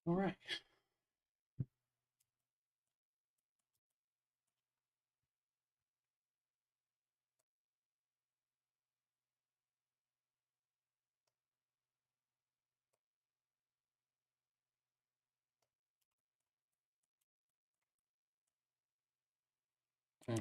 All right. Mm.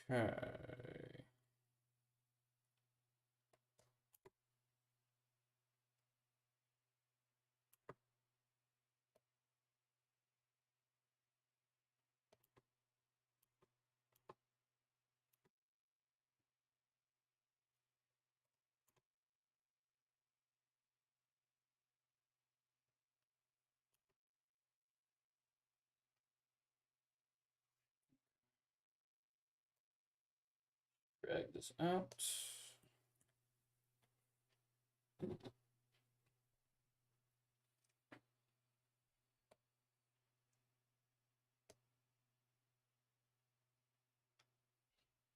Okay. Drag this out.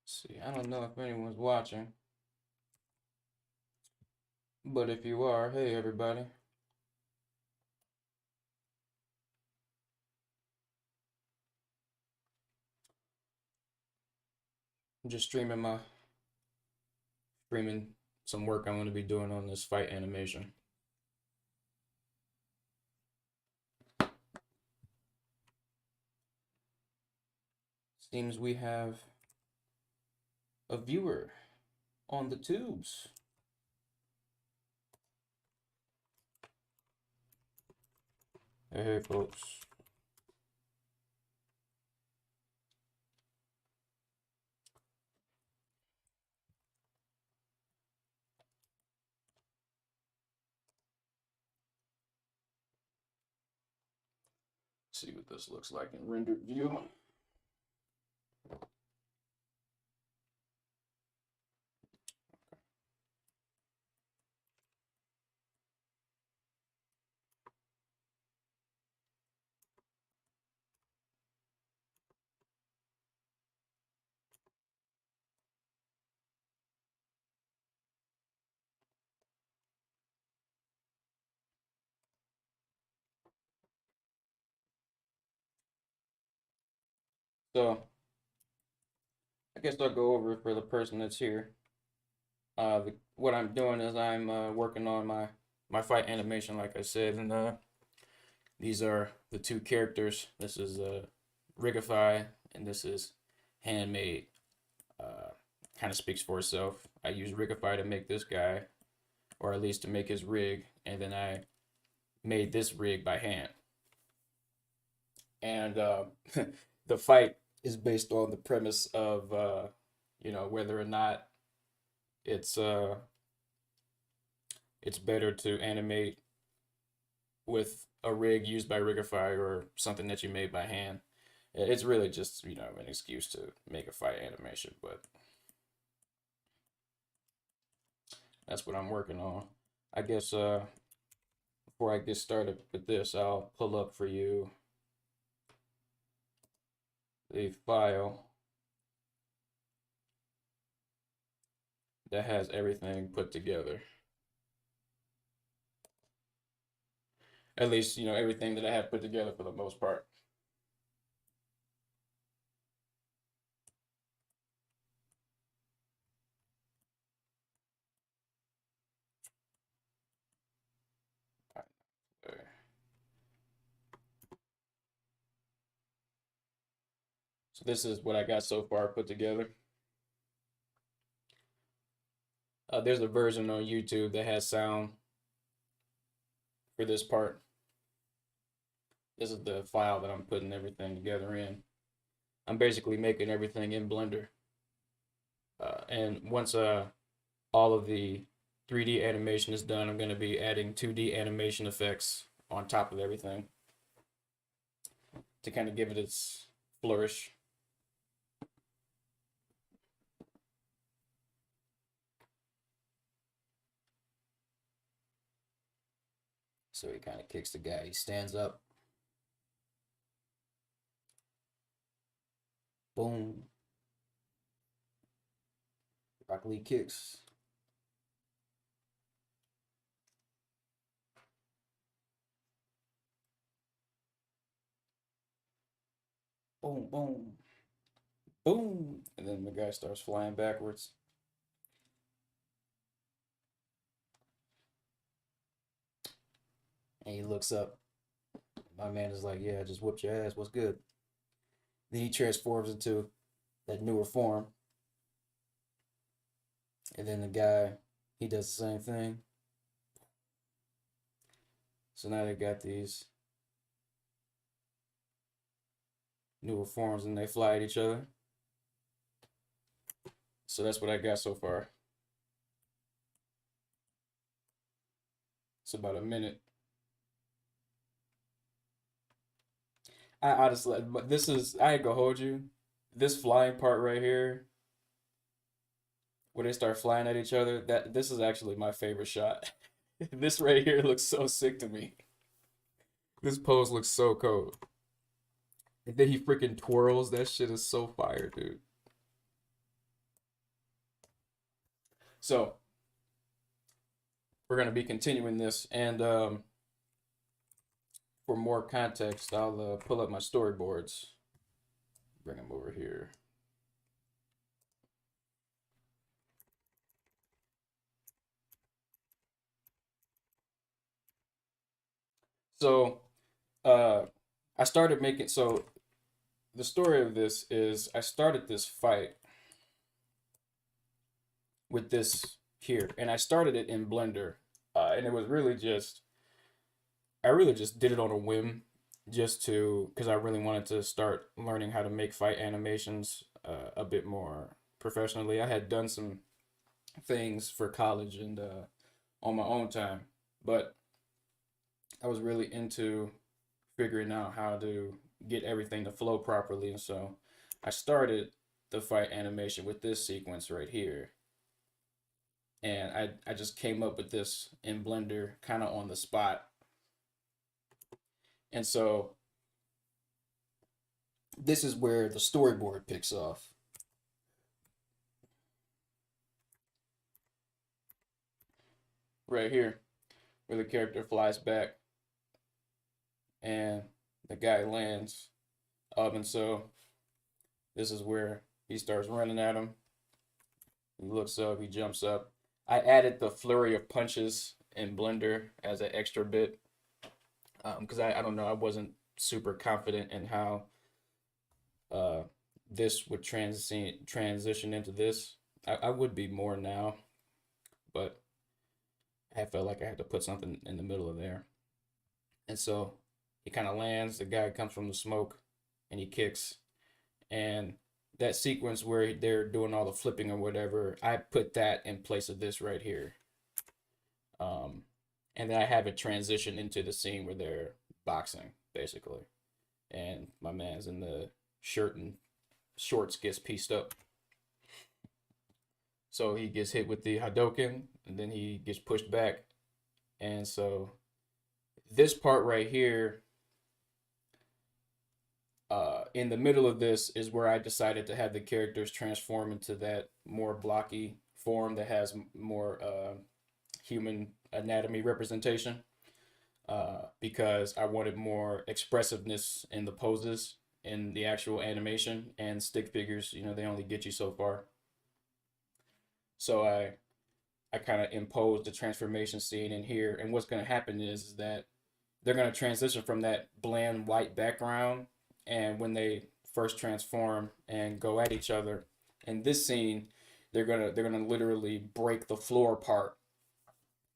See, I don't know if anyone's watching, but if you are, hey everybody. I'm just streaming some work I'm going to be doing on this fight animation. Seems we have a viewer on the tubes. Hey folks. See what this looks like in rendered view. So I guess I'll go over it for the person that's here. What I'm doing is I'm working on my fight animation, like I said, and these are the two characters. This is Rigify, and this is Handmade. Uh, kind of speaks for itself. I use Rigify to make this guy, or at least to make his rig, and then I made this rig by hand. And the fight is based on the premise of whether or not it's uh it's better to animate with a rig used by Rigify or something that you made by hand. It's really just, an excuse to make a fight animation, but that's what I'm working on. I guess before I get started with this, I'll pull up for you the file that has everything put together. At least, everything that I have put together for the most part. Okay. So this is what I got so far put together. There's a version on YouTube that has sound for this part. This is the file that I'm putting everything together in. I'm basically making everything in Blender. And once all of the 3D animation is done, I'm going to be adding 2D animation effects on top of everything to kind of give it its flourish. So he kind of kicks the guy. He stands up. Boom. Rock Lee kicks. Boom, boom, boom. And then the guy starts flying backwards. And he looks up. My man is like, yeah, just whooped your ass. What's good? Then he transforms into that newer form. And then the guy, he does the same thing. So now they got these newer forms and they fly at each other. So that's what I got so far. It's about a minute. I honestly, but I ain't gonna hold you. This flying part right here, where they start flying at each other, this is actually my favorite shot. This right here looks so sick to me. This pose looks so cool. And then he freaking twirls. That shit is so fire, dude. So we're gonna be continuing this, and for more context, I'll pull up my storyboards. Bring them over here. So, I started making. So, the story of this is I started this fight with this here, and I started it in Blender, and it was really just I really just did it on a whim, just to because I really wanted to start learning how to make fight animations a bit more professionally. I had done some things for college and on my own time, but I was really into figuring out how to get everything to flow properly, and so I started the fight animation with this sequence right here. And I just came up with this in Blender kind of on the spot. And so this is where the storyboard picks off. Right here, where the character flies back and the guy lands up. And so This is where he starts running at him. He looks up, he jumps up. I added the flurry of punches in Blender as an extra bit because I don't know, I wasn't super confident in how uh, this would transition into this. I would be more now, but I felt like I had to put something in the middle of there. And so he kind of lands, the guy comes from the smoke and he kicks. And that sequence where they're doing all the flipping or whatever, I put that in place of this right here. And then I have it transition into the scene where they're boxing, basically. And my man's in the shirt and shorts gets pieced up. So he gets hit with the Hadoken, and then he gets pushed back. And so this part right here, in the middle of this is where I decided to have the characters transform into that more blocky form that has more human anatomy representation. Because I wanted more expressiveness in the poses in the actual animation, and stick figures, you know, they only get you so far. So I kind of imposed the transformation scene in here, and what's going to happen is that they're going to transition from that bland white background, and when they first transform and go at each other in this scene, they're gonna literally break the floor apart,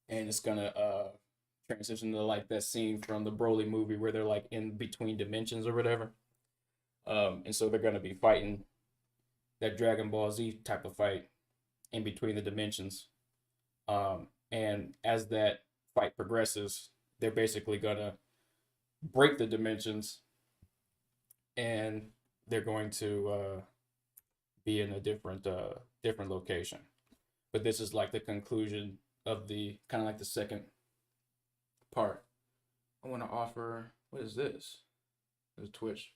and it's gonna transition to like that scene from the Broly movie where they're like in between dimensions or whatever. And so they're gonna be fighting that Dragon Ball Z type of fight in between the dimensions. And as that fight progresses, they're basically gonna break the dimensions, and they're going to be in a different location. But this is like the conclusion of the kind of like the second part. I want to offer, what is this? This is Twitch.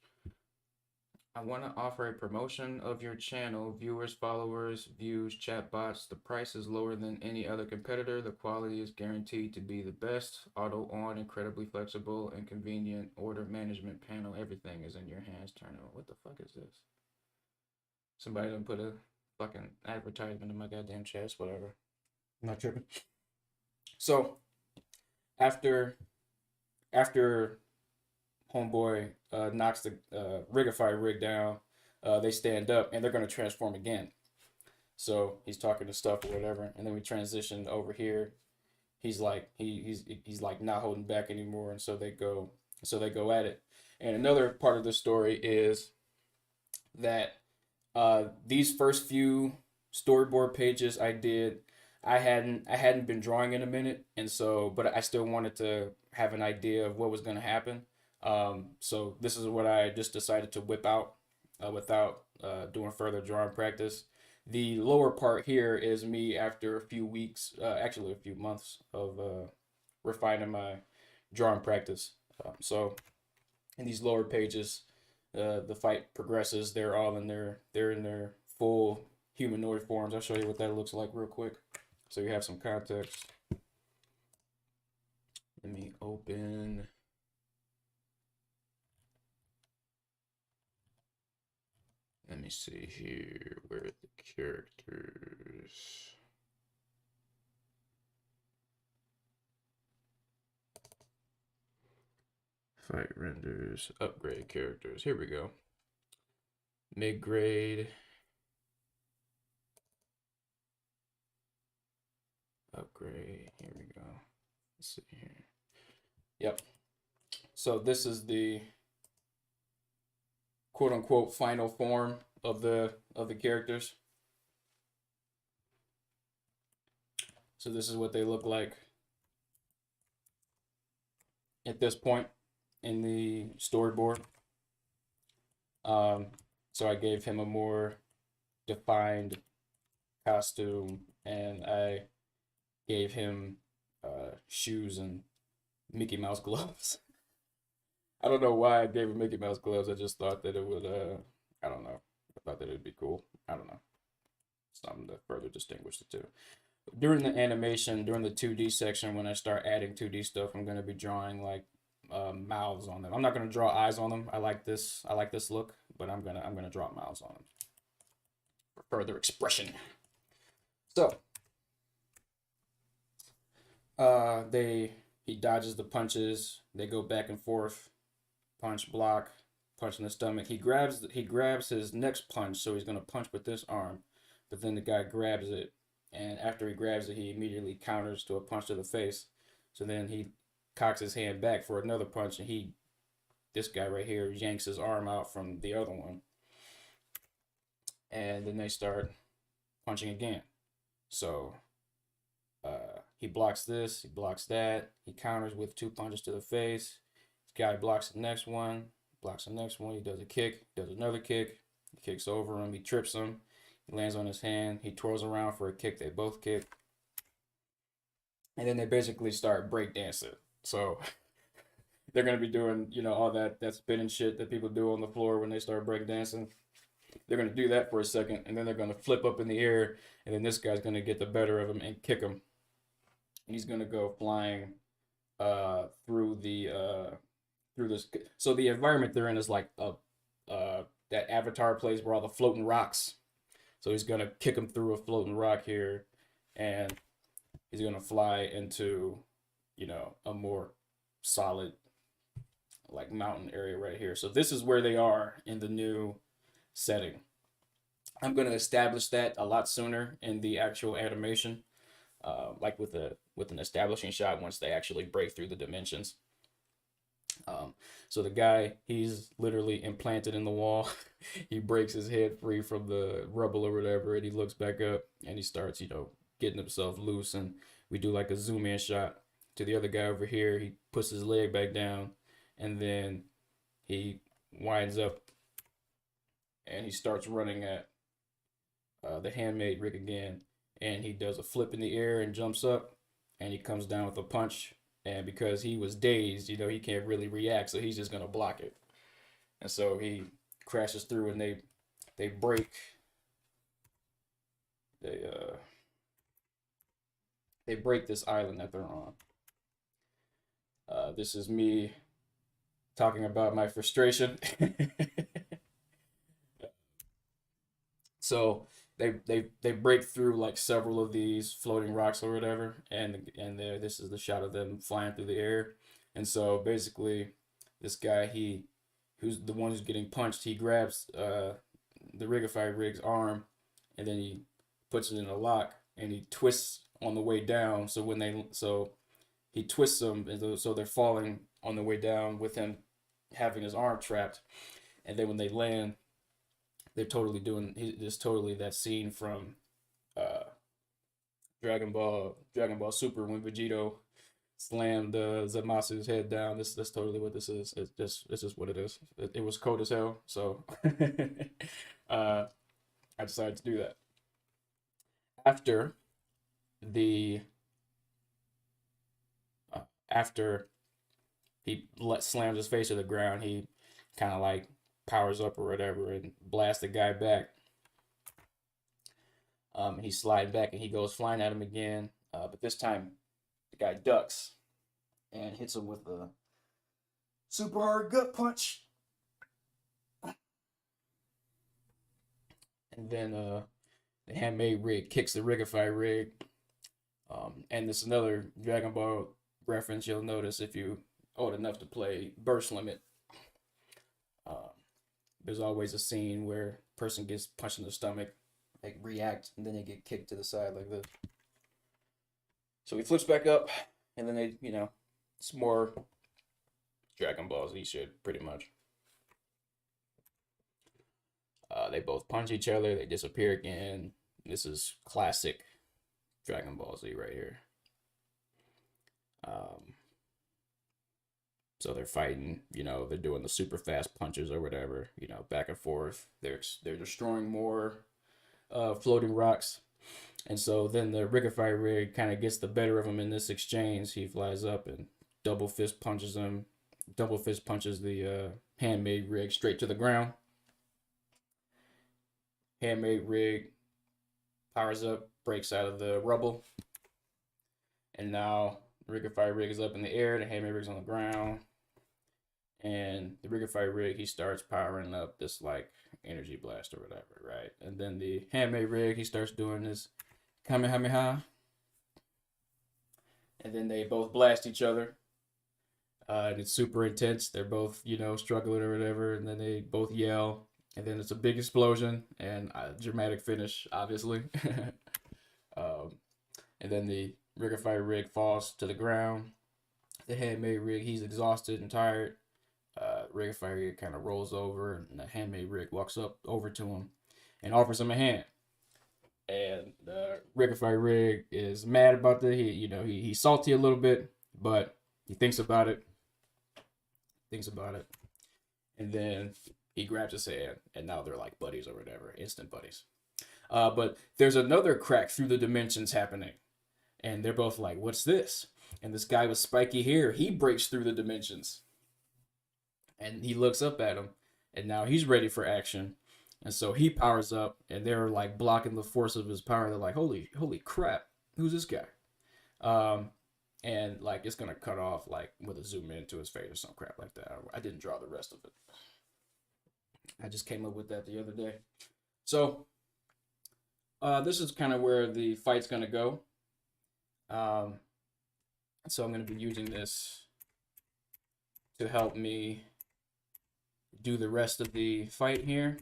I want to offer a promotion of your channel. Viewers, followers, views, chat bots. The price is lower than any other competitor. The quality is guaranteed to be the best. Auto on, incredibly flexible and convenient. Order management panel. Everything is in your hands. Turn on. What the fuck is this? Somebody done put a fucking advertisement in my goddamn chest. Whatever. I'm not tripping. So after homeboy knocks the Rigify rig down, they stand up and they're gonna transform again. So he's talking to stuff or whatever, and then we transition over here. He's like he's like not holding back anymore, and so they go at it. And another part of the story is that these first few storyboard pages I hadn't been drawing in a minute, and so but I still wanted to have an idea of what was going to happen. So this is what I just decided to whip out without doing further drawing practice. The lower part here is me after a few weeks, actually a few months of refining my drawing practice. So in these lower pages, the fight progresses. They're in their full humanoid forms. I'll show you what that looks like real quick, so you have some context. Let me open. Let me see here. Where are the characters? Fight renders, upgrade characters. Here we go. Mid-grade. Upgrade. Here we go. Let's see here. Yep. So this is the quote unquote final form of the characters. So this is what they look like at this point in the storyboard. So I gave him a more defined costume, and I gave him shoes and Mickey Mouse gloves. I don't know why I gave him Mickey Mouse gloves. I just thought that it would, I don't know. I thought that it would be cool. I don't know. Something to further distinguish the two. During the animation, during the 2D section, when I start adding 2D stuff, I'm going to be drawing like mouths on them. I'm not going to draw eyes on them. I like this look, but I'm gonna drop Miles on him for further expression. So, he dodges the punches. They go back and forth, punch, block, punch in the stomach. He grabs his next punch, so he's gonna punch with this arm, but then the guy grabs it, and after he grabs it, he immediately counters to a punch to the face. So then he cocks his hand back for another punch, and this guy right here yanks his arm out from the other one, and then they start punching again. So he blocks this, he blocks that, he counters with two punches to the face. This guy blocks the next one, blocks the next one. He does a kick, does another kick. He kicks over him, he trips him, he lands on his hand, he twirls around for a kick. They both kick, and then they basically start breakdancing. So they're gonna be doing, all that spinning shit that people do on the floor when they start breakdancing. They're gonna do that for a second, and then they're gonna flip up in the air, and then this guy's gonna get the better of him and kick him. And he's gonna go flying through this. So the environment they're in is like that Avatar place where all the floating rocks. So he's gonna kick him through a floating rock here, and he's gonna fly into, a more solid like mountain area right here. So this is where they are in the new setting. I'm going to establish that a lot sooner in the actual animation, like with an establishing shot once they actually break through the dimensions. So the guy, he's literally implanted in the wall. He breaks his head free from the rubble or whatever, and he looks back up and he starts, getting himself loose. And we do like a zoom in shot to the other guy over here. He puts his leg back down, and then he winds up and he starts running at the handmade rig again, and he does a flip in the air and jumps up, and he comes down with a punch. And because he was dazed, he can't really react, so he's just gonna block it. And so he crashes through, and they break. They break this island that they're on. This is me talking about my frustration. So they break through like several of these floating rocks or whatever, and this is the shot of them flying through the air. And so basically, this guy, who's the one who's getting punched, he grabs the Rigify Rig's arm, and then he puts it in a lock, and he twists on the way down. So he twists them, and so they're falling on the way down with him having his arm trapped. And then when they land, they're totally doing. It's totally that scene from Dragon Ball Super when Vegito slammed Zamasu's head down. That's totally what this is. It's just what it is. It was cold as hell, so I decided to do that. After the after he slams his face to the ground, he kind of like powers up or whatever and blasts the guy back. He's sliding back and he goes flying at him again, but this time the guy ducks and hits him with a super hard gut punch. And then the handmade rig kicks the Rigify rig. And this is another Dragon Ball reference you'll notice if you old enough to play Burst Limit. There's always a scene where a person gets punched in the stomach, they react, and then they get kicked to the side like this. So he flips back up, and then it's more Dragon Ball Z shit, pretty much. They both punch each other, they disappear again. This is classic Dragon Ball Z right here. So they're fighting, they're doing the super fast punches or whatever, back and forth. They're destroying more floating rocks. And so then the Rigify rig kind of gets the better of him in this exchange. He flies up and double fist punches the handmade rig straight to the ground. Handmade rig powers up, breaks out of the rubble. And now the Rigify rig is up in the air, the handmade rig's on the ground. And the Rigify rig, he starts powering up this like energy blast or whatever, right? And then the handmade rig, he starts doing this Kamehameha, and then they both blast each other. And it's super intense. They're both, struggling or whatever, and then they both yell, and then it's a big explosion and a dramatic finish, obviously. um, and then the Rigify rig falls to the ground. The handmade rig, he's exhausted and tired. Rigify rig kind of rolls over, and the handmade rig walks up over to him and offers him a hand. And the Rigify rig is mad about that. He's salty a little bit, but he thinks about it, and then he grabs his hand, and now they're like buddies or whatever, instant buddies. But there's another crack through the dimensions happening, and they're both like, "What's this?" And this guy with spiky hair, he breaks through the dimensions, and he looks up at him, and now he's ready for action. And so he powers up, and they're like blocking the force of his power. They're like, "Holy crap, who's this guy?" Um, and like it's gonna cut off like with a zoom into his face or some crap like that. I didn't draw the rest of it. I just came up with that the other day. So this is kind of where the fight's gonna go. Um, so I'm gonna be using this to help me do the rest of the fight here.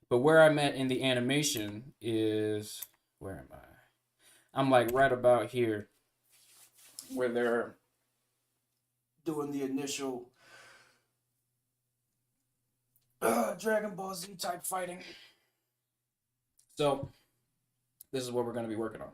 But where I'm at in the animation is, where am I? I'm like right about here where they're doing the initial Dragon Ball Z type fighting. So this is what we're going to be working on.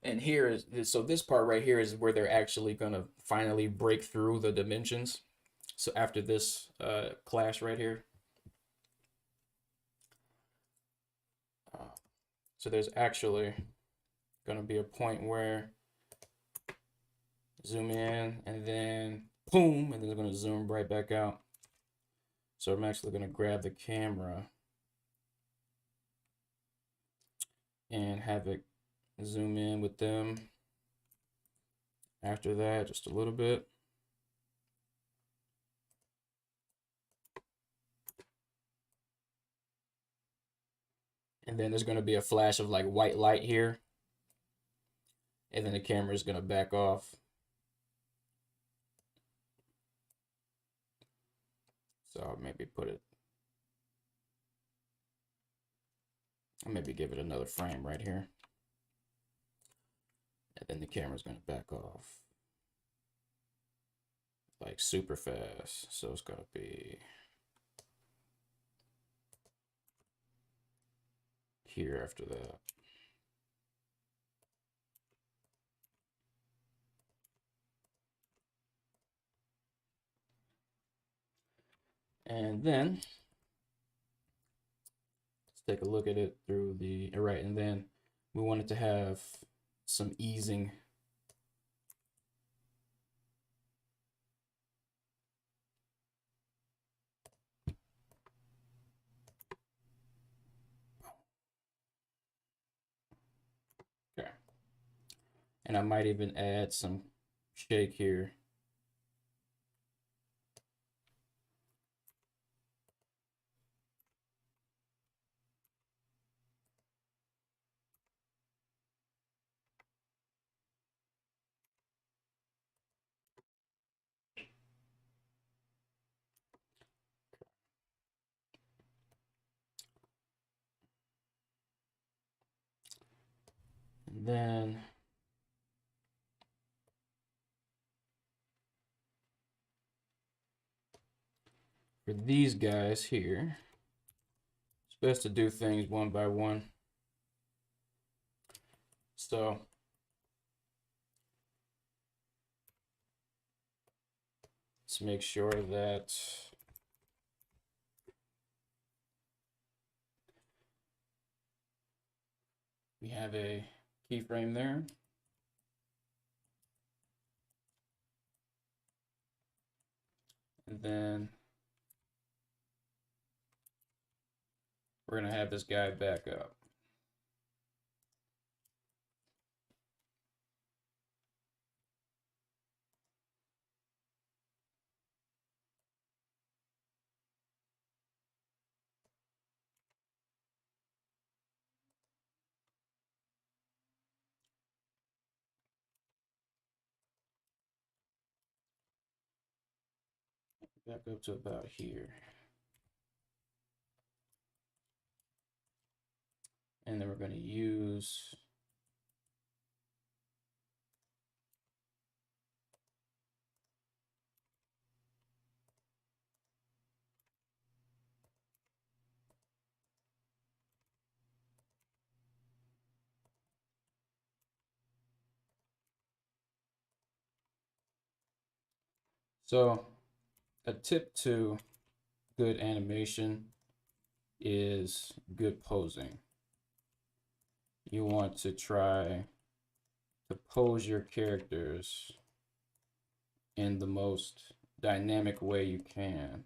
And here is, so this part right here is where they're actually going to finally break through the dimensions. So after this clash right here. So there's actually going to be a point where zoom in and then boom, and then they're going to zoom right back out. So I'm actually going to grab the camera and have it zoom in with them after that just a little bit. And then there's going to be a flash of like white light here. And then the camera is going to back off. So I'll maybe I'll maybe give it another frame right here. And then the camera's going to back off like super fast. So it's going to be here after that. And then let's take a look at it through the, right, and then we wanted to have some easing. Okay. And I might even add some shake here. And then for these guys here, it's best to do things one by one. So let's make sure that we have a keyframe there. And then we're going to have this guy back up. Back up to about here. And then we're going to use so a tip to good animation is good posing. You want to try to pose your characters in the most dynamic way you can.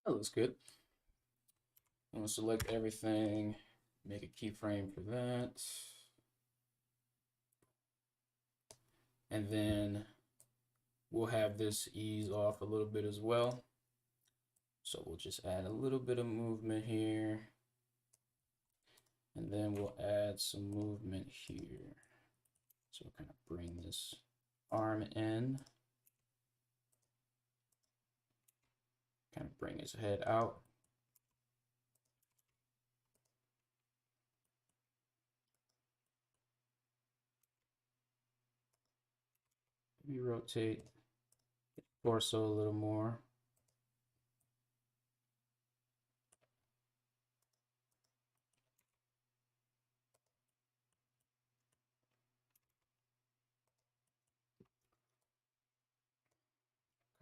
That looks good. I'm gonna select everything, make a keyframe for that. And then we'll have this ease off a little bit as well. So we'll just add a little bit of movement here. And then we'll add some movement here. So we'll kind of bring this arm in. Kind of bring his head out. Maybe rotate the torso a little more.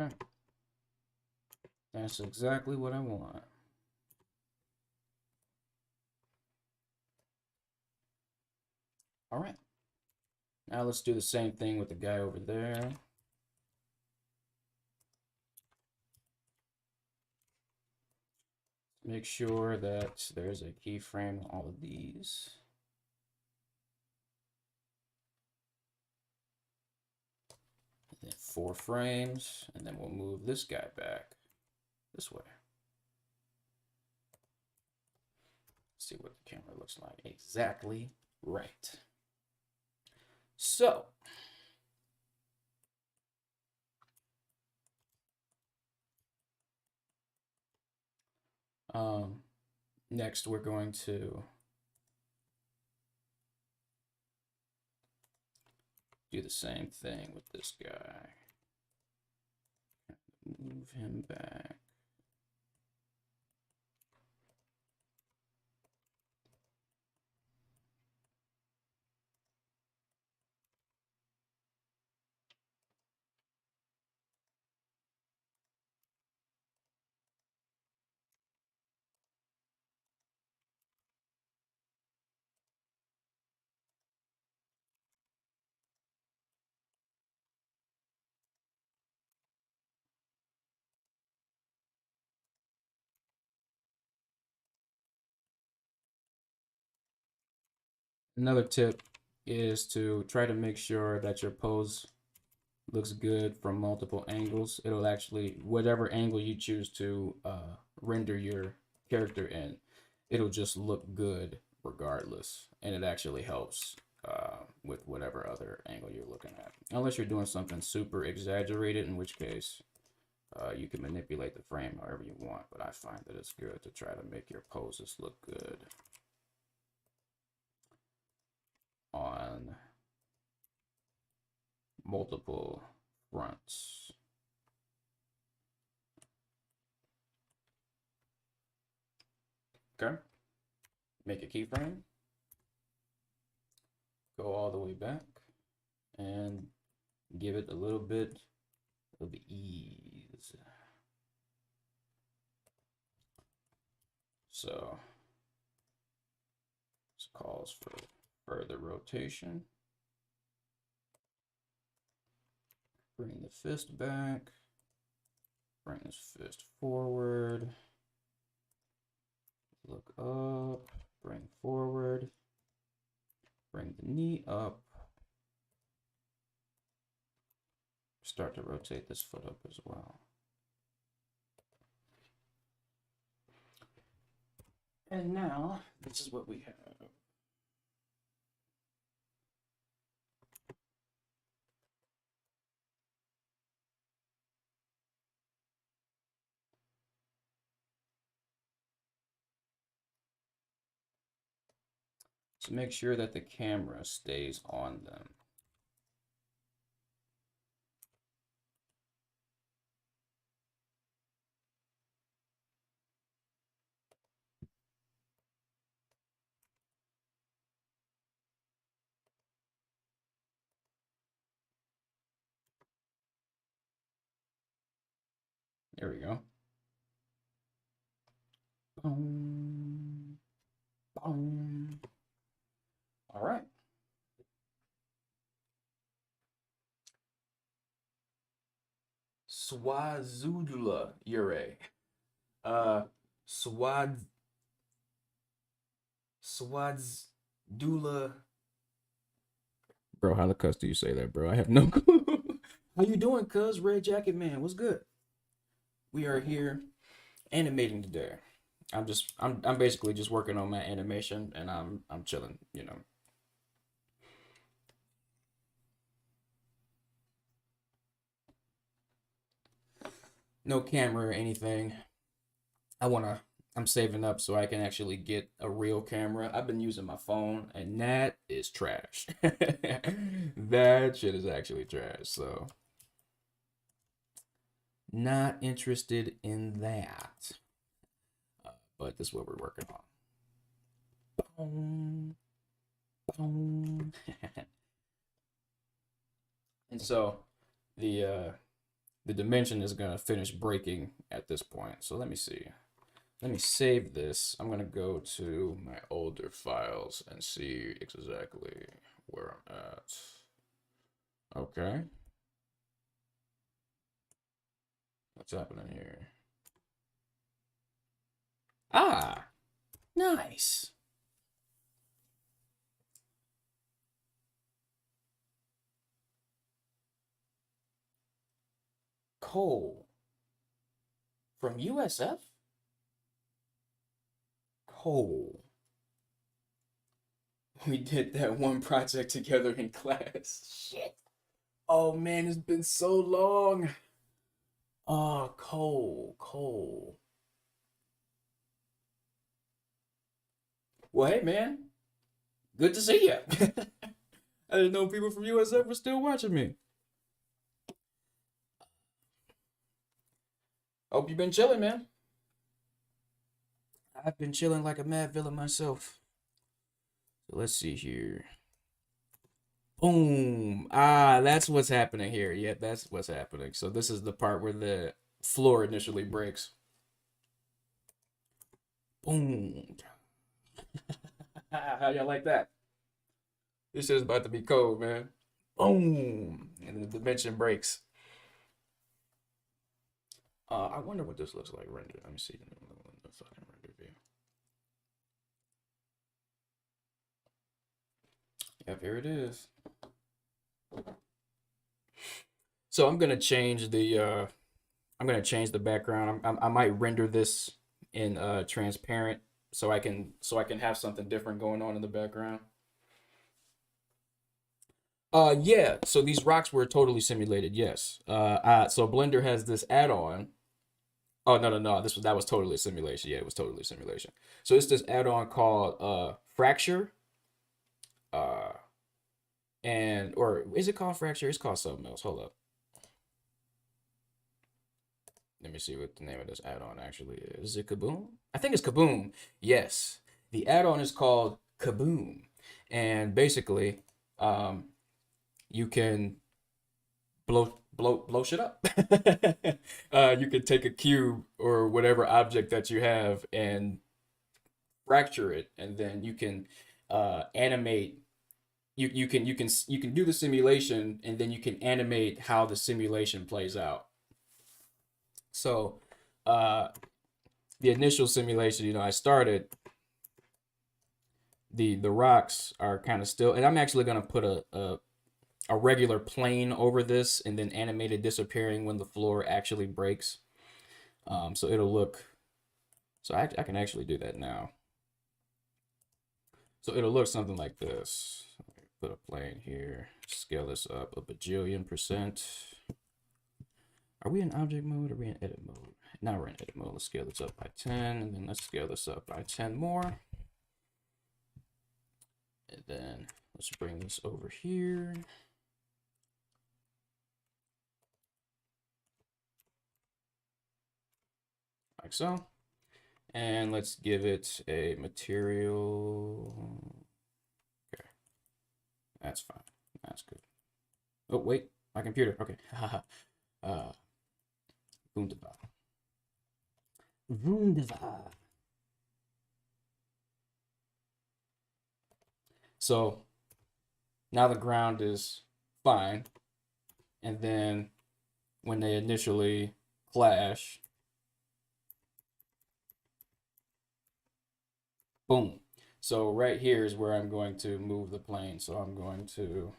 Okay. That's exactly what I want. All right. Now let's do the same thing with the guy over there. Make sure that there's a keyframe on all of these. And then 4 frames, and then we'll move this guy back this way. See what the camera looks like. Exactly right. So, next we're going to do the same thing with this guy. Move him back. Another tip is to try to make sure that your pose looks good from multiple angles. It'll actually, whatever angle you choose to render your character in, it'll just look good regardless. And it actually helps with whatever other angle you're looking at. Unless you're doing something super exaggerated, in which case You can manipulate the frame however you want, but I find that it's good to try to make your poses look good on multiple fronts. Okay, make a keyframe, go all the way back, and give it a little bit of ease. So this calls for further rotation. Bring the fist back, bring this fist forward, look up, bring forward, bring the knee up, start to rotate this foot up as well. And now, this is what we have. So make sure that the camera stays on them. There we go. Boom. Boom. All right. Swazudula Ure. Swazdula. Bro, how the cuss do you say that, bro? I have no clue. How you doing, cuz? Red Jacket Man, what's good? We are here animating today. I'm basically just working on my animation and I'm chilling, you know. No camera or anything. I'm saving up so I can actually get a real camera. I've been using my phone and that is trash. That shit is actually trash, so not interested in that. But this is what we're working on. Boom. Boom. And so the dimension is gonna finish breaking at this point. So let me see. Let me save this. I'm gonna go to my older files and see exactly where I'm at. Okay. What's happening here? Ah, nice. Cole from USF? Cole. We did that one project together in class. Shit. Oh man, it's been so long. Oh, Cole. Well, hey man, good to see you. I didn't know people from USF were still watching me. Hope you've been chilling, man. I've been chilling like a mad villain myself. So let's see here. Boom. Ah, that's what's happening here. Yep, that's what's happening. So this is the part where the floor initially breaks. Boom. How y'all like that? This shit is about to be cold, man. Boom. And the dimension breaks. I wonder what this looks like rendered. Let me see the fucking render view. Yep, here it is. So I'm gonna change the background. I might render this in transparent so I can have something different going on in the background. Yeah, so these rocks were totally simulated, yes. So Blender has this add-on Oh no. That was totally a simulation. Yeah, it was totally a simulation. So it's this add-on called Fracture. Uh and or is it called Fracture? It's called something else. Hold up. Let me see what the name of this add-on actually is. Is it Kaboom? I think it's Kaboom. Yes. The add-on is called Kaboom. And basically, um, you can blow shit up. You can take a cube or whatever object that you have and fracture it, and then you can animate. You can do the simulation, and then you can animate how the simulation plays out. So, uh, the initial simulation, I started the rocks are kind of still, and I'm actually gonna put a regular plane over this, and then animate it disappearing when the floor actually breaks. So it'll look. So I can actually do that now. So it'll look something like this. Put a plane here. Scale this up a bajillion%. Are we in object mode or are we in edit mode? Now we're in edit mode. Let's scale this up by 10, and then let's scale this up by 10 more. And then let's bring this over here. Like so. And let's give it a material. Okay. That's fine. That's good. Oh, wait. My computer. Okay. Wunderbar. Wunderbar. So now the ground is fine. And then when they initially clash, boom. So right here is where I'm going to move the plane. So I'm going to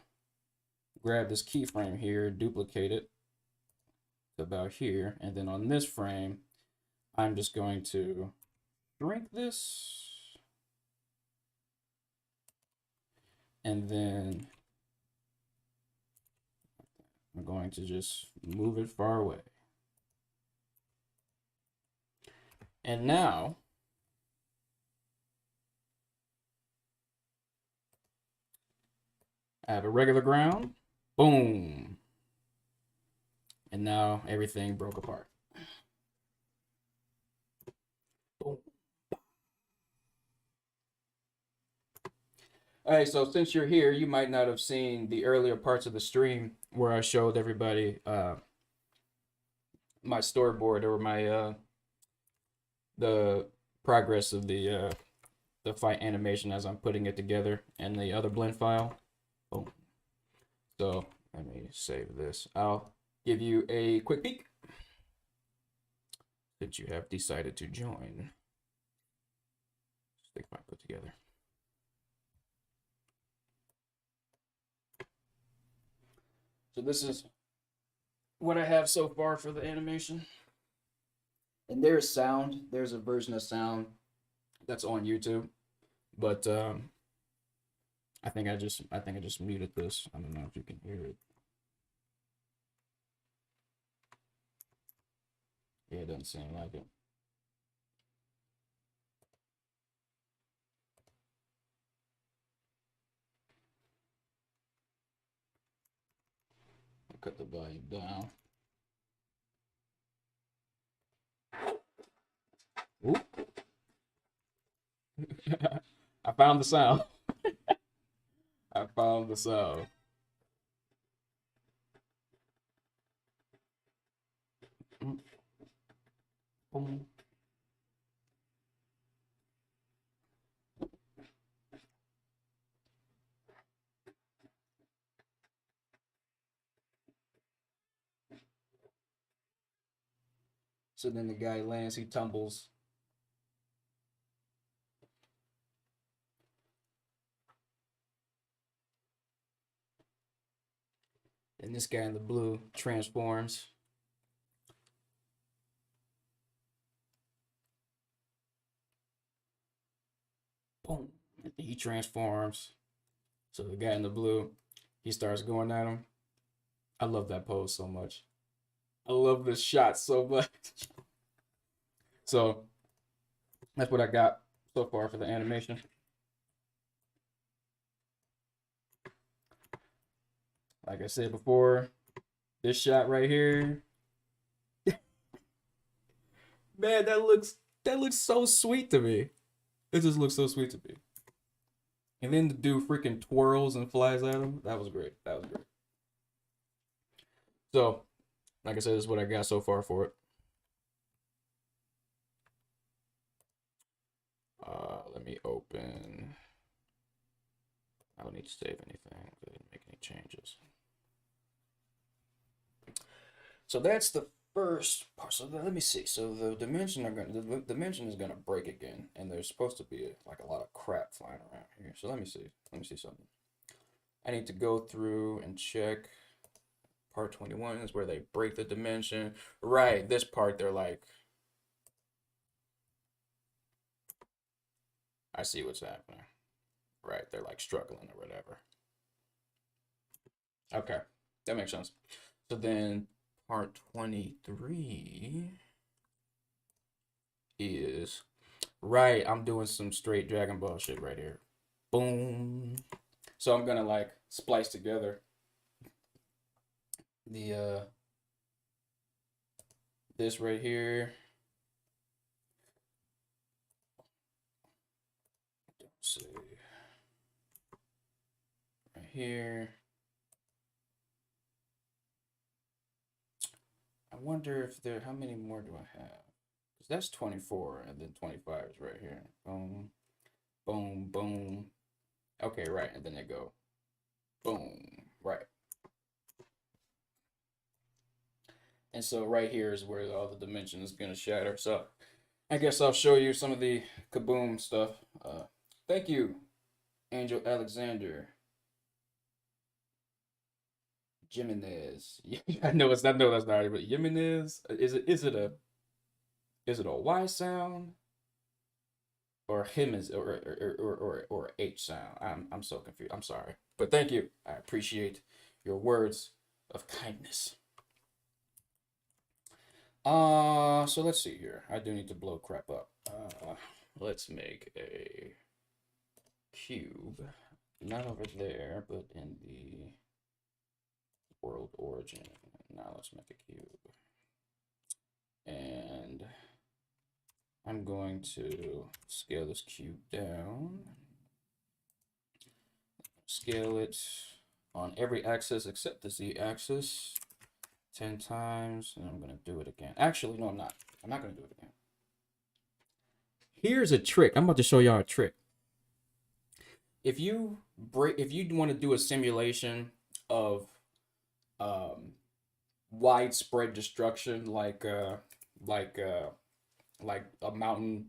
grab this keyframe here, duplicate it to about here. And then on this frame, I'm just going to shrink this. And then I'm going to just move it far away. And now I have a regular ground. Boom. And now everything broke apart. Boom. All right, so since you're here, you might not have seen the earlier parts of the stream where I showed everybody my storyboard or my the progress of the fight animation as I'm putting it together in the other blend file. Boom. So let me save this. I'll give you a quick peek since you have decided to join. Stick my put together. So this is what I have so far for the animation. And there's sound. There's a version of sound that's on YouTube, but I think I just muted this. I don't know if you can hear it. Yeah, it doesn't seem like it. I'll cut the volume down. Oop. I found the sound. I found the sound. Boom. So then the guy lands, he tumbles. And this guy in the blue transforms. Boom. He transforms. So the guy in the blue, he starts going at him. I love that pose so much. I love this shot so much. So that's what I got so far for the animation. Like I said before, this shot right here, man, that looks so sweet to me. It just looks so sweet to me. And then the dude freaking twirls and flies at him. That was great. That was great. So, like I said, this is what I got so far for it. Let me open. I don't need to save anything. I didn't make any changes. So that's the first part. So let me see. So the dimension is gonna break again, and there's supposed to be like a lot of crap flying around here. So let me see. Let me see something. I need to go through and check. Part 21 is where they break the dimension. Right, this part they're like, I see what's happening. Right, they're like struggling or whatever. Okay, that makes sense. So then part 23 is, right, I'm doing some straight Dragon Ball shit right here. Boom. So I'm gonna like splice together the this right here. Let's see. Right here. I wonder if there, how many more do I have? Because that's 24, and then 25 is right here. Boom, boom, boom. Okay, right, and then they go boom, right. And so right here is where all the dimensions is gonna shatter. So I guess I'll show you some of the kaboom stuff. Thank you, Angel Alexander Jimenez. I know it's, I know that's not it, but Jimenez. Is it a Y sound or him is or H sound? I'm so confused. I'm sorry, but thank you. I appreciate your words of kindness. So let's see here. I do need to blow crap up. Let's make a cube, not over there, but in the world origin. Now let's make a cube, and I'm going to scale this cube down. Scale it on every axis except the Z axis 10 times, and I'm going to do it again. Actually, no, I'm not. I'm not going to do it again. Here's a trick. I'm about to show y'all a trick. If you want to do a simulation of widespread destruction, like a mountain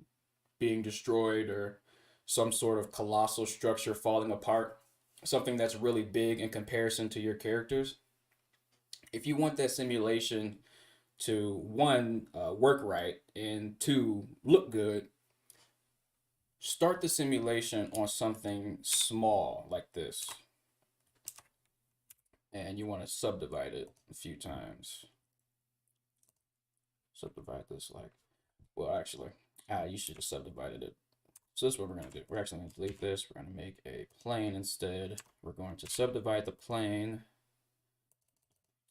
being destroyed or some sort of colossal structure falling apart, something that's really big in comparison to your characters. If you want that simulation to one, work right, and two, look good, start the simulation on something small like this, and you want to subdivide it a few times. Subdivide this like, well, actually, you should have subdivided it. So this is what we're going to do. We're actually going to delete this. We're going to make a plane instead. We're going to subdivide the plane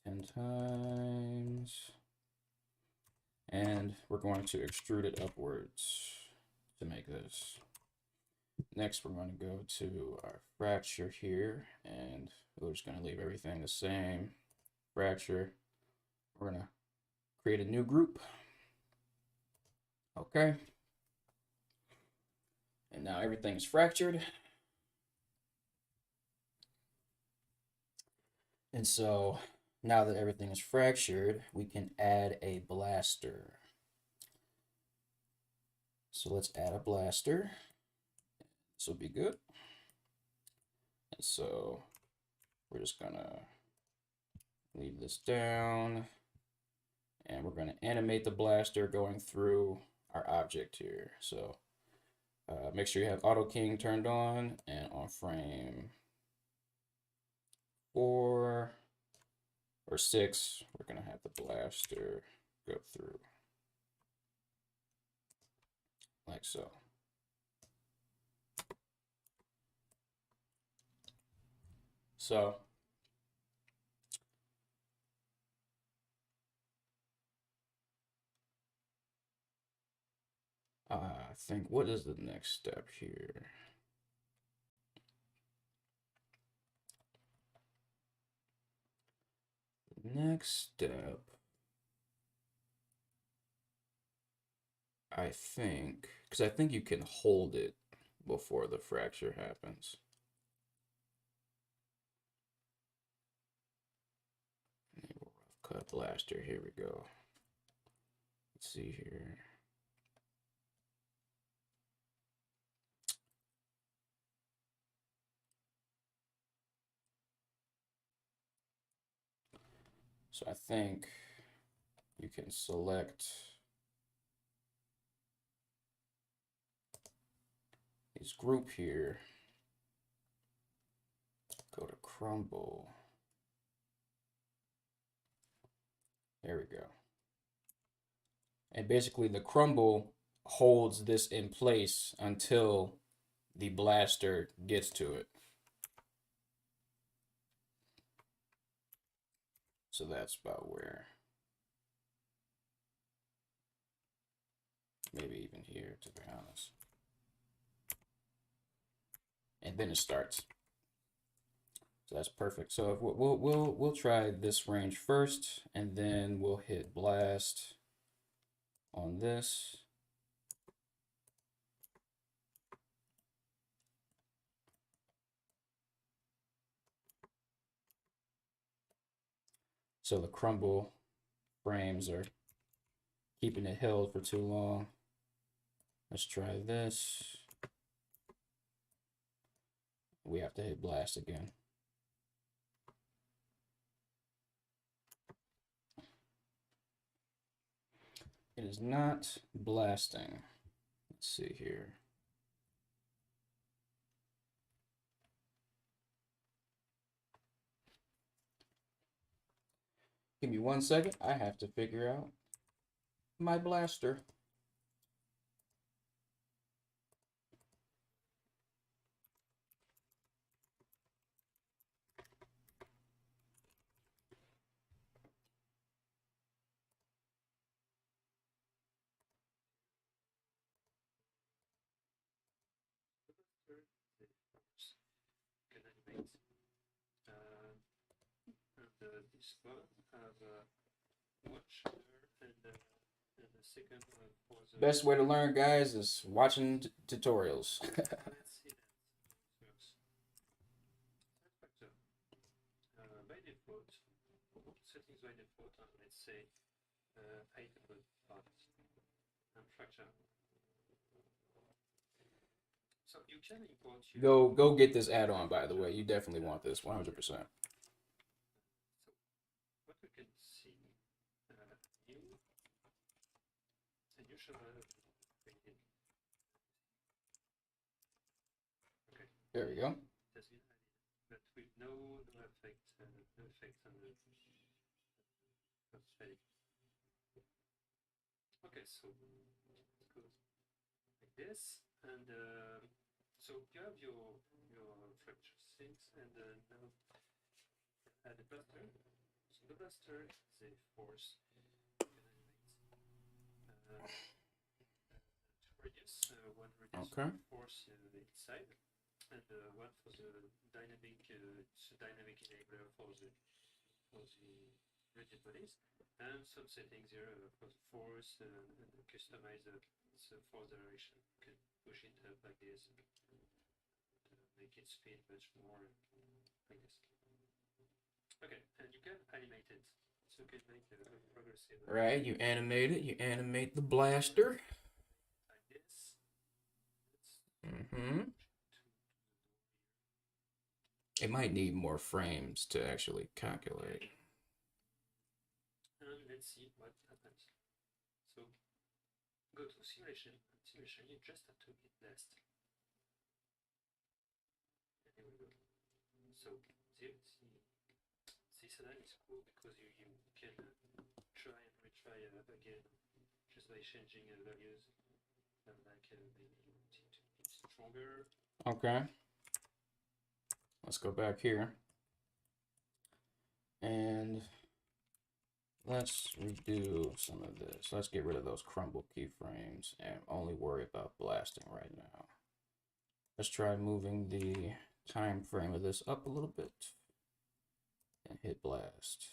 10 times. And we're going to extrude it upwards to make this. Next, we're going to go to our fracture here, and we're just going to leave everything the same. Fracture. We're going to create a new group. Okay. And now everything is fractured. And so now that everything is fractured, we can add a blaster. So let's add a blaster. This will be good. And so we're just gonna leave this down, and we're gonna animate the blaster going through our object here. So make sure you have Auto King turned on, and on frame 4 or 6, we're gonna have the blaster go through. like so. So I think, what is the next step here? Next step, I think, because I think you can hold it before the fracture happens. Rough cut blaster, here we go. Let's see here. So I think you can select this group here, go to crumble. There we go. And basically the crumble holds this in place until the blaster gets to it. So that's about where, maybe even here, to be honest. And then it starts. So that's perfect. So if we'll try this range first, and then we'll hit blast on this. So the crumble frames are keeping it held for too long. Let's try this. We have to hit blast again. It is not blasting. Let's see here. Give me 1 second. I have to figure out my blaster. This one have one shooter and the second one for the Best way to learn, guys, is watching tutorials. let's see that works. Factor by default settings by default let's say 800 parts and fracture. So you can import your Go get this add-on, by the way. You definitely want this, 100%. So what we can see new and you should okay. There we go. That's been added, but with no effect on the fade. Okay, so it goes like this, and so you have your fracture sinks, and now add the blaster. So the blaster is a force you can animate to reduce one reduce Okay. force inside, and one for the dynamic dynamic enabler for the rigid bodies, and some settings here for the force and customize the force direction. You can push it up like this and make it spin much more like this. Okay, and you can animate it. So you can make a progressive. Right, you animate it. You animate the blaster. Like this. Mm-hmm. It might need more frames to actually calculate. And let's see what happens. So go to simulation. Simulation, you just have to hit next. And here we go. So this design is cool because you can try and retry again just by changing values. like maybe it's stronger. Okay. Let's go back here. And let's redo some of this. Let's get rid of those crumble keyframes and only worry about blasting right now. Let's try moving the time frame of this up a little bit and hit blast.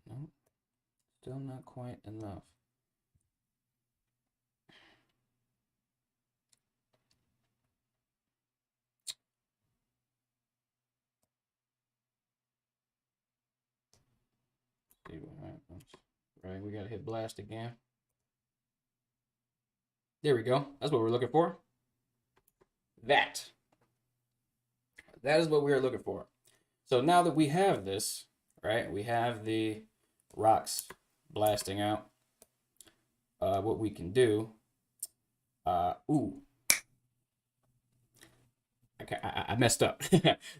No, still not quite enough. See what happens. Right, we gotta hit blast again. There we go. That's what we're looking for. That is what we are looking for. So now that we have this, right, we have the rocks blasting out. What we can do, I messed up.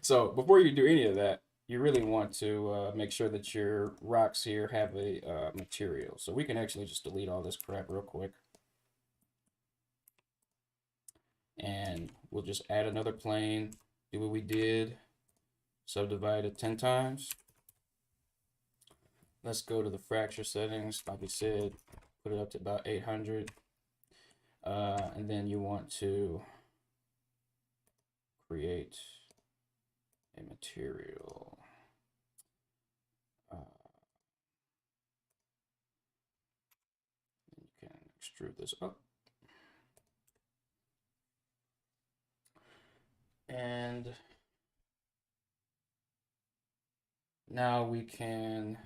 So before you do any of that, you really want to make sure that your rocks here have a material. So we can actually just delete all this crap real quick. And we'll just add another plane, do what we did, subdivide it 10 times. Let's go to the fracture settings. Like we said, put it up to about 800. And then you want to create a material. You can extrude this up. And now we can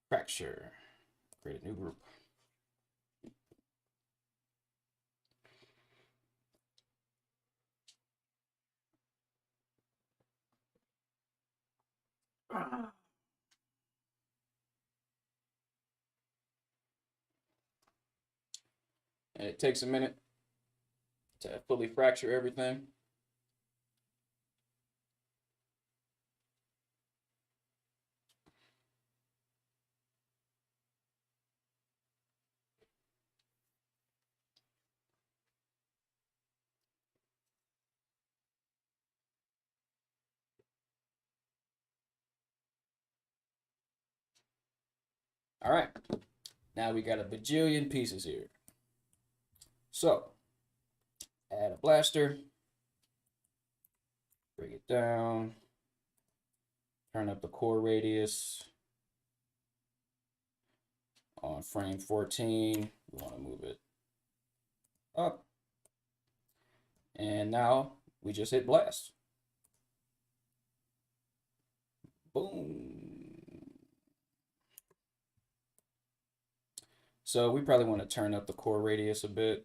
fracture, create a new group. And it takes a minute to fully fracture everything. All right, now we got a bajillion pieces here. So, add a blaster, bring it down, turn up the core radius. On frame 14, we want to move it up. And now we just hit blast. Boom. So we probably want to turn up the core radius a bit.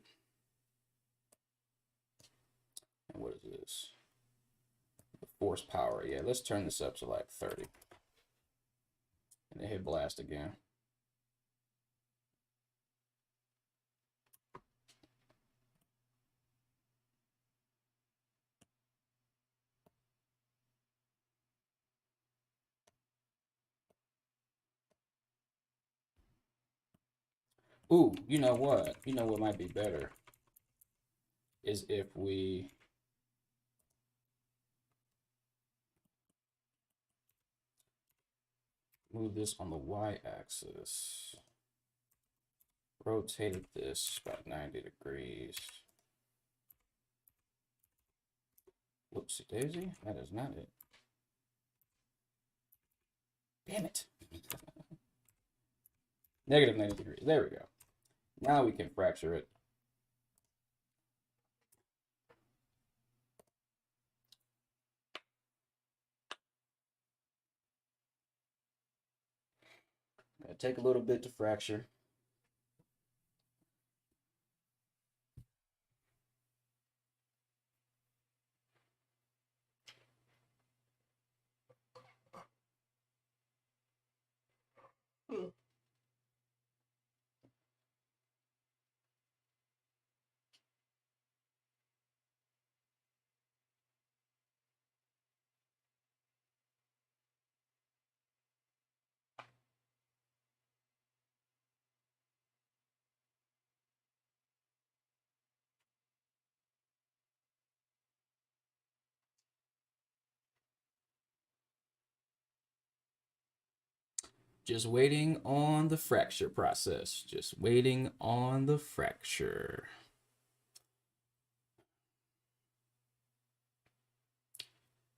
And what is this? The force power. Yeah, let's turn this up to like 30. And then hit blast again. Ooh, you know what? You know what might be better is if we move this on the y-axis, rotated this about 90 degrees. Whoopsie daisy, that is not it. Damn it. Negative 90 degrees, there we go. Now we can fracture it. It'll take a little bit to fracture. Just waiting on the fracture process. Just waiting on the fracture.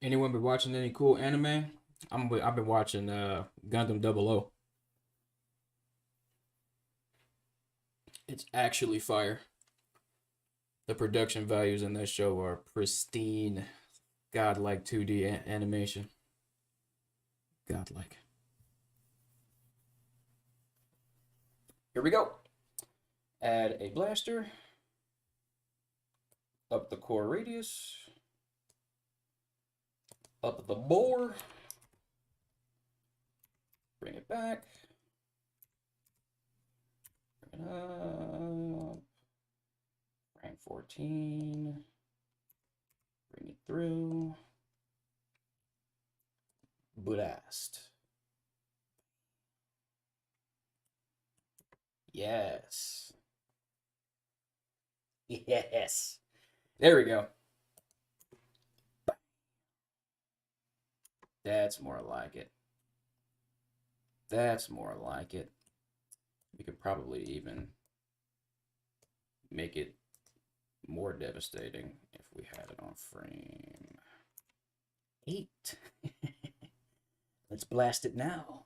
Anyone been watching any cool anime? I've been watching Gundam 00. It's actually fire. The production values in that show are pristine, godlike 2D animation. Godlike. Here we go. Add a blaster. Up the core radius. Up the bore. Bring it back. Bring it up. Frame 14. Bring it through. Blast. Yes. Yes. There we go. That's more like it. That's more like it. We could probably even make it more devastating if we had it on frame 8. Let's blast it now.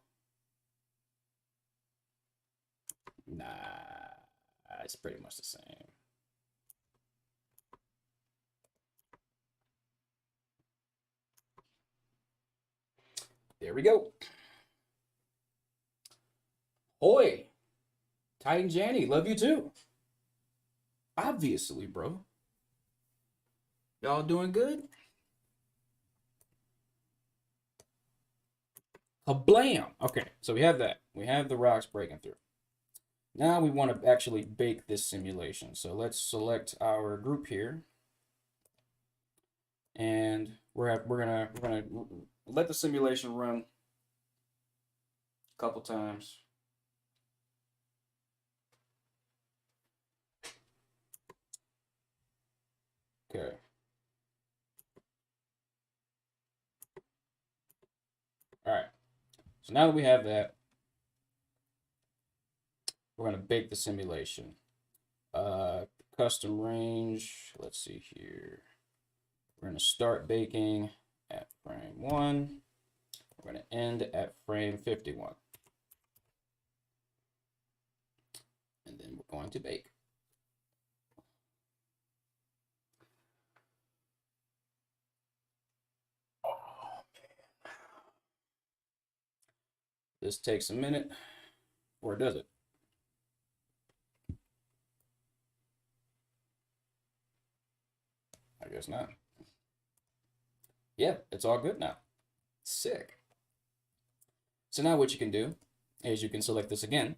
Nah, it's pretty much the same. There we go. Hoi. Titan Janny, love you too. Obviously, bro. Y'all doing good? Kablam! Okay, so we have that. We have the rocks breaking through. Now we want to actually bake this simulation. So let's select our group here. And we're gonna let the simulation run a couple times. Okay. All right. So now that we have that, we're going to bake the simulation. Custom range, let's see here. We're going to start baking at frame 1. We're going to end at frame 51. And then we're going to bake. This takes a minute, or does it? I guess not. Yeah, it's all good now. Sick. So now what you can do is you can select this again.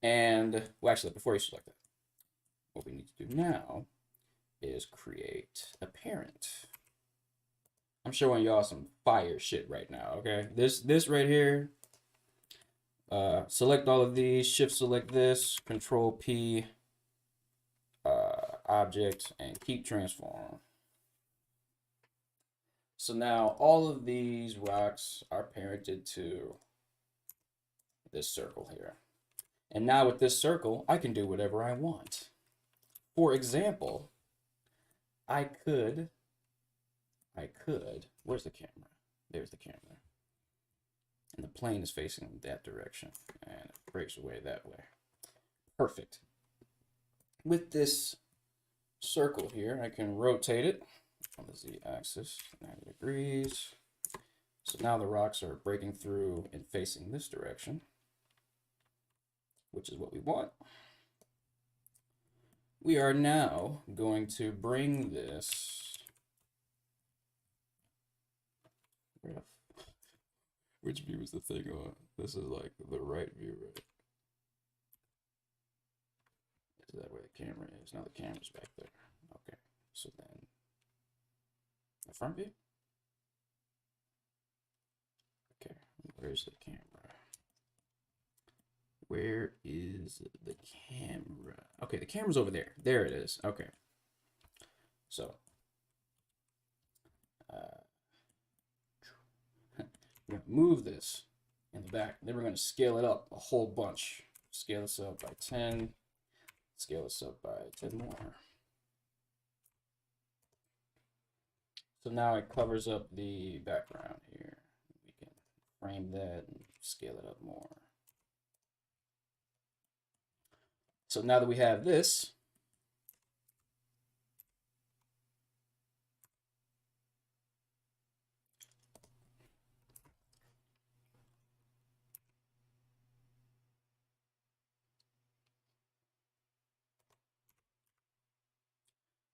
And, well, actually, before you select it, what we need to do now is create a parent. I'm showing y'all some fire shit right now, okay? This right here, select all of these, shift select this, control P, object, and keep transform. So now all of these rocks are parented to this circle here. And now with this circle, I can do whatever I want. For example, I could, where's the camera? There's the camera. And the plane is facing that direction, and it breaks away that way. Perfect. With this circle here, I can rotate it on the z-axis 90 degrees. So now the rocks are breaking through and facing this direction, which is what we want. We are now going to bring this. Which view is the thing on? This is like the right view, right? Is that where the camera is? No, the camera's back there. Okay, so then the front view? Okay, where's the camera? Where is the camera? Okay, the camera's over there. There it is. Okay. So, move this in the back. Then we're going to scale it up a whole bunch. Scale this up by 10. Scale this up by 10 more. So now it covers up the background here. We can frame that and scale it up more. So now that we have this,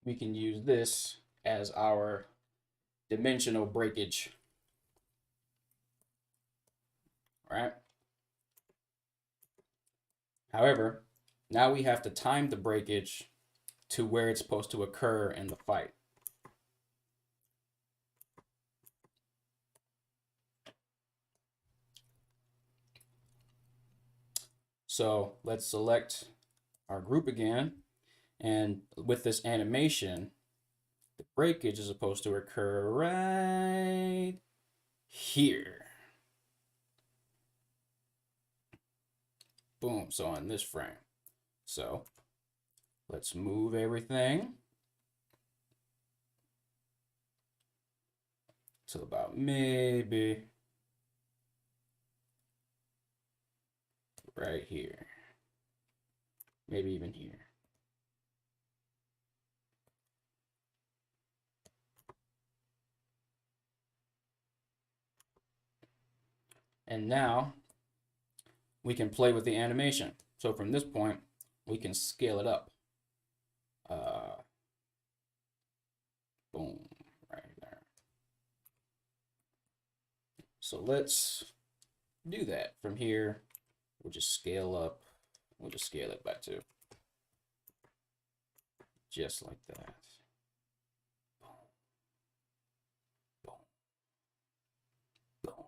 we can use this as our dimensional breakage. All right. However, now we have to time the breakage to where it's supposed to occur in the fight. So let's select our group again. And with this animation, the breakage is supposed to occur right here. Boom. So on this frame. So let's move everything to about maybe right here. Maybe even here. And now we can play with the animation. So from this point, we can scale it up. Boom, right there. So let's do that. From here, we'll just scale up. We'll just scale it by 2. Just like that. Boom. Boom. Boom.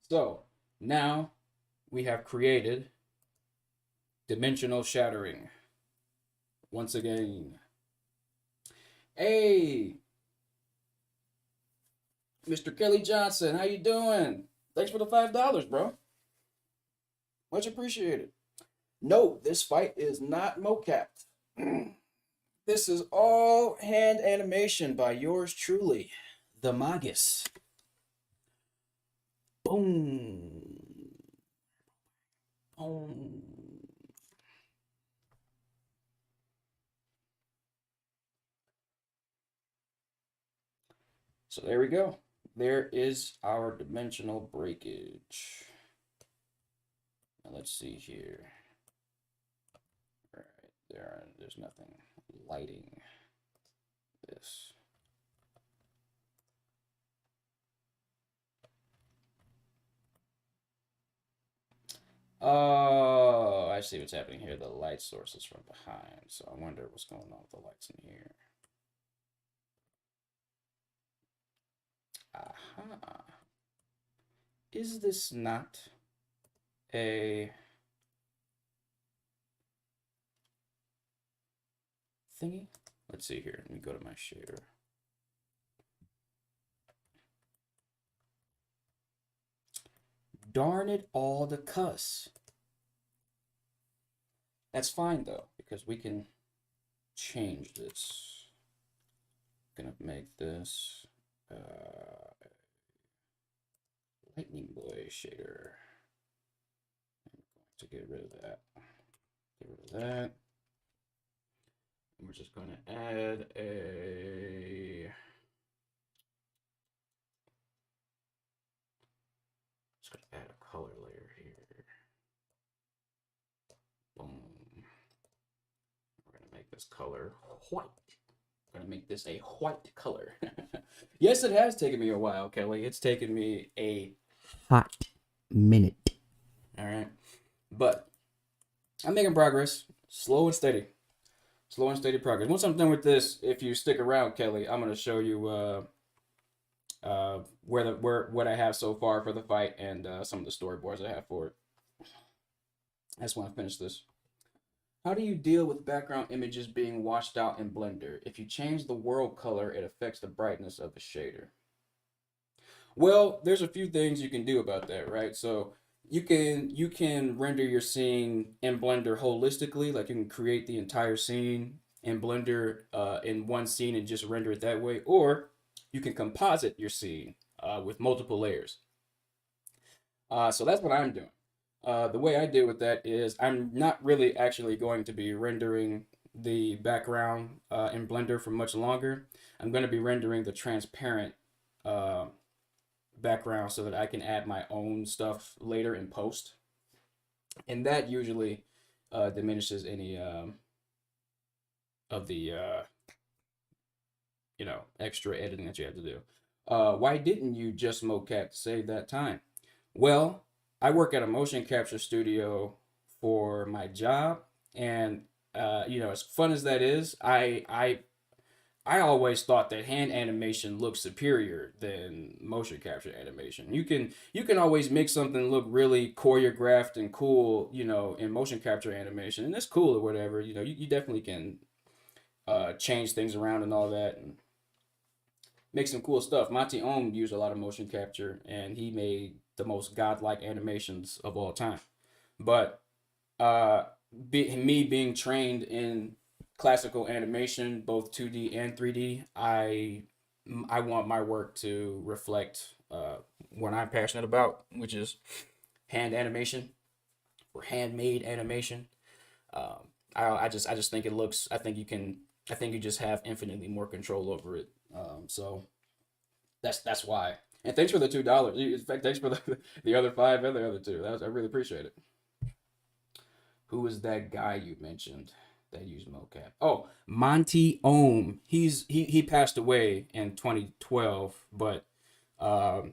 So now we have created dimensional shattering. Once again. Hey, Mr. Kelly Johnson, how you doing? Thanks for the $5, bro. Much appreciated. No, this fight is not mocapped. This is all hand animation by yours truly, the Magus. Boom. Boom. So there we go. There is our dimensional breakage. Now let's see here. All right, there's nothing lighting this. Oh, I see what's happening here. The light source is from behind. So I wonder what's going on with the lights in here. Aha. Is this not a thingy? Let's see here. Let me go to my shader. Darn it all to cuss. That's fine though, because we can change this. I'm gonna make this Lightning Boy shader. I'm going to get rid of that. Get rid of that. And we're just going to add a. Just going to add a color layer here. Boom. We're going to make this color white. We're going to make this a white color. Yes, it has taken me a while, Kelly. It's taken me a hot minute. All right. But I'm making progress. Slow and steady. Slow and steady progress. Once I'm done with this, if you stick around, Kelly, I'm going to show you what I have so far for the fight and some of the storyboards I have for it. I just want to finish this. How do you deal with background images being washed out in Blender? If you change the world color, it affects the brightness of the shader. Well, there's a few things you can do about that, right? So you can render your scene in Blender holistically, like you can create the entire scene in Blender in one scene and just render it that way, or you can composite your scene with multiple layers. So that's what I'm doing. The way I deal with that is I'm not really actually going to be rendering the background in Blender for much longer. I'm going to be rendering the transparent uh, background so that I can add my own stuff later in post. And that usually diminishes any of the extra editing that you have to do. Why didn't you just mocap to save that time? Well, I work at a motion capture studio for my job, and as fun as that is, I always thought that hand animation looked superior than motion capture animation. You can always make something look really choreographed and cool, in motion capture animation, and that's cool or whatever. You definitely can change things around and all that, and make some cool stuff. Monty Ohm used a lot of motion capture, and he made the most godlike animations of all time. But uh, me being trained in classical animation, both 2D and 3D, I want my work to reflect what I'm passionate about, which is hand animation or handmade animation. I just think it looks. I think you can. I think you just have infinitely more control over it. So that's why. And thanks for the $2. In fact, thanks for the other five and the other two. I really appreciate it. Who was that guy you mentioned that used mocap? Oh, Monty Ohm. He passed away in 2012, but um,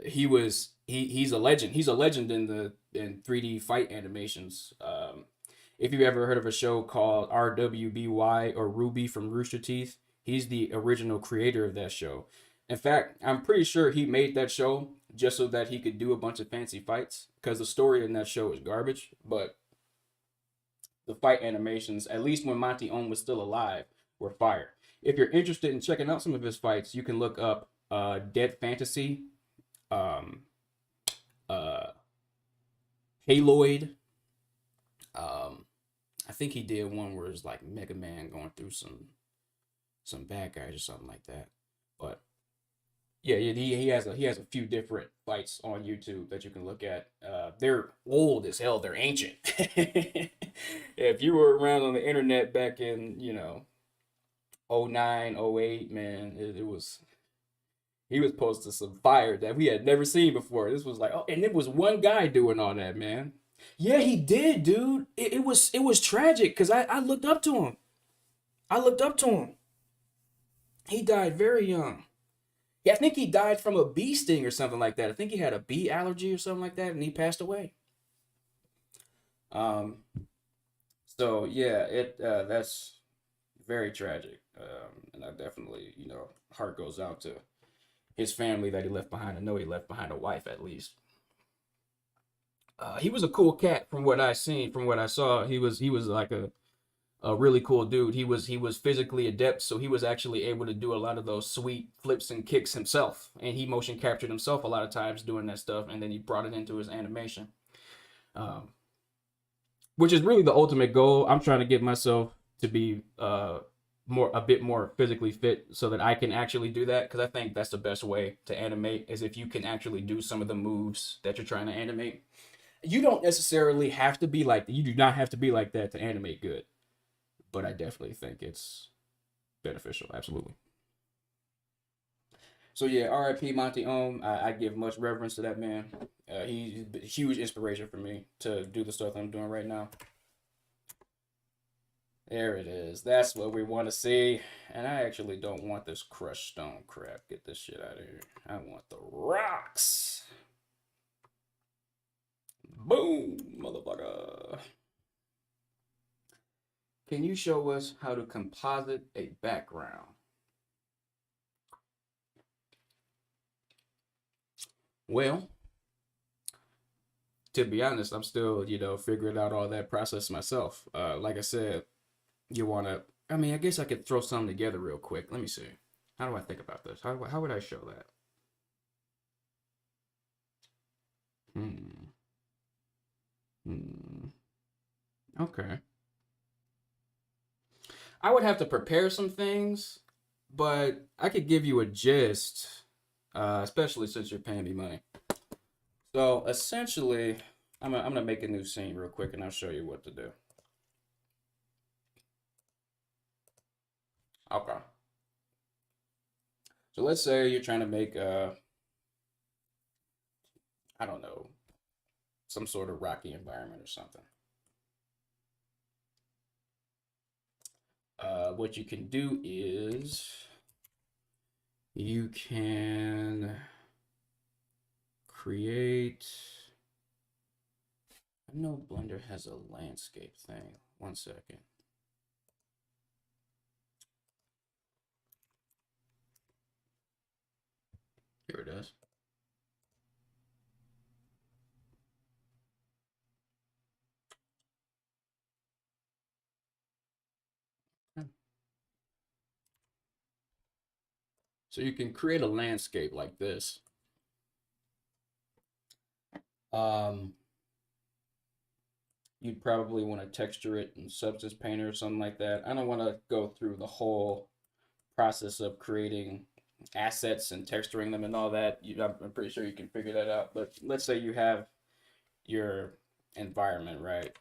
he's a legend. He's a legend in 3D fight animations. If you ever heard of a show called RWBY or Ruby from Rooster Teeth, he's the original creator of that show. In fact, I'm pretty sure he made that show just so that he could do a bunch of fancy fights because the story in that show is garbage, but the fight animations, at least when Monty Ohm was still alive, were fire. If you're interested in checking out some of his fights, you can look up Dead Fantasy, um, uh, Haloid. I think he did one where it's like Mega Man going through some bad guys or something like that. But yeah, he has a few different fights on YouTube that you can look at. They're old as hell. They're ancient. If you were around on the internet back in 09, 08, man, it was he was posting some fire that we had never seen before. This was like, oh, and it was one guy doing all that, man. Yeah, he did, dude. It was tragic because I looked up to him. I looked up to him. He died very young. Yeah, I think he died from a bee sting or something like that. I think he had a bee allergy or something like that, and he passed away. Um, so yeah, it that's very tragic. And I definitely, heart goes out to his family that he left behind. I know he left behind a wife at least. He was a cool cat from what I seen, from what I saw. He was like a really cool dude. He was physically adept, so he was actually able to do a lot of those sweet flips and kicks himself, and he motion captured himself a lot of times doing that stuff, and then he brought it into his animation, um, which is really the ultimate goal. I'm trying to get myself to be a bit more physically fit so that I can actually do that because I think that's the best way to animate is if you can actually do some of the moves that you're trying to animate. You don't necessarily have to be like that. You do not have to be like that to animate good, but I definitely think it's beneficial. Absolutely. So yeah, R.I.P. Monty Ohm. I give much reverence to that man. He's a huge inspiration for me to do the stuff I'm doing right now. There it is. That's what we want to see. And I actually don't want this crushed stone crap. Get this shit out of here. I want the rocks. Boom, motherfucker. Can you show us how to composite a background? Well, to be honest, I'm still, figuring out all that process myself. Like I said, you want to, I mean, I guess I could throw something together real quick. Let me see. How do I think about this? How would I show that? Hmm. Hmm. Okay. I would have to prepare some things, but I could give you a gist, especially since you're paying me money. So essentially, I'm gonna make a new scene real quick, and I'll show you what to do. Okay. So let's say you're trying to make I don't know, some sort of rocky environment or something. What you can do is you can create. I know Blender has a landscape thing. One second. Here it is. So you can create a landscape like this. Um, you'd probably want to texture it in Substance Painter or something like that. I don't want to go through the whole process of creating assets and texturing them and all that. I'm pretty sure you can figure that out. But let's say you have your environment, right?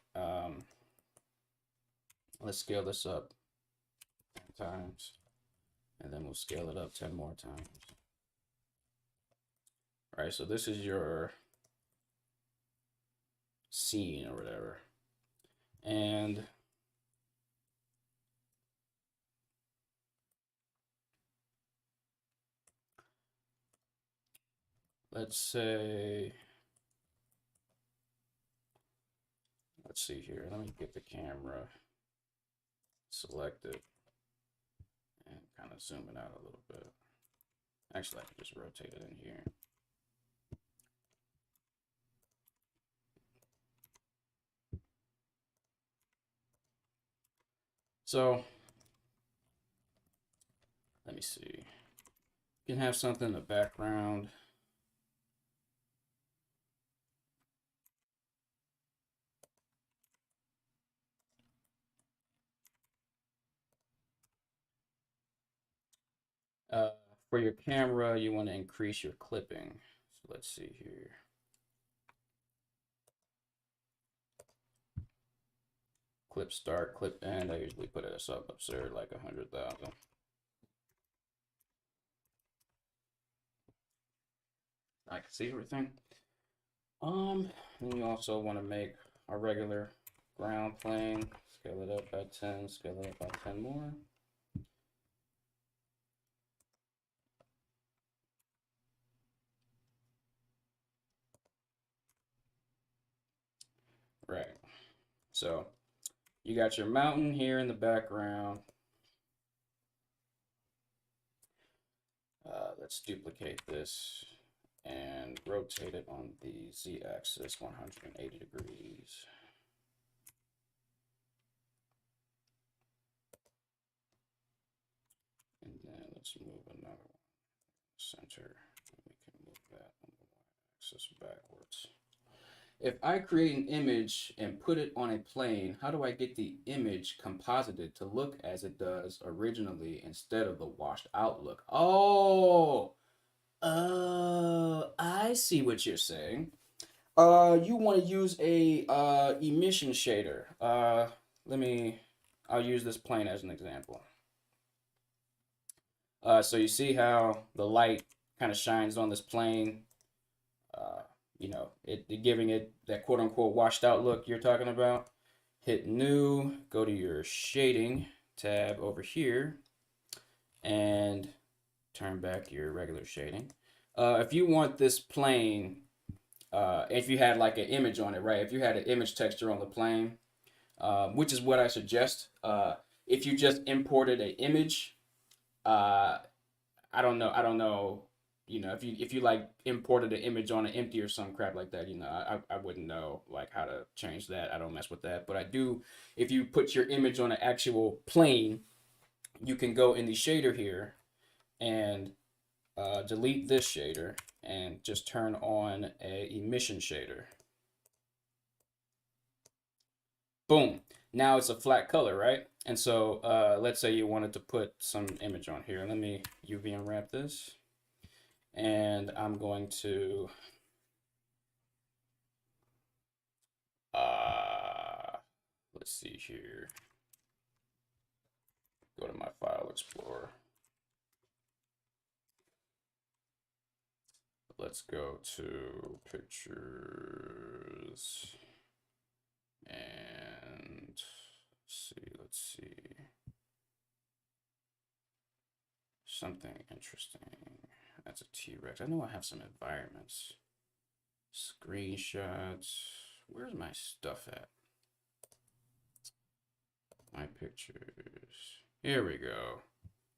Let's scale this up 10 times, and then we'll scale it up 10 more times. All right, so this is your scene or whatever. And let's say, let's see here. Let me get the camera selected and kind of zoom it out a little bit. Actually, I can just rotate it in here. So let me see. You can have something in the background. Uh, for your camera, you want to increase your clipping. So let's see here. Clip start, clip end. I usually put it up there like 100,000. I can see everything. Then you also want to make a regular ground plane. Scale it up by 10. Scale it up by 10 more. Right. So you got your mountain here in the background. Let's duplicate this and rotate it on the z-axis 180 degrees. And then let's move another one center. We can move that on the y-axis backwards. If I create an image and put it on a plane, how do I get the image composited to look as it does originally instead of the washed out look? I see what you're saying. You want to use a emission shader. I'll use this plane as an example. So you see how the light kind of shines on this plane. You know, it giving it that quote unquote washed out look you're talking about. Hit new, go to your shading tab over here, and turn back your regular shading. If you want this plane, if you had like an image on it, right? If you had an image texture on the plane, which is what I suggest. If you just imported an image, uh, I don't know. You know, if you like imported an image on an empty or some crap like that, you know, I wouldn't know like how to change that. I don't mess with that, but I do. If you put your image on an actual plane, you can go in the shader here and delete this shader and just turn on a emission shader. Boom. Now it's a flat color, right? And so let's say you wanted to put some image on here. Let me UV unwrap this. And I'm going to let's see here. Go to my file explorer. Let's go to pictures and let's see. Something interesting. That's a T-Rex. I know I have some environments. Screenshots. Where's my stuff at? My pictures. Here we go.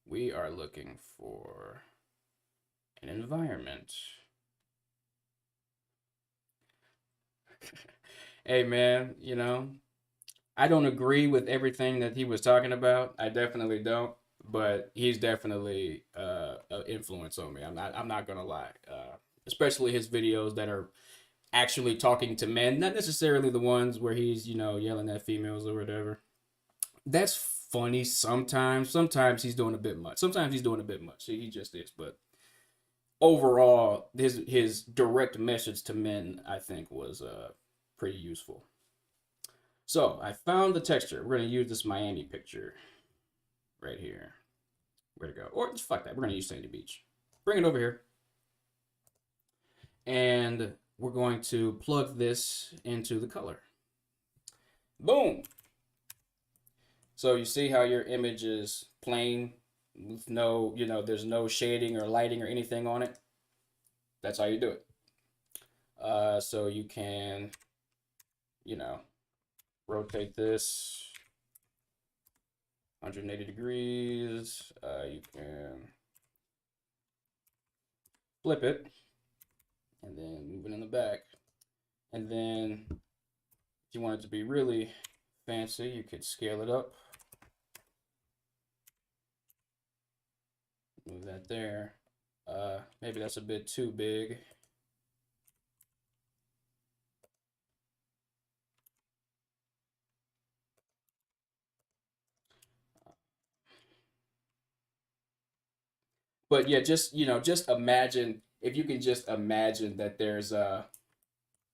We are looking for an environment. Hey man, you know, I don't agree with everything that he was talking about. I definitely don't, but he's definitely an influence on me. I'm not gonna lie. Especially his videos that are actually talking to men, not necessarily the ones where he's, you know, yelling at females or whatever. That's funny sometimes. Sometimes he's doing a bit much. Sometimes he's doing a bit much. He just is, but overall, his direct message to men, I think, was pretty useful. So I found the texture. We're gonna use this Miami picture right here. Where to go? Or fuck that. We're gonna use Sandy Beach. Bring it over here, and we're going to plug this into the color. Boom. So you see how your image is plain with no, you know, there's no shading or lighting or anything on it. That's how you do it. So you can, you know, rotate this 180 degrees. You can flip it and then move it in the back. And then if you want it to be really fancy, you could scale it up. Move that there. Maybe that's a bit too big. But yeah, just, you know, just imagine, if you can just imagine that there's a,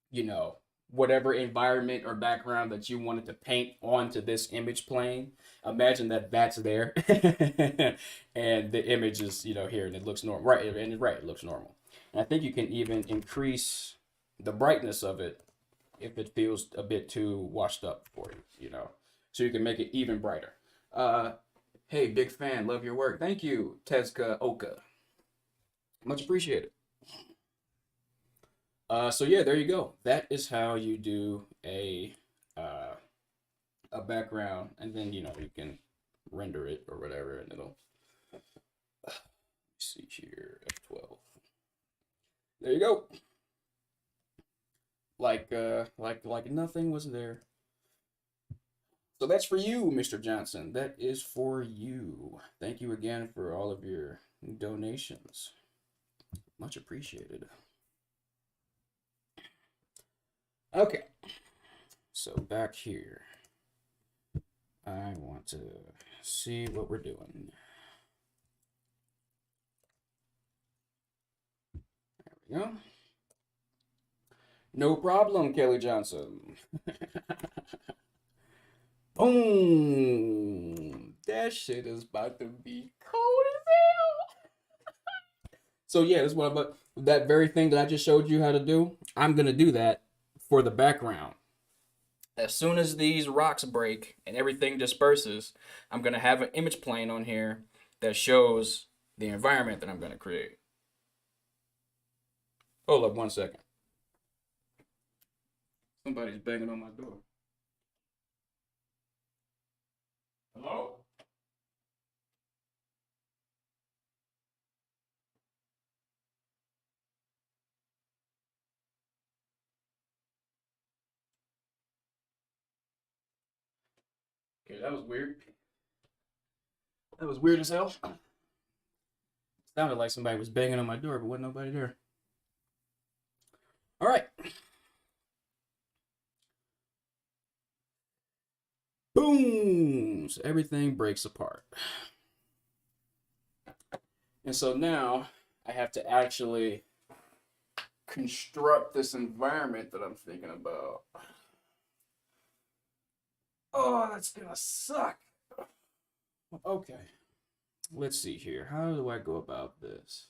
you know, whatever environment or background that you wanted to paint onto this image plane, imagine that that's there. And the image is, you know, here, and it looks normal, right? And right, it looks normal. And I think you can even increase the brightness of it if it feels a bit too washed up for you, you know, so you can make it even brighter. uh Hey, big fan, love your work. Thank you, Tezka Oka, much appreciated. So yeah, there you go. That is how you do uh, a background, and then, you know, you can render it or whatever, and it'll, see here, F12. There you go. Like nothing was there. So that's for you, Mr. Johnson. That is for you. Thank you again for all of your donations. Much appreciated. Okay. So back here, I want to see what we're doing. There we go. No problem, Kelly Johnson. Boom. That shit is about to be cold as hell. So yeah, that's what I'm about. That very thing that I just showed you how to do, I'm gonna do that for the background. As soon as these rocks break and everything disperses, I'm gonna have an image plane on here that shows the environment that I'm gonna create. Hold up 1 second. Somebody's banging on my door. Hello? Okay, that was weird. That was weird as hell. Sounded like somebody was banging on my door, but wasn't nobody there. All right. Boom. So everything breaks apart. And so now I have to actually construct this environment that I'm thinking about. Oh, that's gonna suck. Okay. Let's see here. How do I go about this?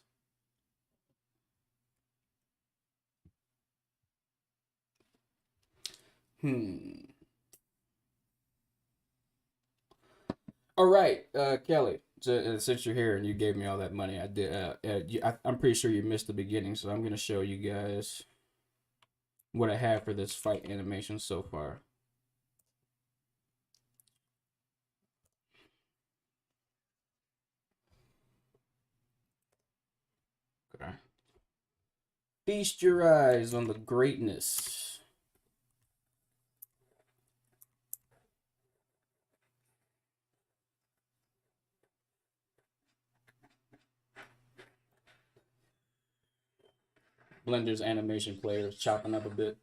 All right, Kelly. Since you're here and you gave me all that money, I did. I'm pretty sure you missed the beginning, so I'm gonna show you guys what I have for this fight animation so far. Okay. Feast your eyes on the greatness. Blender's animation player is chopping up a bit.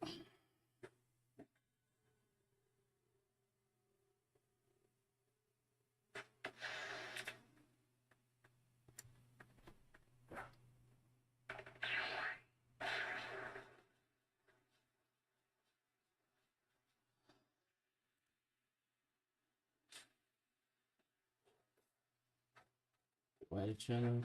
White channel.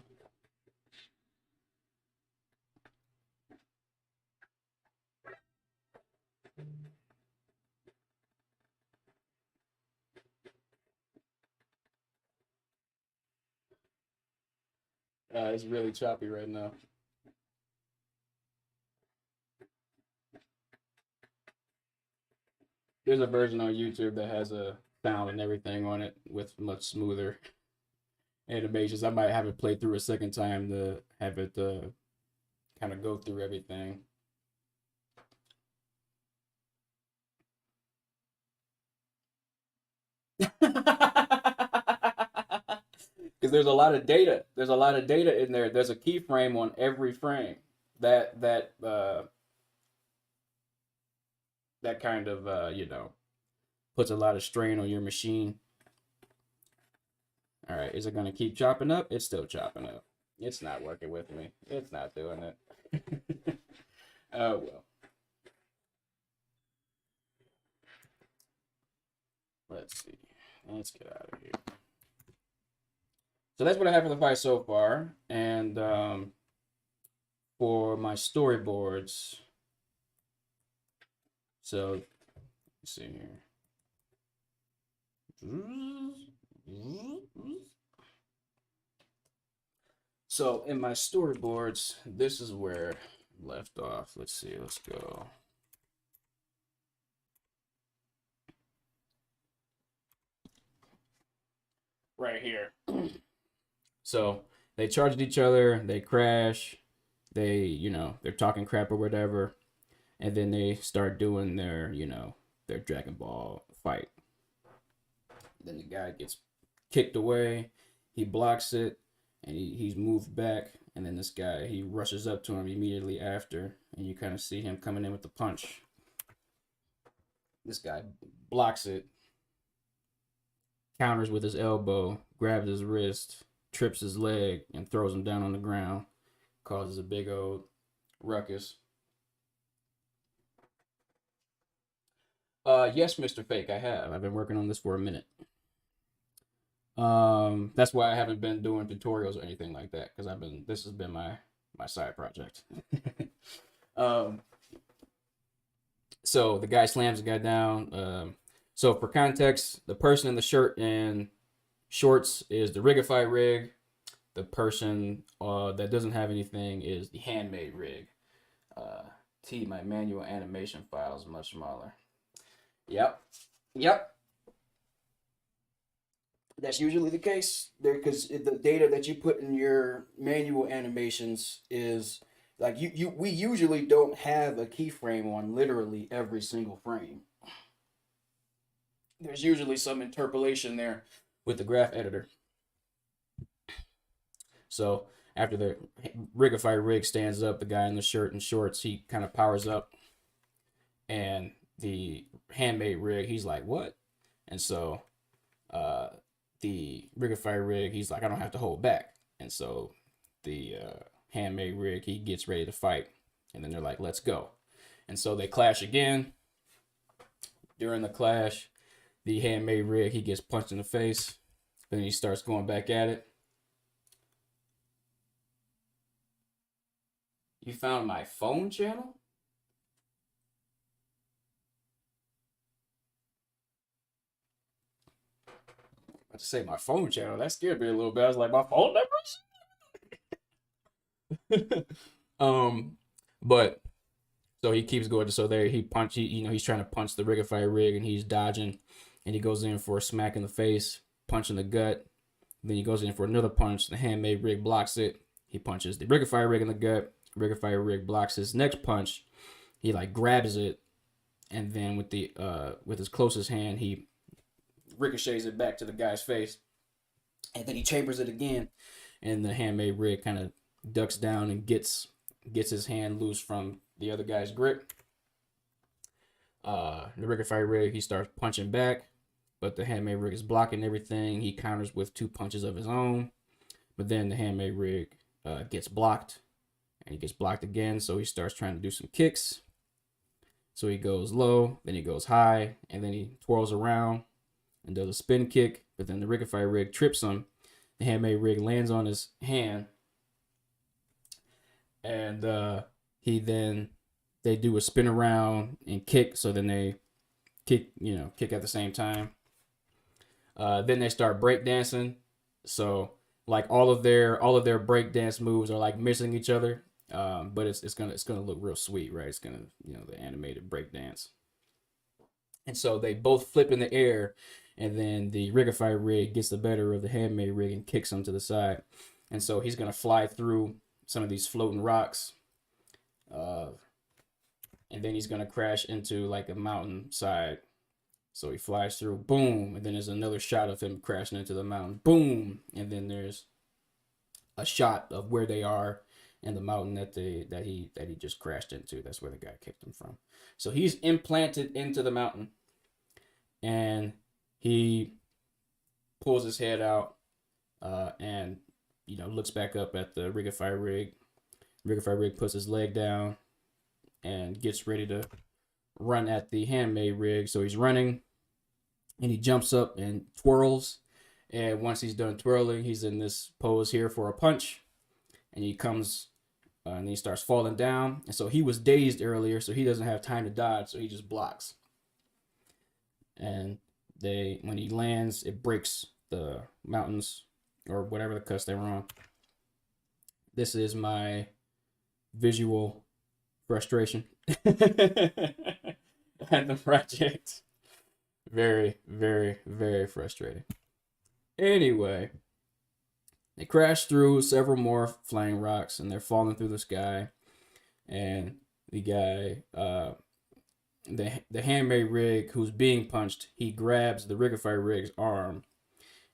It's really choppy right now. There's a version on YouTube that has a sound and everything on it with much smoother animations. I might have it played through a second time to have it kind of go through everything. Because there's a lot of data. There's a lot of data in there. There's a keyframe on every frame. That kind of puts a lot of strain on your machine. All right, is it gonna keep chopping up? It's still chopping up. It's not working with me. It's not doing it. Oh well. Let's see. Let's get out of here. So that's what I have for the fight so far, and for my storyboards. So let's see here. So in my storyboards, this is where I left off. Let's see. Let's go. Right here. So they charged each other, they crash, they're talking crap or whatever, and then they start doing their Dragon Ball fight. Then the guy gets kicked away, he blocks it, and he's moved back, and then this guy, he rushes up to him immediately after, and you kind of see him coming in with the punch. This guy blocks it, counters with his elbow, grabs his wrist, trips his leg, and throws him down on the ground. Causes a big old ruckus. Yes, Mr. Fake, I have. I've been working on this for a minute. That's why I haven't been doing tutorials or anything like that, because this has been my side project. So the guy slams the guy down. So for context, the person in the shirt and shorts is the Rigify rig. The person that doesn't have anything is the handmade rig. My manual animation file is much smaller. Yep. That's usually the case there, because the data that you put in your manual animations is like we usually don't have a keyframe on literally every single frame. There's usually some interpolation there with the graph editor. So After the Rigify rig stands up, the guy in the shirt and shorts, he kind of powers up, and the handmade rig, he's like, what? And so uh, the Rigify rig, he's like, I don't have to hold back. And so the handmade rig, he gets ready to fight. And then they're like, let's go. And so they clash again. During the clash, the handmade rig, he gets punched in the face. Then he starts going back at it. You found my phone channel? I to say my phone channel. That scared me a little bit. I was like, my phone numbers? But so he keeps going. So there he's trying to punch the Rigify rig and he's dodging, and he goes in for a smack in the face, punch in the gut. Then he goes in for another punch. The handmade rig blocks it. He punches the Rigify rig in the gut. Rigify rig blocks his next punch. He like grabs it, and then with his closest hand, he ricochets it back to the guy's face, and then he chambers it again, and the handmade rig kind of ducks down and gets his hand loose from the other guy's grip. The Rigify rig, he starts punching back, but the handmade rig is blocking everything. He counters with 2 punches of his own, but then the handmade rig gets blocked, and he gets blocked again, so he starts trying to do some kicks. So he goes low, then he goes high, and then he twirls around and does a spin kick, but then the Rigify rig trips him. The handmade rig lands on his hand, and they do a spin around and kick. So then they kick at the same time. Then they start breakdancing. So like all of their breakdance moves are like missing each other. But it's gonna look real sweet, right? It's gonna, the animated breakdance. And so they both flip in the air, and then the Rigify rig gets the better of the handmade rig and kicks him to the side. And so he's gonna fly through some of these floating rocks, and then he's gonna crash into like a mountainside. So he flies through, boom, and then there's another shot of him crashing into the mountain, boom, and then there's a shot of where they are and the mountain that he just crashed into. That's where the guy kicked him from. So he's implanted into the mountain, and he pulls his head out, and looks back up at the Rigify rig. Rigify rig puts his leg down and gets ready to run at the handmade rig. So he's running, and he jumps up and twirls. And once he's done twirling, he's in this pose here for a punch, and he comes. And he starts falling down. And so he was dazed earlier, so he doesn't have time to dodge, so he just blocks. And when he lands, it breaks the mountains or whatever the cuss they were on. This is my visual frustration at the project. Very, very, very frustrating. Anyway. They crash through several more flying rocks, and they're falling through the sky. And the guy, the handmade rig who's being punched, he grabs the Rigify rig's arm,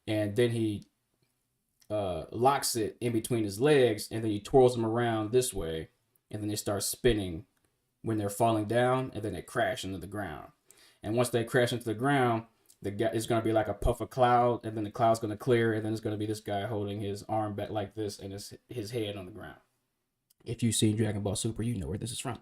and then he locks it in between his legs, and then he twirls them around this way, and then they start spinning when they're falling down, and then they crash into the ground. And once they crash into the ground, it's going to be like a puff of cloud, and then the cloud's going to clear, and then it's going to be this guy holding his arm back like this and his head on the ground. If you've seen Dragon Ball Super, you know where this is from.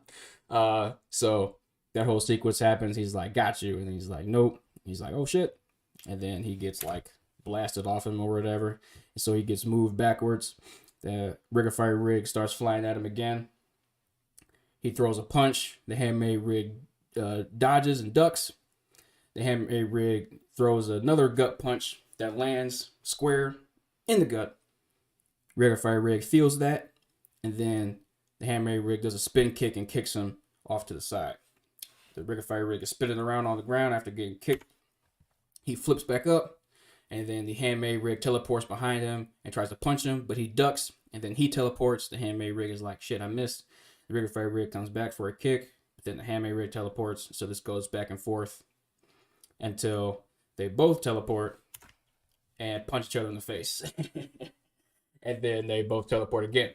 So that whole sequence happens. He's like, got you. And then he's like, nope. He's like, oh shit. And then he gets like blasted off him or whatever. And so he gets moved backwards. The Rigify rig starts flying at him again. He throws a punch. The handmade rig dodges and ducks. The handmade rig throws another gut punch that lands square in the gut. Rigify rig feels that, and then the handmade rig does a spin kick and kicks him off to the side. The Rigify rig is spinning around on the ground after getting kicked. He flips back up, and then the handmade rig teleports behind him and tries to punch him, but he ducks, and then he teleports. The handmade rig is like, shit, I missed. The Rigify rig comes back for a kick, but then the handmade rig teleports, so this goes back and forth until they both teleport and punch each other in the face. and then they both teleport again.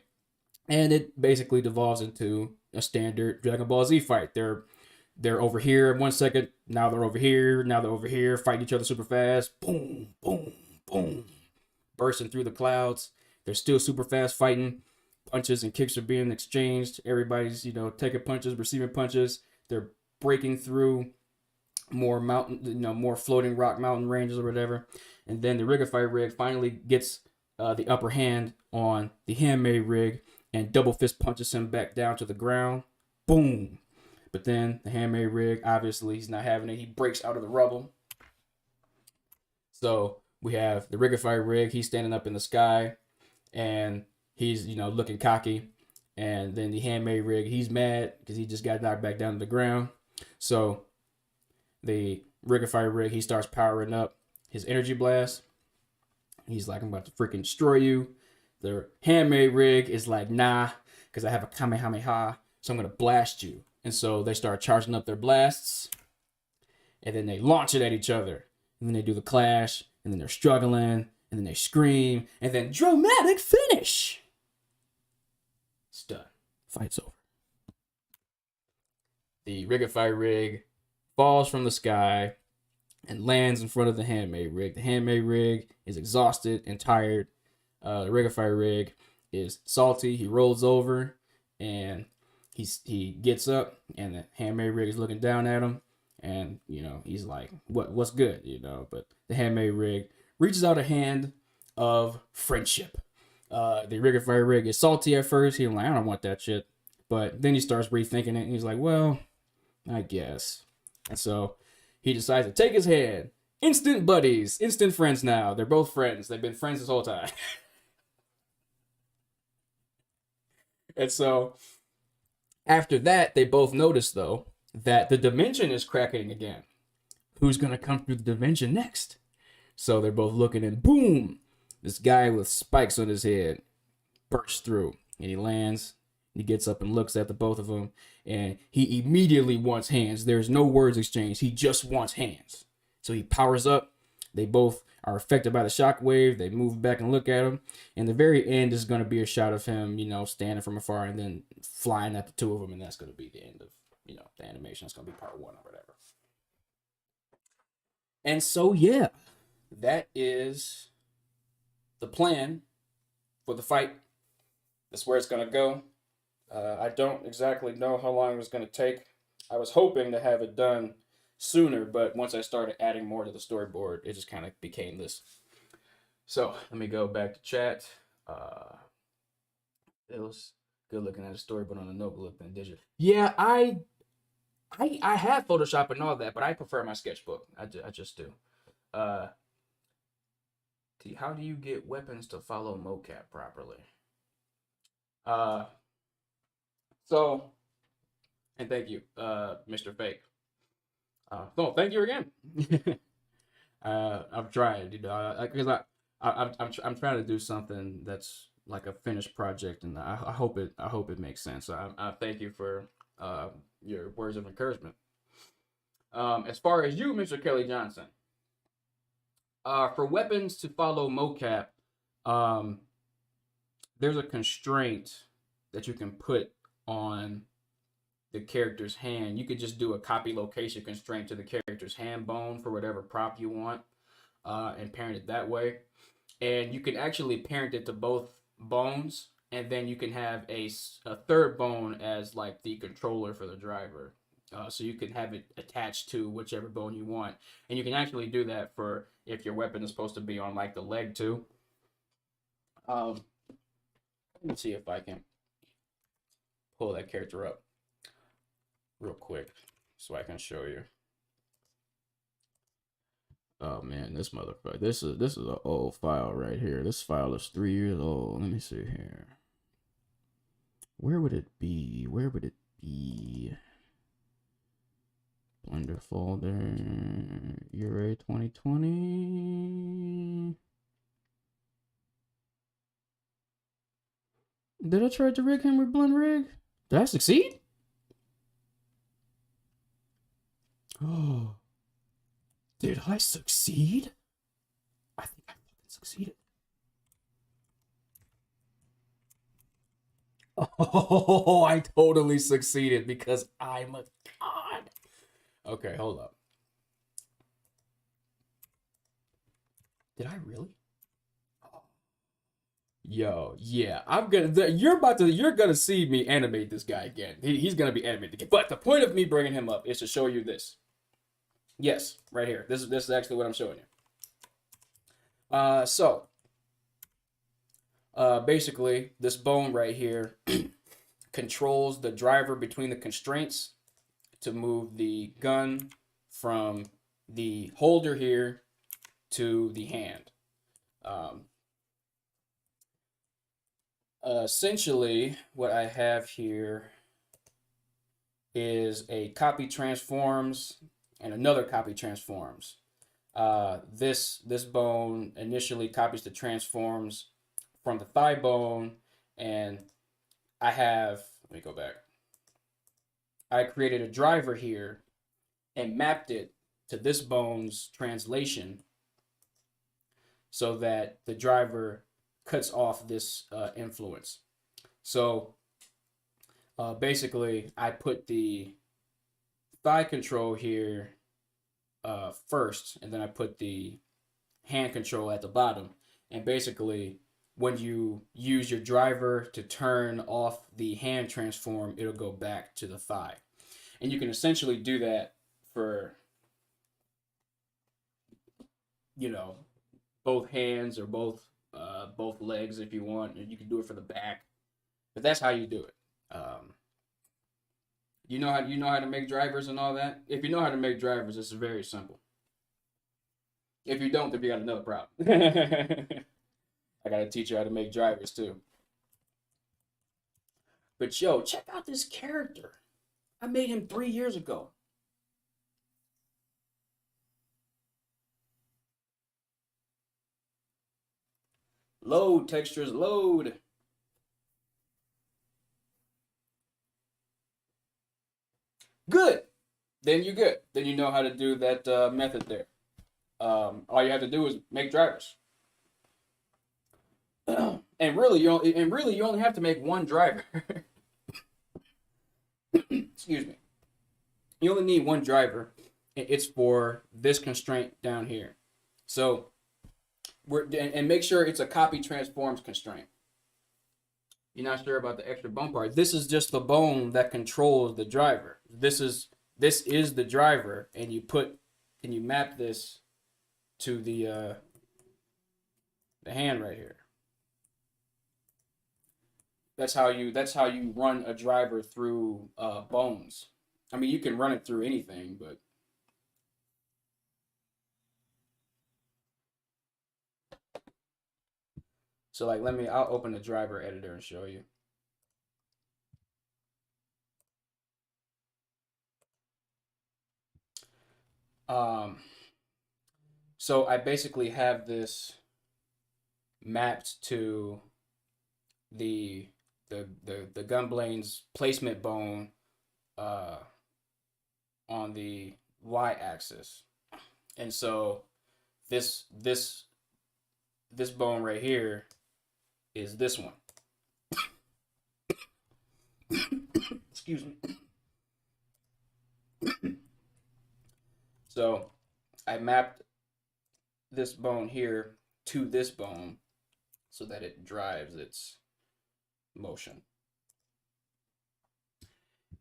And it basically devolves into a standard Dragon Ball Z fight. They're over here in 1 second, now they're over here, now they're over here, fighting each other super fast. Boom, boom, boom. Bursting through the clouds. They're still super fast fighting. Punches and kicks are being exchanged. Everybody's, taking punches, receiving punches. They're breaking through more mountain, more floating rock mountain ranges or whatever. And then the Rigify rig finally gets the upper hand on the handmade rig and double fist punches him back down to the ground. Boom. But then the handmade rig, obviously, he's not having it. He breaks out of the rubble. So we have the Rigify rig. He's standing up in the sky, and he's, looking cocky. And then the handmade rig, he's mad because he just got knocked back down to the ground. So the Rigify rig, he starts powering up his energy blast. He's like, I'm about to freaking destroy you. The handmade rig is like, nah, because I have a Kamehameha, so I'm going to blast you. And so they start charging up their blasts, and then they launch it at each other. And then they do the clash, and then they're struggling, and then they scream, and then dramatic finish. It's done. Fight's over. The Rigify rig falls from the sky and lands in front of the handmade rig. The handmade rig is exhausted and tired. The Rigify rig is salty. He rolls over and he gets up, and the handmade rig is looking down at him, and he's like, what's good, but the handmade rig reaches out a hand of friendship. The Rigify rig is salty at first. He's like, I don't want that shit, but then he starts rethinking it, and he's like, well, I guess. And so he decides to take his hand. Instant buddies, instant friends now. They're both friends. They've been friends this whole time. And so after that, they both notice, though, that the dimension is cracking again. Who's going to come through the dimension next? So they're both looking, and boom, this guy with spikes on his head bursts through, and he lands. He gets up and looks at the both of them, and he immediately wants hands. There's no words exchanged. He just wants hands. So he powers up. They both are affected by the shockwave. They move back and look at him. And the very end is going to be a shot of him, standing from afar and then flying at the two of them. And that's going to be the end of, the animation. That's going to be part 1 or whatever. And so, yeah, that is the plan for the fight. That's where it's going to go. I don't exactly know how long it was going to take. I was hoping to have it done sooner, but once I started adding more to the storyboard, it just kind of became this. So let me go back to chat. It was good looking at a storyboard on a notebook than digital. Yeah, I have Photoshop and all that, but I prefer my sketchbook. I just do. How do you get weapons to follow mocap properly? So, and thank you, Mr. Fake. No, thank you again. I'm trying, because I'm trying to do something that's like a finished project, and I hope it makes sense. So I thank you for your words of encouragement. As far as you, Mr. Kelly Johnson, for weapons to follow mocap, there's a constraint that you can put on the character's hand. You could just do a copy location constraint to the character's hand bone for whatever prop you want, and parent it that way. And you can actually parent it to both bones, and then you can have a third bone as like the controller for the driver. So you can have it attached to whichever bone you want. And you can actually do that for if your weapon is supposed to be on like the leg too. Let me see if I can pull that character up real quick so I can show you. Oh man, this motherfucker. This is an old file right here. This file is 3 years old. Let me see here. Where would it be? Blender folder, Ure 2020. Did I try to rig him with Blend Rig? Did I succeed? Oh, did I succeed? I think I fucking succeeded. Oh, I totally succeeded because I'm a god. Okay, hold up. Did I really? Yo, yeah, I'm gonna. You're gonna see me animate this guy again. He's gonna be animated again. But the point of me bringing him up is to show you this. Yes, right here. This is actually what I'm showing you. Basically, this bone right here controls the driver between the constraints to move the gun from the holder here to the hand. Um, Essentially, what I have here is a copy transforms and another copy transforms. This bone initially copies the transforms from the thigh bone, and I have, let me go back. I created a driver here and mapped it to this bone's translation so that the driver cuts off this influence. So basically, I put the thigh control here first, and then I put the hand control at the bottom. And basically, when you use your driver to turn off the hand transform, it'll go back to the thigh. And you can essentially do that for, you know, both hands or both legs if you want. And you can do it for the back, but that's how you do it. You know how to make drivers and all that. If you know how to make drivers, it's very simple. If you don't, then you got another problem. I gotta teach you how to make drivers too. But yo, check out this character. I made him 3 years ago. Load textures, load. Good. Then you good. Then you know how to do that method there. All you have to do is make drivers. And really, you only have to make one driver. Excuse me. You only need one driver. It's for this constraint down here. So and make sure it's a copy transforms constraint. You're not sure about the extra bone part. This is just the bone that controls the driver. This is the driver, and you map this to the hand right here. That's how you run a driver through bones. I mean, you can run it through anything, but so like I'll open the driver editor and show you. Um, so I basically have this mapped to the the Gunblade's placement bone uh, on the y-axis, and so this bone right here is this one. Excuse me. So I mapped this bone here to this bone so that it drives its motion.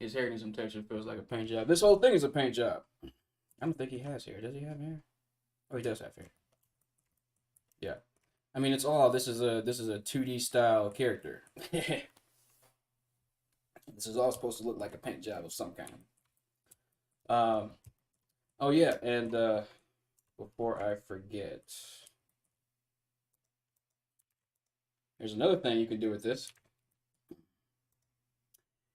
His hair needs some texture. Feels like a paint job. This whole thing is a paint job. I don't think he has hair. Does he have hair? Oh, he does have hair. Yeah. I mean, it's all. This is a 2D style character. This is all supposed to look like a paint job of some kind. Oh yeah, and before I forget, there's another thing you can do with this.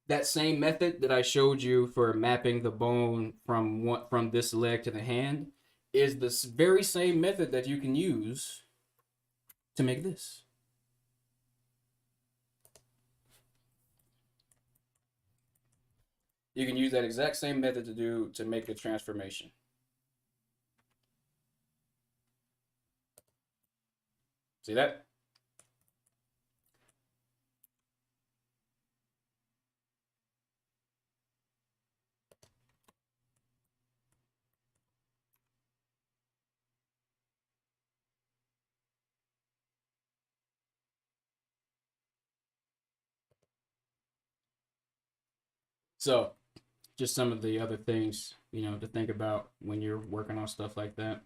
That same method that I showed you for mapping the bone from this leg to the hand is this very same method that you can use to make this. You can use that exact same method to make the transformation. See that? So just some of the other things, to think about when you're working on stuff like that.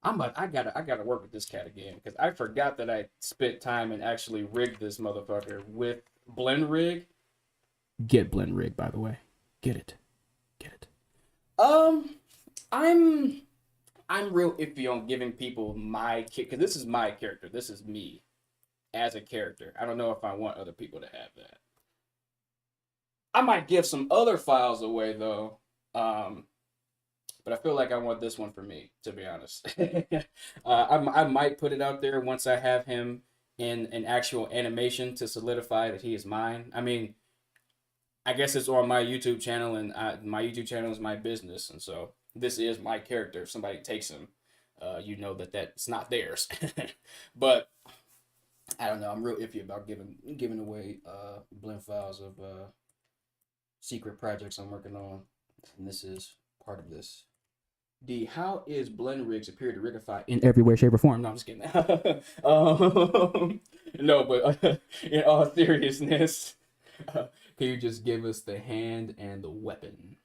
I gotta work with this cat again because I forgot that I spent time and actually rigged this motherfucker with Blend Rig. Get Blend Rig, by the way. Get it. Get it. I'm I'm real iffy on giving people my kit because this is my character. This is me as a character. I don't know if I want other people to have that. I might give some other files away though. But I feel like I want this one for me, to be honest. I might put it out there once I have him in an actual animation to solidify that he is mine. I mean, I guess it's on my YouTube channel, and my YouTube channel is my business, and so this is my character. If somebody takes him, you know that that's not theirs. But I don't know. I'm real iffy about giving away blend files of secret projects I'm working on, and this is part of this. D, how is Blend Rig superior to Rigify in every way, shape, or form? No, I'm just kidding. No, but in all seriousness, can you just give us the hand and the weapon?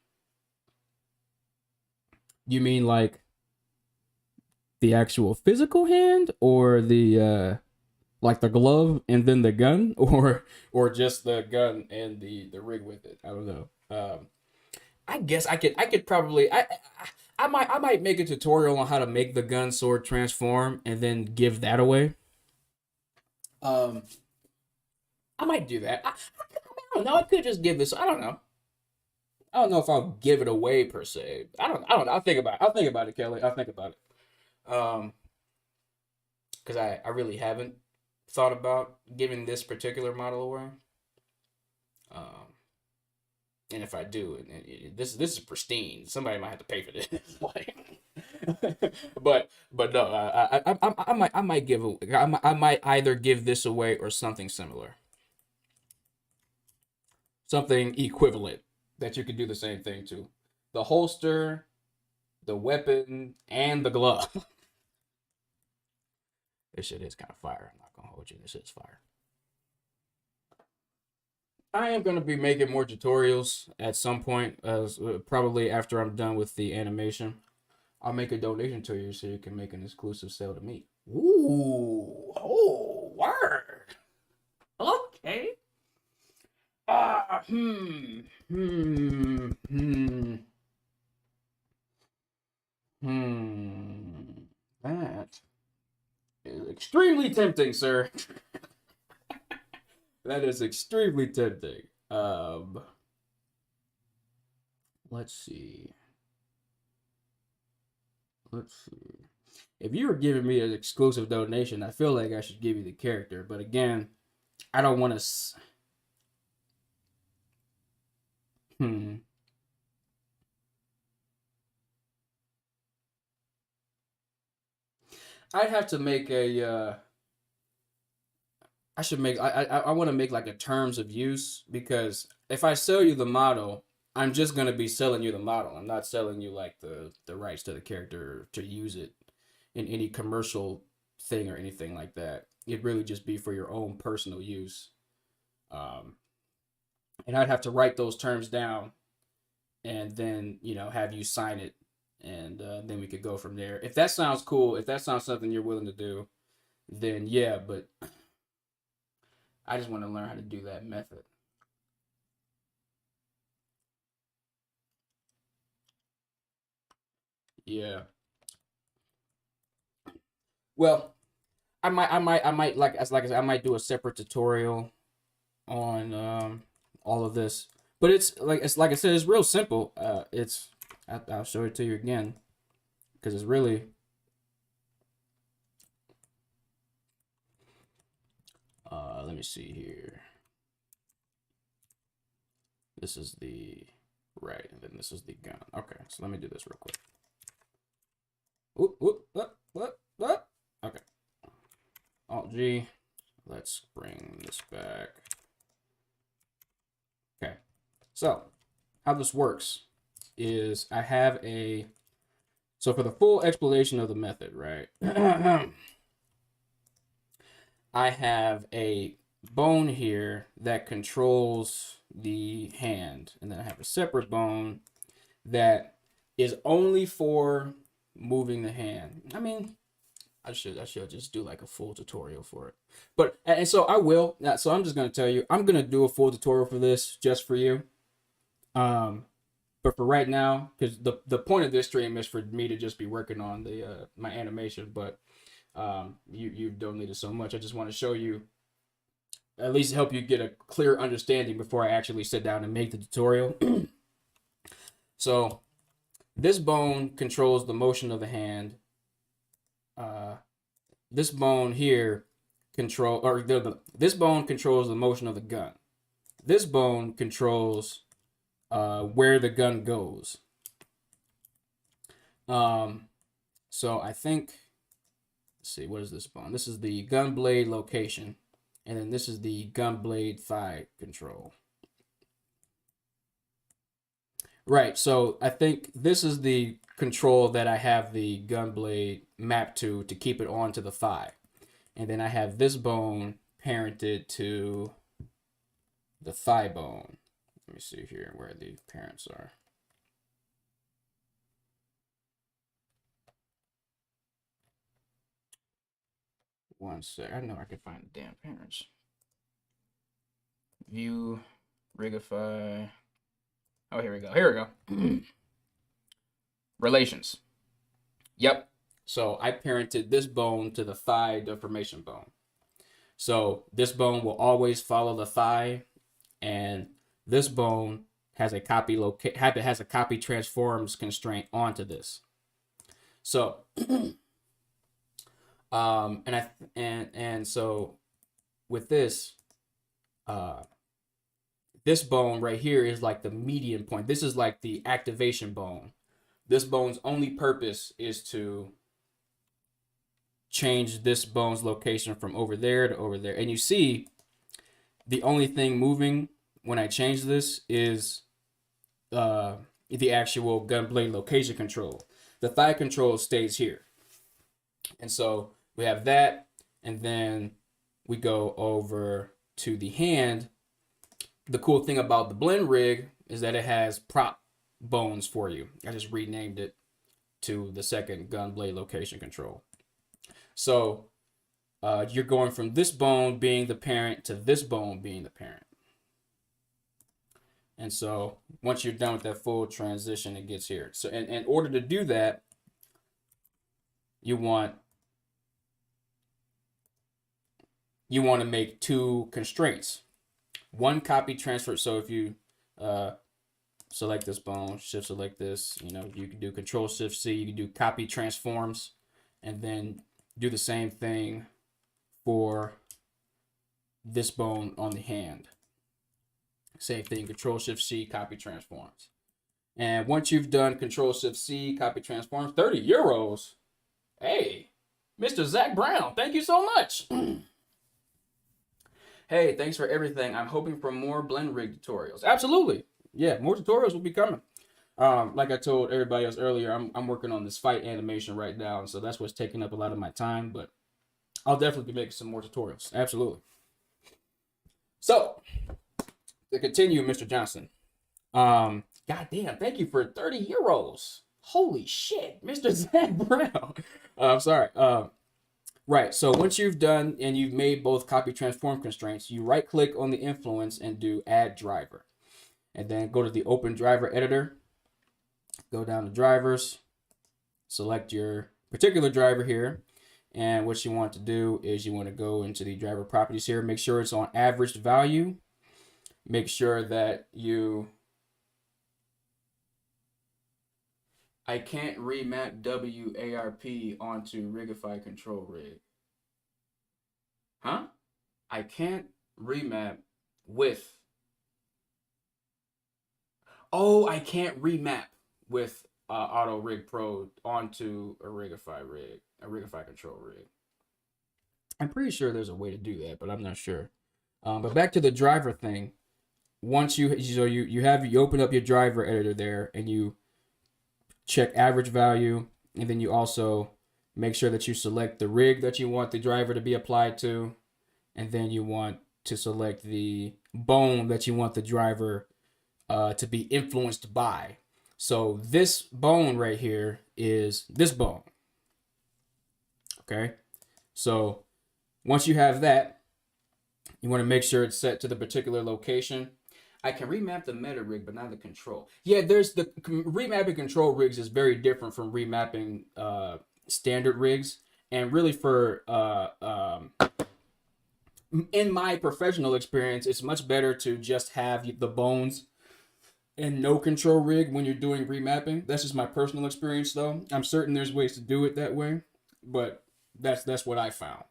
You mean like the actual physical hand, or the like the glove and then the gun, or just the gun and the rig with it? I don't know. I guess I could probably I might make a tutorial on how to make the gun sword transform and then give that away. Um, I might do that. I don't know. I could just give this. I don't know. I don't know if I'll give it away per se. I don't know. I'll think about it. I'll think about it, Kelly. I'll think about it. Because I really haven't thought about giving this particular model away. Um, and if I do, this is pristine. Somebody might have to pay for this. Like, but no, I might give I might either give this away or something similar, something equivalent that you could do the same thing to, the holster, the weapon, and the glove. This shit is kind of fire. I'm not gonna hold you. This is fire. I am going to be making more tutorials at some point, probably after I'm done with the animation. I'll make a donation to you so you can make an exclusive sale to me. Ooh, oh, word. Okay. Hmm. That is extremely tempting, sir. That is extremely tempting. Let's see. If you were giving me an exclusive donation, I feel like I should give you the character. But again, I don't want to. I'd have to make a. I want to make like a terms of use, because if I sell you the model, I'm just gonna be selling you the model. I'm not selling you like the rights to the character to use it in any commercial thing or anything like that. It'd really just be for your own personal use. Um, and I'd have to write those terms down and then, have you sign it, and then we could go from there. If that sounds cool, if that sounds something you're willing to do, then yeah, but I just want to learn how to do that method. Yeah. Well, I might like as like I said, I might do a separate tutorial on all of this. But it's like I said, it's real simple. I'll show it to you again, because it's really let me see here. This is the right, and then this is the gun. Okay, so let me do this real quick. What? Okay. Alt G. Let's bring this back. Okay. So, how this works is I have so for the full explanation of the method, right? I have a bone here that controls the hand, and then I have a separate bone that is only for moving the hand. I mean, I should just do like a full tutorial for it. But and so I will. So I'm just gonna tell you, I'm gonna do a full tutorial for this just for you. But for right now, because the point of this stream is for me to just be working on the my animation. But you've donated so much, I just want to show you, at least help you get a clear understanding before I actually sit down and make the tutorial. So this bone controls the motion of the hand. This bone here this bone controls the motion of the gun. This bone controls where the gun goes. So I think, let's see, what is this bone? This is the gun blade location, and then this is the gun blade thigh control. Right, so I think this is the control that I have the gun blade mapped to keep it onto the thigh. And then I have this bone parented to the thigh bone. Let me see here where the parents are. One sec. I know I can find the damn parents. View, Rigify. Oh, here we go. Here we go. Relations. Yep. So I parented this bone to the thigh deformation bone. So this bone will always follow the thigh, and this bone has a copy transforms constraint onto this. So and so with this this bone right here is like the median point. This is like the activation bone. This bone's only purpose is to change this bone's location from over there to over there. And you see, the only thing moving when I change this is the actual gun blade location control. The thigh control stays here. And so we have that, and then we go over to the hand. The cool thing about the blend rig is that it has prop bones for you. I just renamed it to the second gun blade location control. So you're going from this bone being the parent to this bone being the parent. And so once you're done with that full transition, it gets here. So in order to do that, you want to make two constraints. One copy transfer. So if you select this bone, shift select this, you can do Control Shift C, you can do copy transforms, and then do the same thing for this bone on the hand. Same thing, Control Shift C, copy transforms. And once you've done Control Shift C, copy transforms, 30 euros. Hey, Mr. Zach Brown, thank you so much. Hey, thanks for everything. I'm hoping for more blend rig tutorials. Absolutely. Yeah, more tutorials will be coming. Like I told everybody else earlier, I'm working on this fight animation right now, and so that's what's taking up a lot of my time, but I'll definitely be making some more tutorials. Absolutely. So, to continue, Mr. Johnson. God damn, thank you for 30 euros. Holy shit, Mr. Zach Brown. I'm sorry. Right, so once you've done and you've made both copy transform constraints, you right click on the influence and do add driver. And then go to the open driver editor, go down to drivers, select your particular driver here. And what you want to do is you want to go into the driver properties here, make sure it's on averaged value. Make sure that I can't remap WARP onto Rigify control rig. Huh? I can't remap with. Oh, I can't remap with Auto Rig Pro onto a Rigify control rig. I'm pretty sure there's a way to do that, but I'm not sure. But back to the driver thing. Once you open up your driver editor there and you check average value, and then you also make sure that you select the rig that you want the driver to be applied to, and then you want to select the bone that you want the driver to be influenced by. So this bone right here is this bone. Okay. So once you have that, you want to make sure it's set to the particular location. I can remap the meta rig, but not the control. Yeah, there's the remapping control rigs is very different from remapping standard rigs. And really for in my professional experience, it's much better to just have the bones and no control rig when you're doing remapping. That's just my personal experience, though. I'm certain there's ways to do it that way, but that's what I found.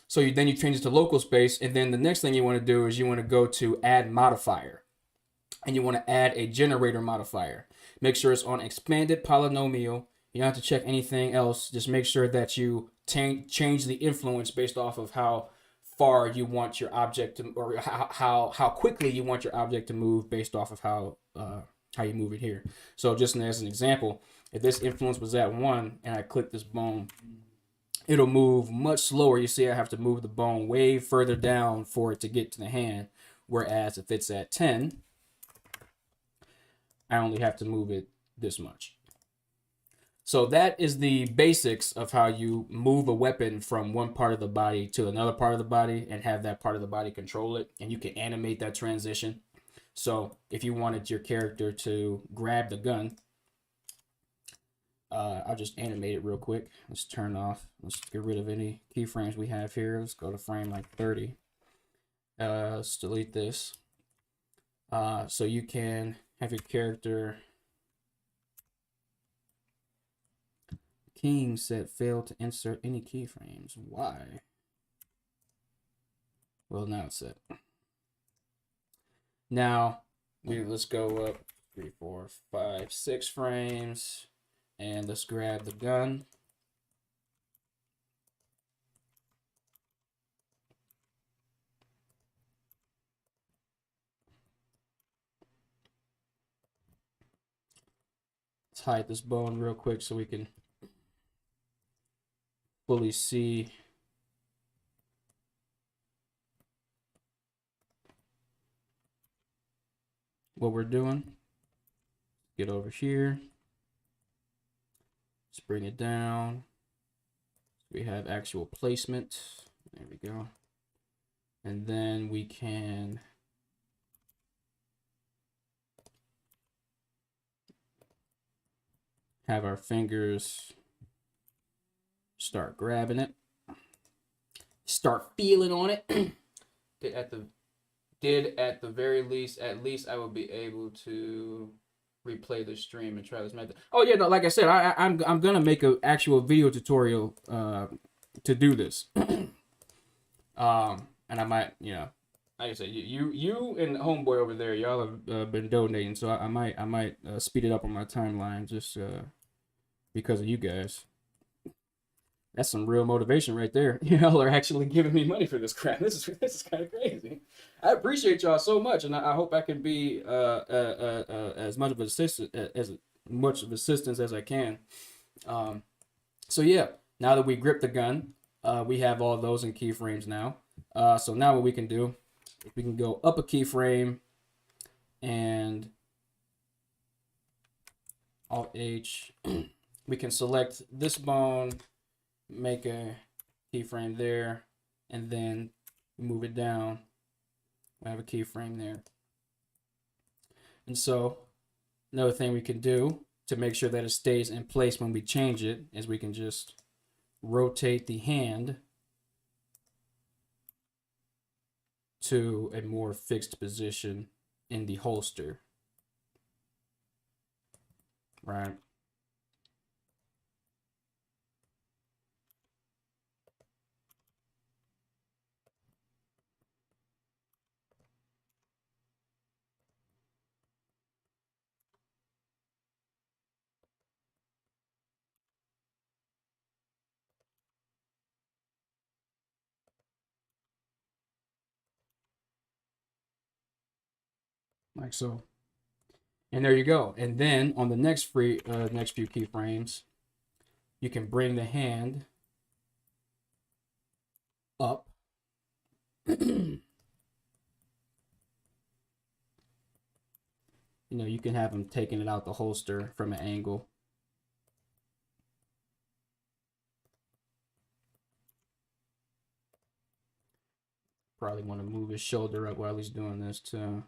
So then you change it to local space, and then the next thing you want to do is you want to go to add modifier, and you want to add a generator modifier. Make sure it's on expanded polynomial. You don't have to check anything else. Just make sure that you change the influence based off of how far you want your object to, or how quickly you want your object to move based off of how you move it here. So just as an example, if this influence was at 1 and I click this bone, it'll move much slower. You see I have to move the bone way further down for it to get to the hand. Whereas if it's at 10, I only have to move it this much. So that is the basics of how you move a weapon from one part of the body to another part of the body and have that part of the body control it. And you can animate that transition. So if you wanted your character to grab the gun, I'll just animate it real quick. Let's turn off. Let's get rid of any keyframes we have here. Let's go to frame like 30. Let's delete this. So you can have your character. King said failed to insert any keyframes. Why? Well, now it's set. Now let's go up 3, 4, 5, 6 frames. And let's grab the gun. Let's hide this bone real quick so we can fully see what we're doing. Get over here. Let's bring it down. We have actual placement. There we go. And then we can have our fingers start grabbing it. Start feeling on it. At the very least, at least I will be able to replay the stream and try this method. Oh yeah, no, like I said, I'm gonna make an actual video tutorial to do this. And I might, like I said, you and homeboy over there, y'all have been donating, so I might speed it up on my timeline just because of you guys. That's some real motivation right there. Y'all are actually giving me money for this crap. This is kind of crazy. I appreciate y'all so much, and I hope I can be as much of assistance as I can. So yeah, now that we grip the gun, we have all those in keyframes now. So now what we can do, we can go up a keyframe and Alt H. We can select this bone, make a keyframe there, and then move it down. We have a keyframe there. And so another thing we can do to make sure that it stays in place when we change it is we can just rotate the hand to a more fixed position in the holster. Right. Like so. And there you go. And then on the next few keyframes, you can bring the hand up You know, you can have them taking it out the holster from an angle. Probably want to move his shoulder up while he's doing this too.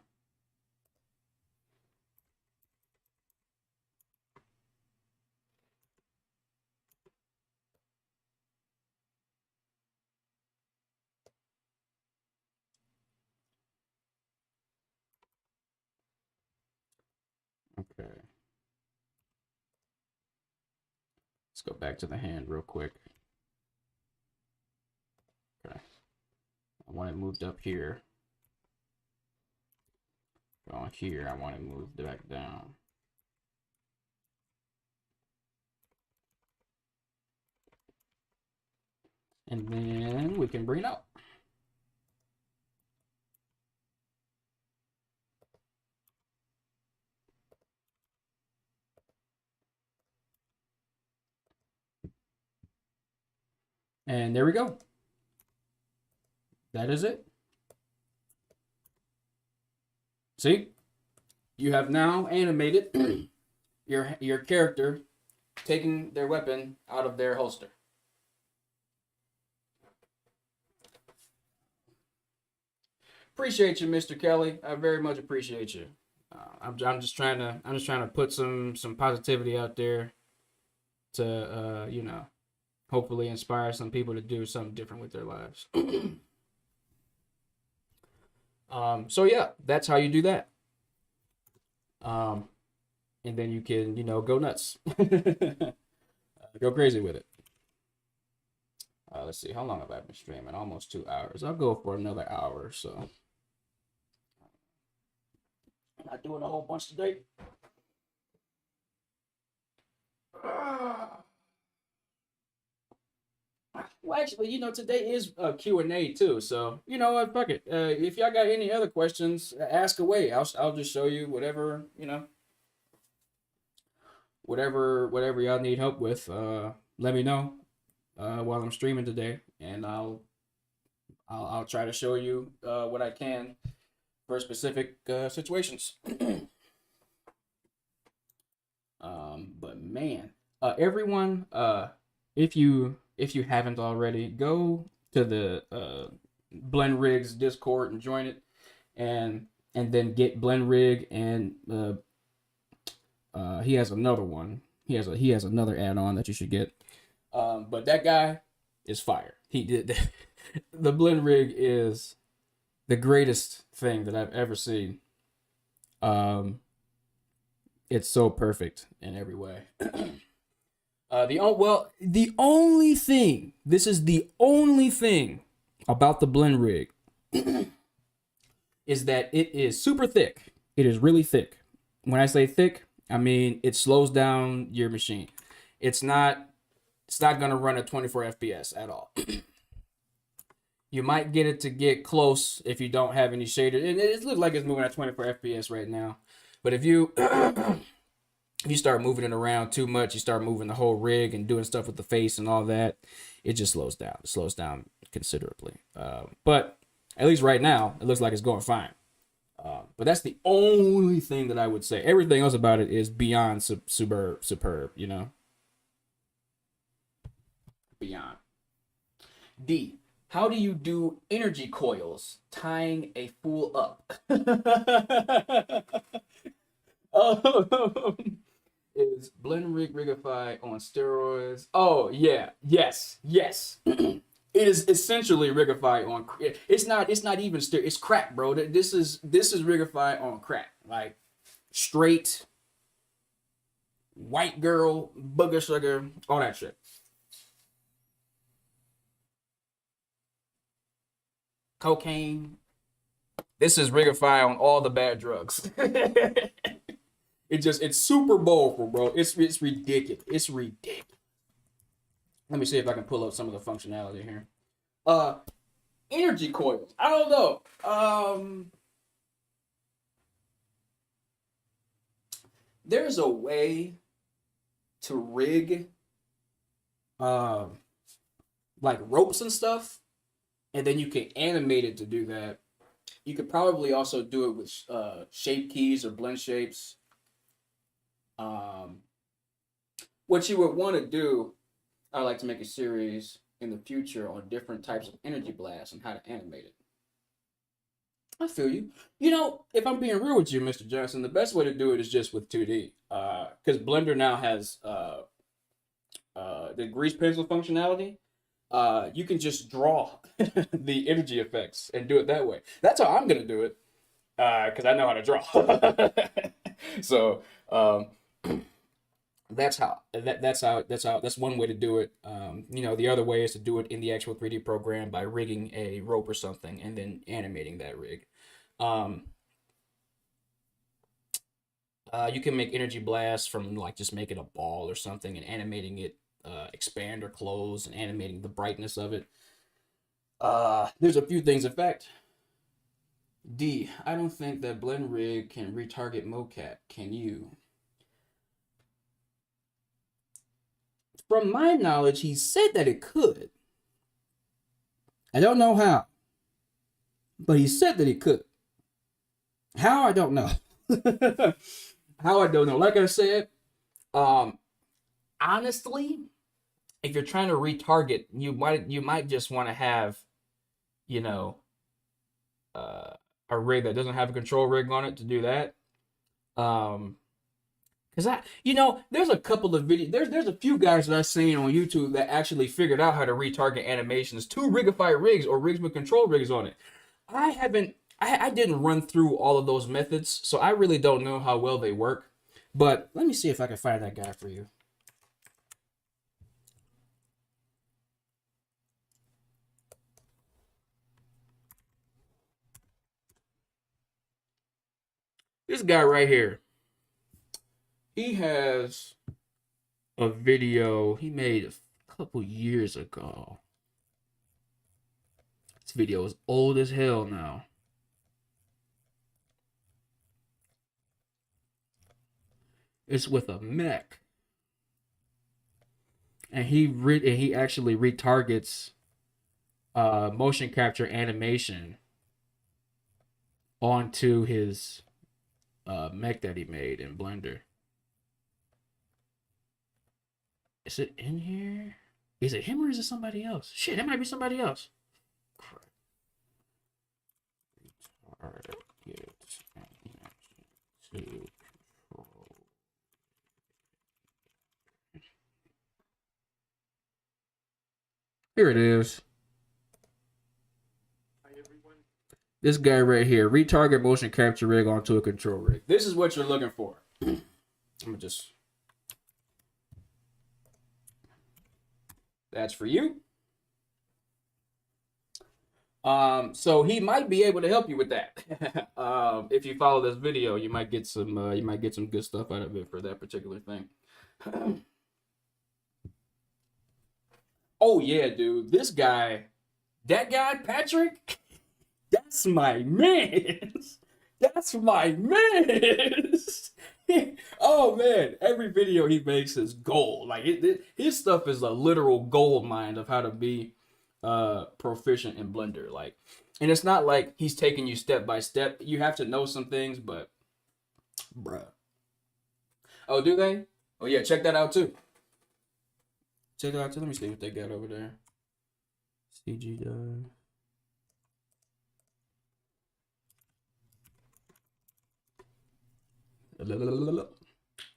Okay. Let's go back to the hand real quick. Okay. I want it moved up here. On here, I want it moved back down. And then we can bring it out. And there we go. That is it. See? You have now animated your character taking their weapon out of their holster. Appreciate you, Mr. Kelly. I very much appreciate you. I'm just trying to put some positivity out there to you know, hopefully inspire some people to do something different with their lives. So yeah, that's how you do that. And then you can, you know, go nuts. Go crazy with it. Let's see, how long have I been streaming? Almost 2 hours. I'll go for another hour or so. Not doing a whole bunch today. Well, actually, you know, today is a Q&A too. So, you know what, fuck it. If y'all got any other questions, ask away. I'll just show you whatever, you know, whatever y'all need help with. Let me know while I'm streaming today, and I'll try to show you what I can for specific situations. But man, everyone, if you haven't already, go to the Blend Rigs Discord and join it, and then get Blend Rig, and he has another one. He has another add-on that you should get. But that guy is fire. He did the Blend Rig is the greatest thing that I've ever seen. It's so perfect in every way. The only thing, this is the only thing about the Blend Rig is that it is super thick. It is really thick. When I say thick, I mean it slows down your machine. It's not gonna run at 24 FPS at all. You might get it to get close if you don't have any shader. It looks like it's moving at 24 FPS right now. But if you if you start moving it around too much, you start moving the whole rig and doing stuff with the face and all that, it just slows down. It slows down considerably. But at least right now, it looks like it's going fine. But that's the only thing that I would say. Everything else about it is beyond superb, you know? Beyond. D. How do you do energy coils tying a fool up? Is Blend Rig Rigify on steroids? Oh yeah, yes. It is essentially Rigify on. It's not even it's crack, bro. This is Rigify on crack, like straight white girl, booger sugar, all that shit. Cocaine. This is Rigify on all the bad drugs. It's super boldful, bro. It's ridiculous. It's ridiculous. Let me see if I can pull up some of the functionality here. Energy coils. I don't know. There's a way to rig like ropes and stuff and then you can animate it to do that. You could probably also do it with shape keys or blend shapes. Um, what you would want to do, I'd like to make a series in the future on different types of energy blasts and how to animate it. I feel you. You know, if I'm being real with you, Mr. Johnson, the best way to do it is just with 2D. Because Blender now has the grease pencil functionality. You can just draw the energy effects and do it that way. That's how I'm gonna do it. Because I know how to draw. So that's one way to do it. You know, the other way is to do it in the actual 3D program by rigging a rope or something and then animating that rig. Um, you can make energy blasts from like just making a ball or something and animating it expand or close and animating the brightness of it. There's a few things. In fact, D, I don't think that Blend Rig can retarget mocap. Can you? From my knowledge, he said that it could. I don't know how, but he said that it could. How, I don't know. How, I don't know. Like I said, honestly, if you're trying to retarget, you might just want to have, you know, a rig that doesn't have a control rig on it to do that. Cause there's a couple of videos. There's a few guys that I've seen on YouTube that actually figured out how to retarget animations to Rigify rigs or rigs with control rigs on it. I haven't. I didn't run through all of those methods, so I really don't know how well they work. But let me see if I can find that guy for you. This guy right here. He has a video he made a couple years ago. This video is old as hell now. It's with a mech, and he actually retargets motion capture animation onto his mech that he made in Blender. Is it in here? Is it him or is it somebody else? Shit, it might be somebody else. Here it is. Hi everyone. This guy right here, retarget motion capture rig onto a control rig. This is what you're looking for. I'm gonna just. That's for you. So he might be able to help you with that. If you follow this video, you might get some good stuff out of it for that particular thing. Oh yeah, dude, that guy, Patrick, that's my man. That's my man. Oh man, every video he makes is gold. Like his stuff is a literal gold mine of how to be proficient in Blender. Like, and it's not like he's taking you step by step. You have to know some things, but bruh. Oh, do they? Oh yeah, check that out too. Check that out too. Let me see what they got over there. CG Dive.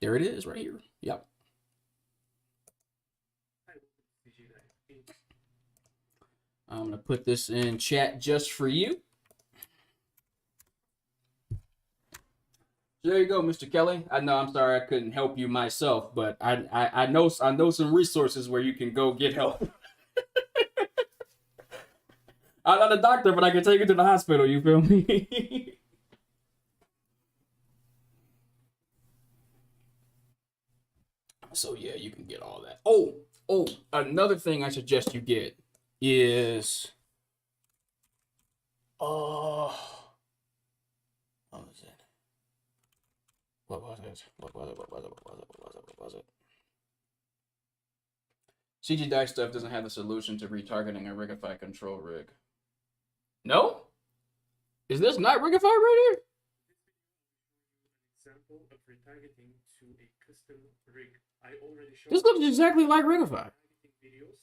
There it is, right here. Yep. I'm gonna put this in chat just for you. There you go, Mr. Kelly. I know. I'm sorry I couldn't help you myself, but I know some resources where you can go get help. I'm not a doctor, but I can take you to the hospital. You feel me? So yeah, you can get all that. Oh, another thing I suggest you get is what was it? What was it? CG Dice stuff doesn't have the solution to retargeting a Rigify control rig. No? Is this not Rigify right here? Example of retargeting to a custom rig. I already showed This looks exactly like Rigify. targeting videos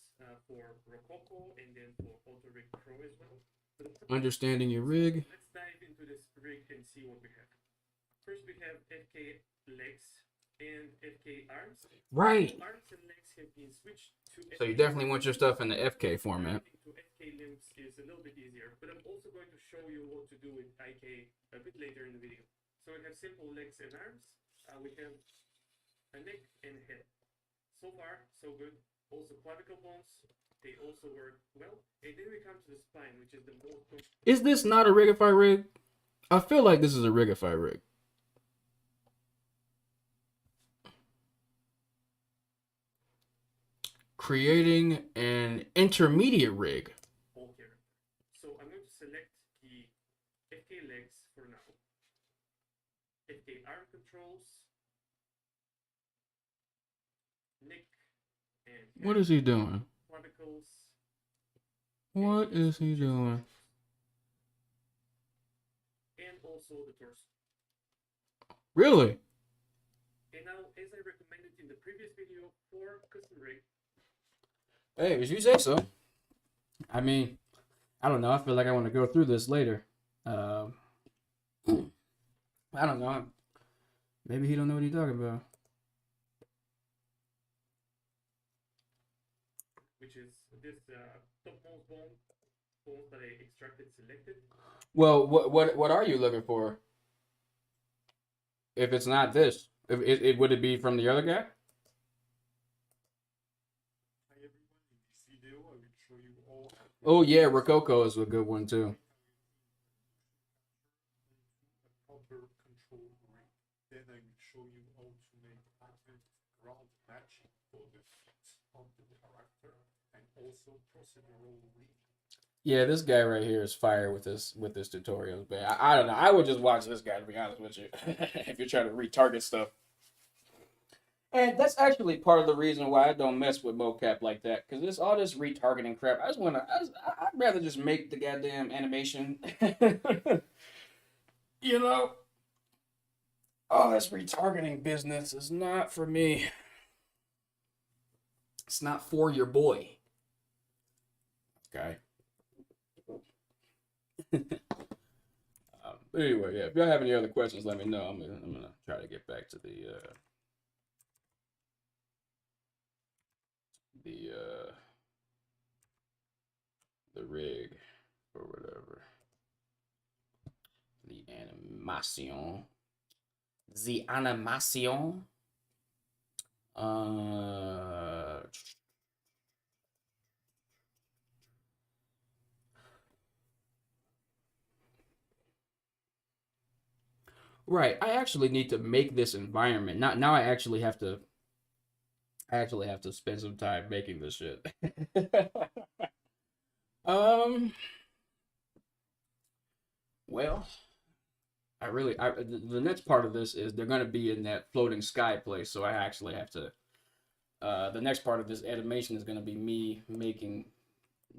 for Rococo and then for AutoRig Pro as well. Understanding your rig. Let's dive into this rig and see what we have. First, we have FK legs and FK arms. Right. Arms and legs have been switched to So you FK. definitely want your stuff in the FK format. To FK limbs is a little bit easier, but I'm also going to show you what to do with IK a bit later in the video. So we have simple legs and arms. We have a neck and a head. So far, so good. Also clavicle bones, they also work well. And then we come to the spine, which is the most. Is this not a Rigify rig? I feel like this is a Rigify rig. Creating an intermediate rig. All here. So I'm going to select the FK legs for now. FK arm controls. Neck and head. What is he doing? Clavicles. What is he doing? And also the torso. Really? And now, as I recommended in the previous video for custom rig. Hey, as you say so. I mean, I don't know. I feel like I want to go through this later. I don't know. Maybe he don't know what he's talking about. Which is this topmost bones that I extracted selected. Well, what are you looking for? If it's not this, if it would it be from the other guy? Hi everyone, in this video I will show you all. Oh yeah, Rococo is a good one too. A proper control rig. Then I will show you how to make accurate ground matching for the feet of the character and also procedural read. Yeah, this guy right here is fire with this tutorials, man. I don't know. I would just watch this guy to be honest with you. If you're trying to retarget stuff. And that's actually part of the reason why I don't mess with mocap like that, because this all this retargeting crap. I'd rather just make the goddamn animation. You know, all this retargeting business is not for me. It's not for your boy. Okay. But anyway, yeah. If y'all have any other questions, let me know. I'm gonna try to get back to the rig or whatever. The animation. The animation. Right. I actually need to make this environment. Now I actually have to spend some time making this shit. Well, the next part of this is they're gonna be in that floating sky place, so I actually have to the next part of this animation is gonna be me making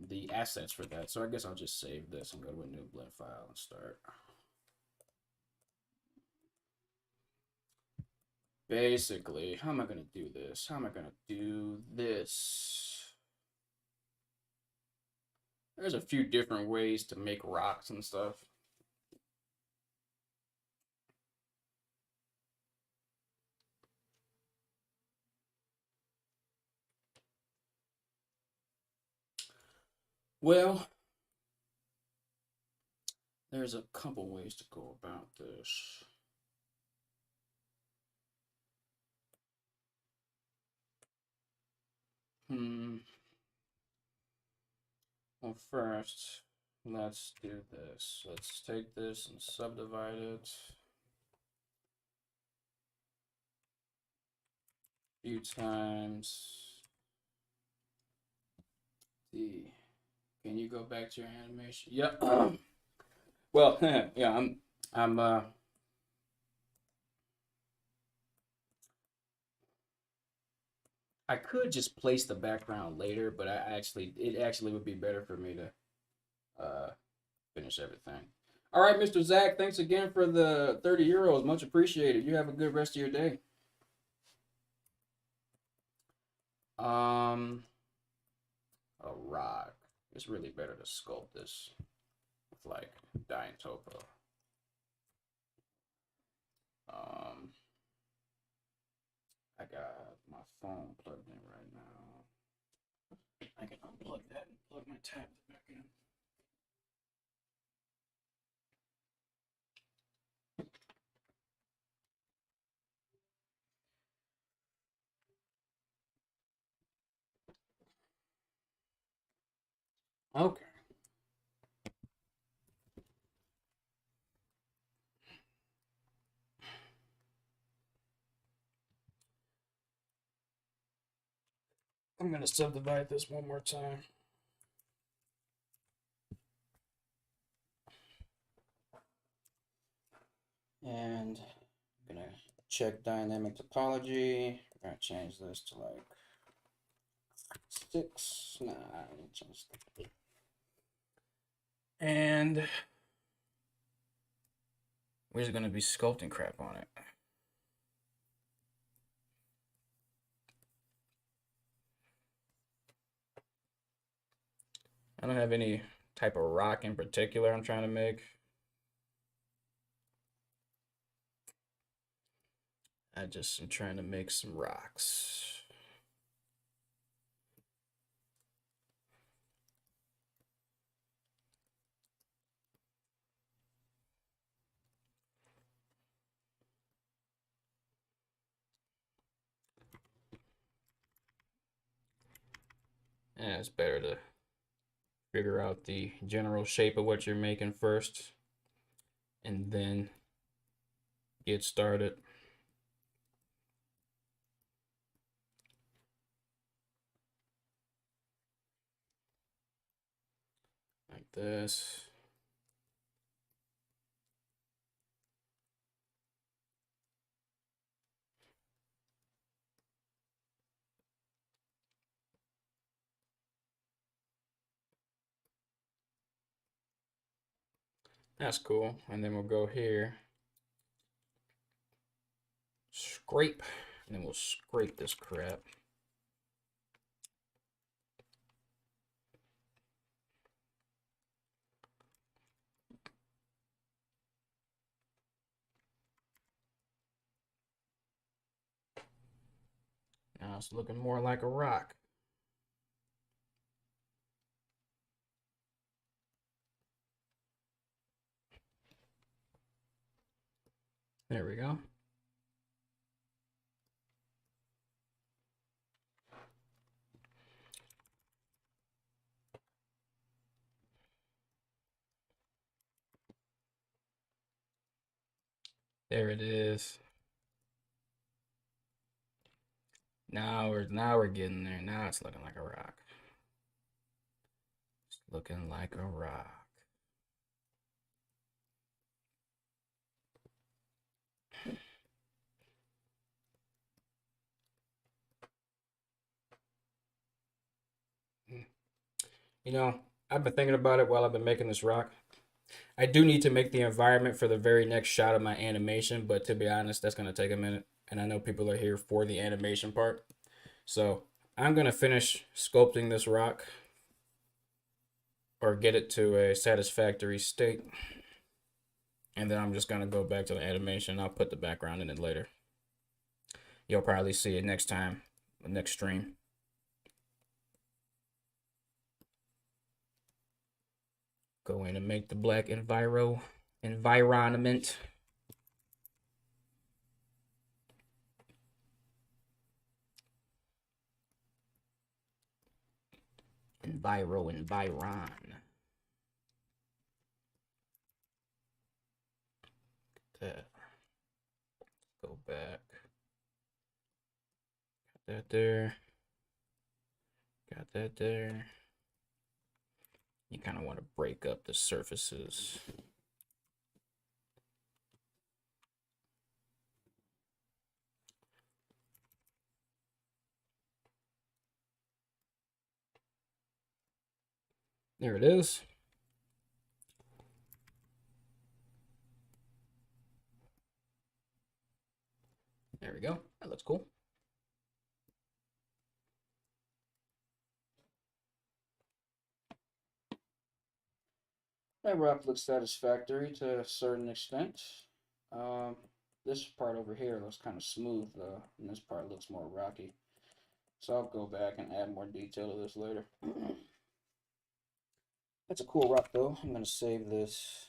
the assets for that. So I guess I'll just save this and go to a new blend file and start. Basically, how am I gonna do this? There's a few different ways to make rocks and stuff. Well, there's a couple ways to go about this. Well, first, let's do this. Let's take this and subdivide it a few times. Can you go back to your animation? Yep. Well, yeah, I could just place the background later, but it actually would be better for me to finish everything. All right, Mr. Zach, thanks again for the 30 euros. Much appreciated. You have a good rest of your day. Um, a rock. It's really better to sculpt this with like Dying Topo. Um, I got my phone plugged in right now. I can unplug that and plug my tablet back in. Okay. I'm gonna subdivide this one more time. And I'm gonna check dynamic topology. We're gonna change this to like 6. Nah, I'm gonna change that. And we're just gonna be sculpting crap on it. I don't have any type of rock in particular I'm trying to make. I just am trying to make some rocks. Yeah, it's better to figure out the general shape of what you're making first and then get started. Like this. That's cool. And then we'll go here, scrape, and then we'll scrape this crap. Now it's looking more like a rock. There we go. There it is. Now we're getting there. Now it's looking like a rock. It's looking like a rock. You know, I've been thinking about it while I've been making this rock. I do need to make the environment for the very next shot of my animation, but to be honest, that's gonna take a minute. And I know people are here for the animation part. So I'm gonna finish sculpting this rock or get it to a satisfactory state. And then I'm just gonna go back to the animation. I'll put the background in it later. You'll probably see it next time, the next stream. Go in and make the black environment. Environment. That. Go back. Got that there. Got that there. You kind of want to break up the surfaces. There it is. There we go. That looks cool. That rock looks satisfactory to a certain extent. Um, this part over here looks kind of smooth though, and this part looks more rocky. So I'll go back and add more detail to this later. That's a cool rock though. I'm gonna save this.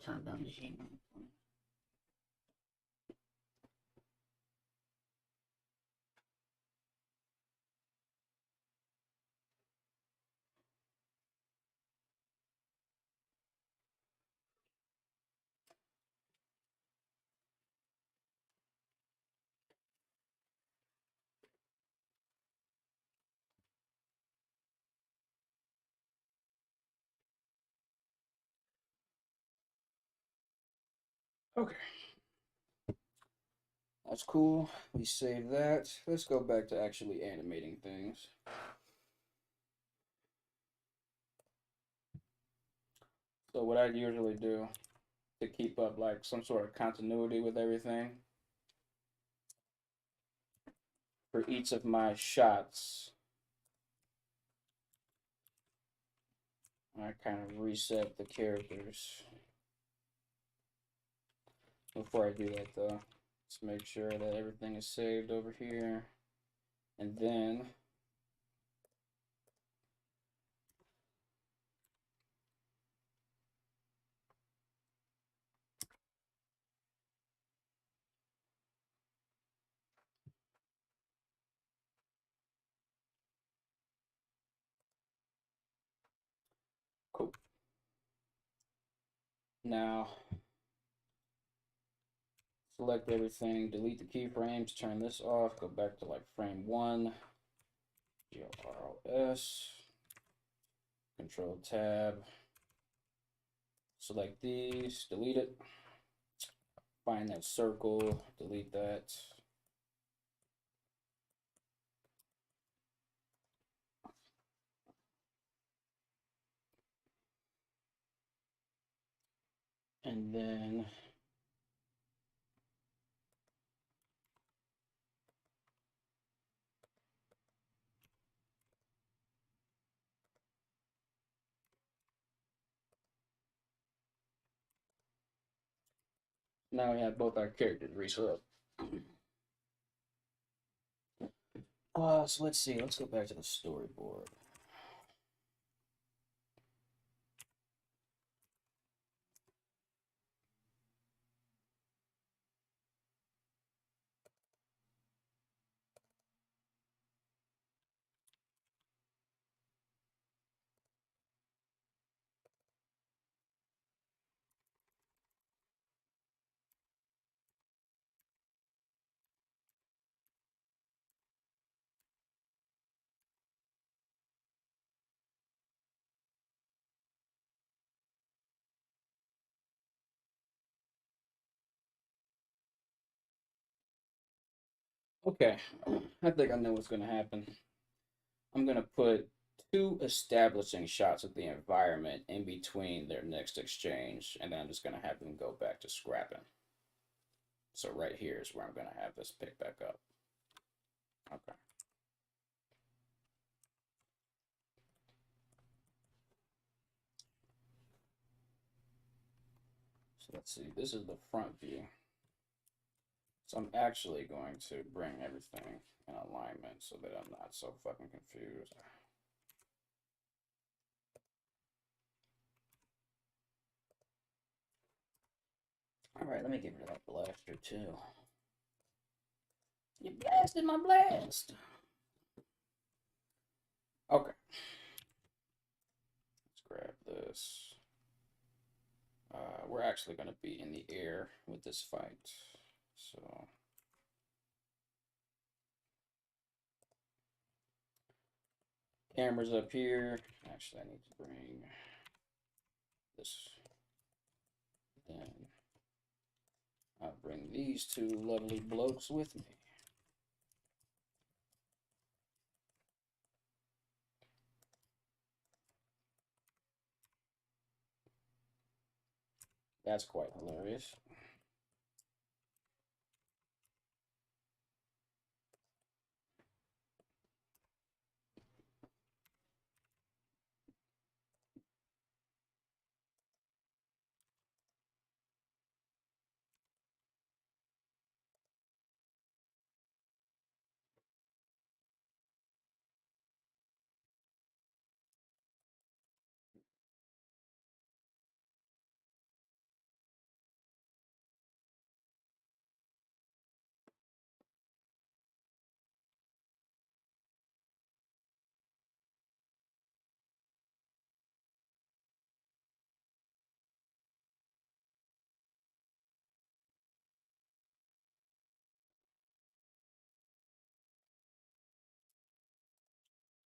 Turn down the heat. Okay. That's cool. We save that. Let's go back to actually animating things. So what I usually do to keep up like some sort of continuity with everything for each of my shots, I kind of reset the characters. Before I do that though, let's make sure that everything is saved over here. And then cool. Now select everything, delete the keyframes, turn this off, go back to like frame 1, GRLS, Control Tab, select these, delete it, find that circle, delete that. And then now we have both our characters reset up. So let's see, let's go back to the storyboard. Okay, I think I know what's gonna happen. I'm gonna put 2 establishing shots of the environment in between their next exchange, and then I'm just gonna have them go back to scrapping. So right here is where I'm gonna have this pick back up. Okay. So let's see, this is the front view. So I'm actually going to bring everything in alignment so that I'm not so fucking confused. All right, let me get rid of that blaster too. You blasted my blast. Okay. Let's grab this. We're actually going to be in the air with this fight. So camera's up here. Actually, I need to bring this. Then I'll bring these 2 lovely blokes with me. That's quite hilarious.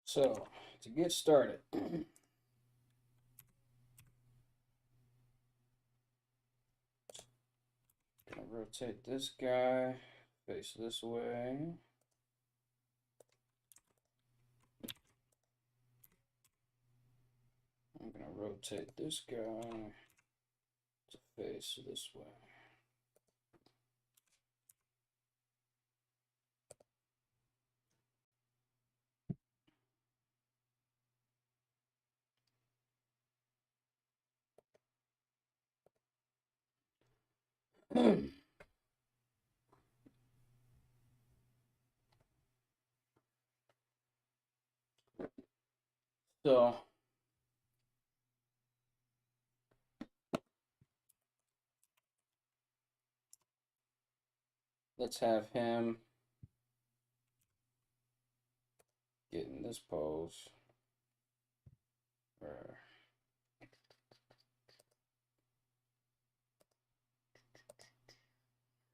So, to get started, gonna rotate this guy, face this way. I'm gonna rotate this guy to face this way. So, let's have him get in this pose. There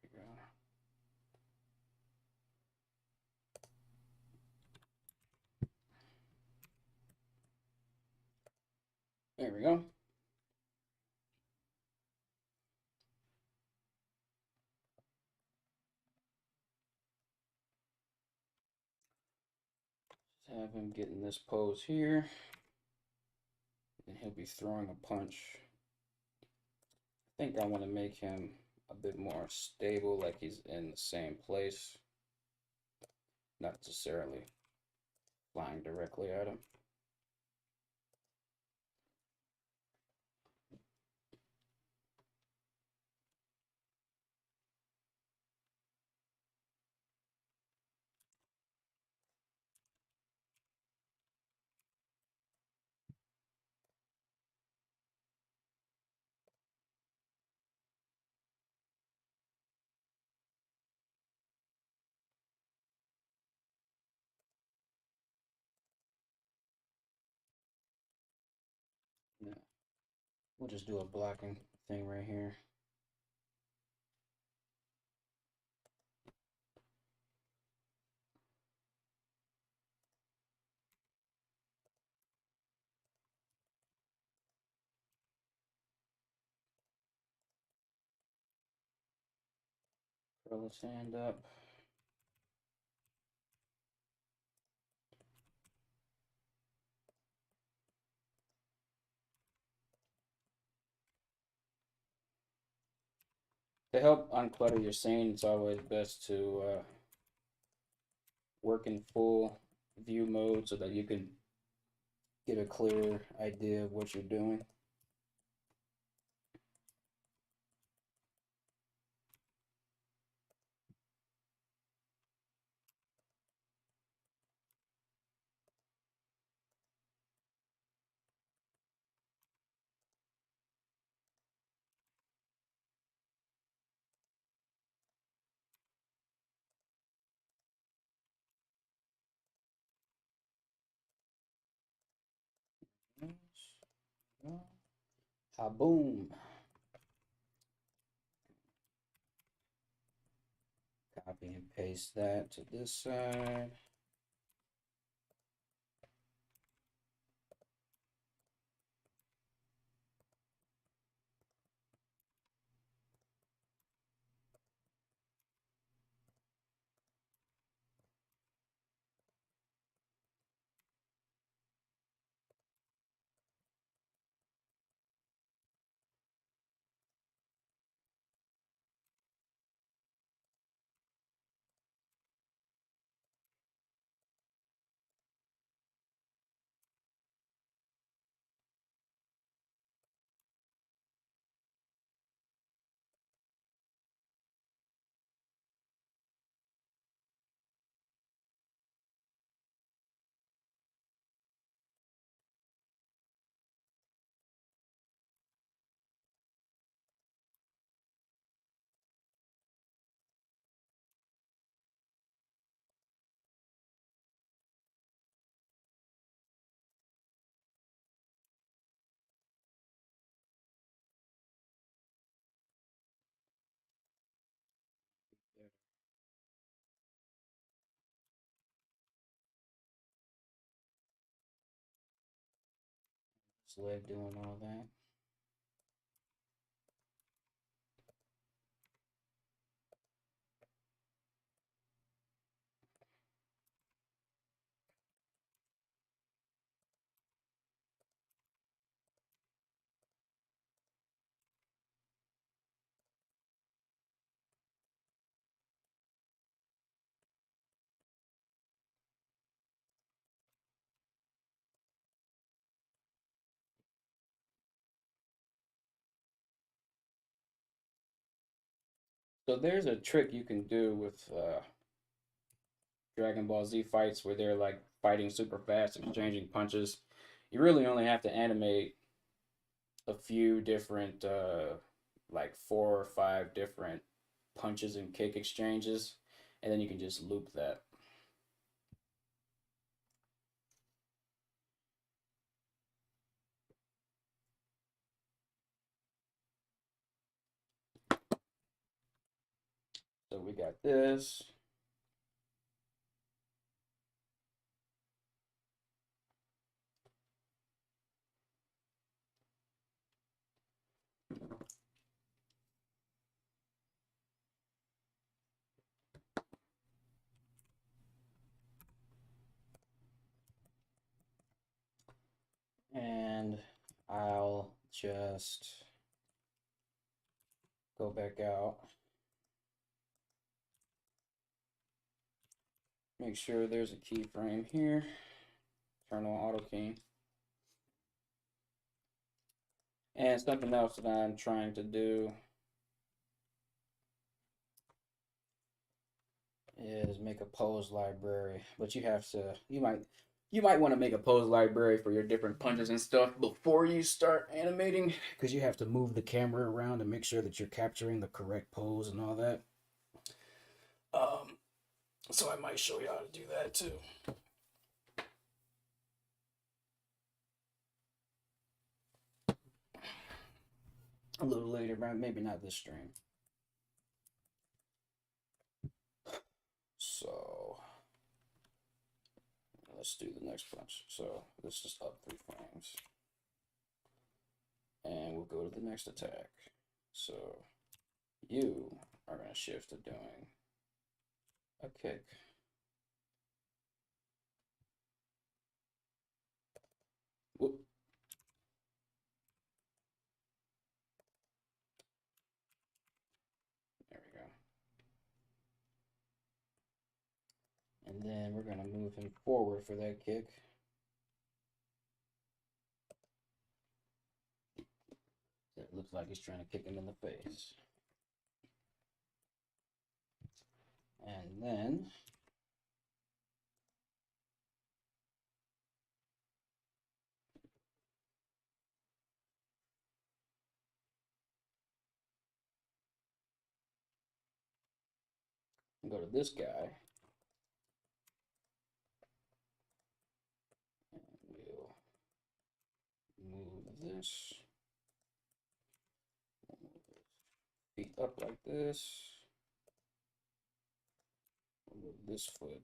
we go. There we go. Just have him get in this pose here, and he'll be throwing a punch. I think I want to make him a bit more stable, like he's in the same place, not necessarily flying directly at him. Yeah. We'll just do a blocking thing right here. Curl his hand up. To help unclutter your scene, it's always best to work in full view mode so that you can get a clear idea of what you're doing. Ha boom. Copy and paste that to this side. His leg doing all that. So there's a trick you can do with Dragon Ball Z fights where they're like fighting super fast, exchanging punches. You really only have to animate a few different, like 4 or 5 different punches and kick exchanges, and then you can just loop that. So we got this. And I'll just go back out. Make sure there's a keyframe here. Turn on auto key. And something else that I'm trying to do is make a pose library, but you might want to make a pose library for your different punches and stuff before you start animating, because you have to move the camera around to make sure that you're capturing the correct pose and all that. So I might show you how to do that too. A little later, maybe not this stream. So let's do the next punch. So this is up 3 frames. And we'll go to the next attack. So you are going to shift to doing a kick. Whoop. There we go. And then we're going to move him forward for that kick. It looks like he's trying to kick him in the face. And then go to this guy. And we'll move this. Feet up like this. Move this foot.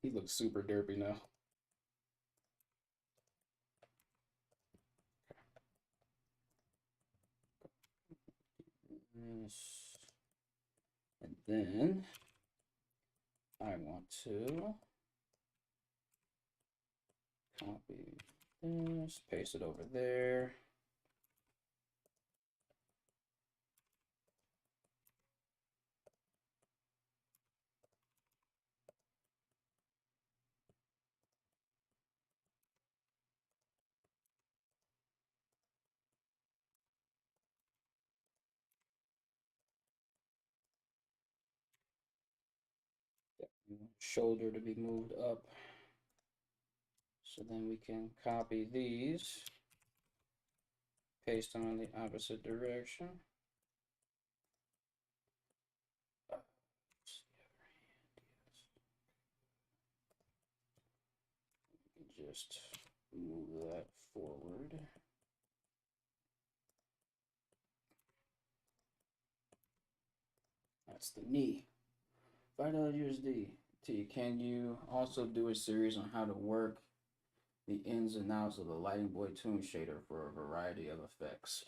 He looks super derpy now. And then I want to copy this, paste it over there. shoulder to be moved up. So then we can copy these, paste them in the opposite direction. Just move that forward. That's the knee. $5 USD. Can you also do a series on how to work the ins and outs of the Lighting Boy Toon shader for a variety of effects?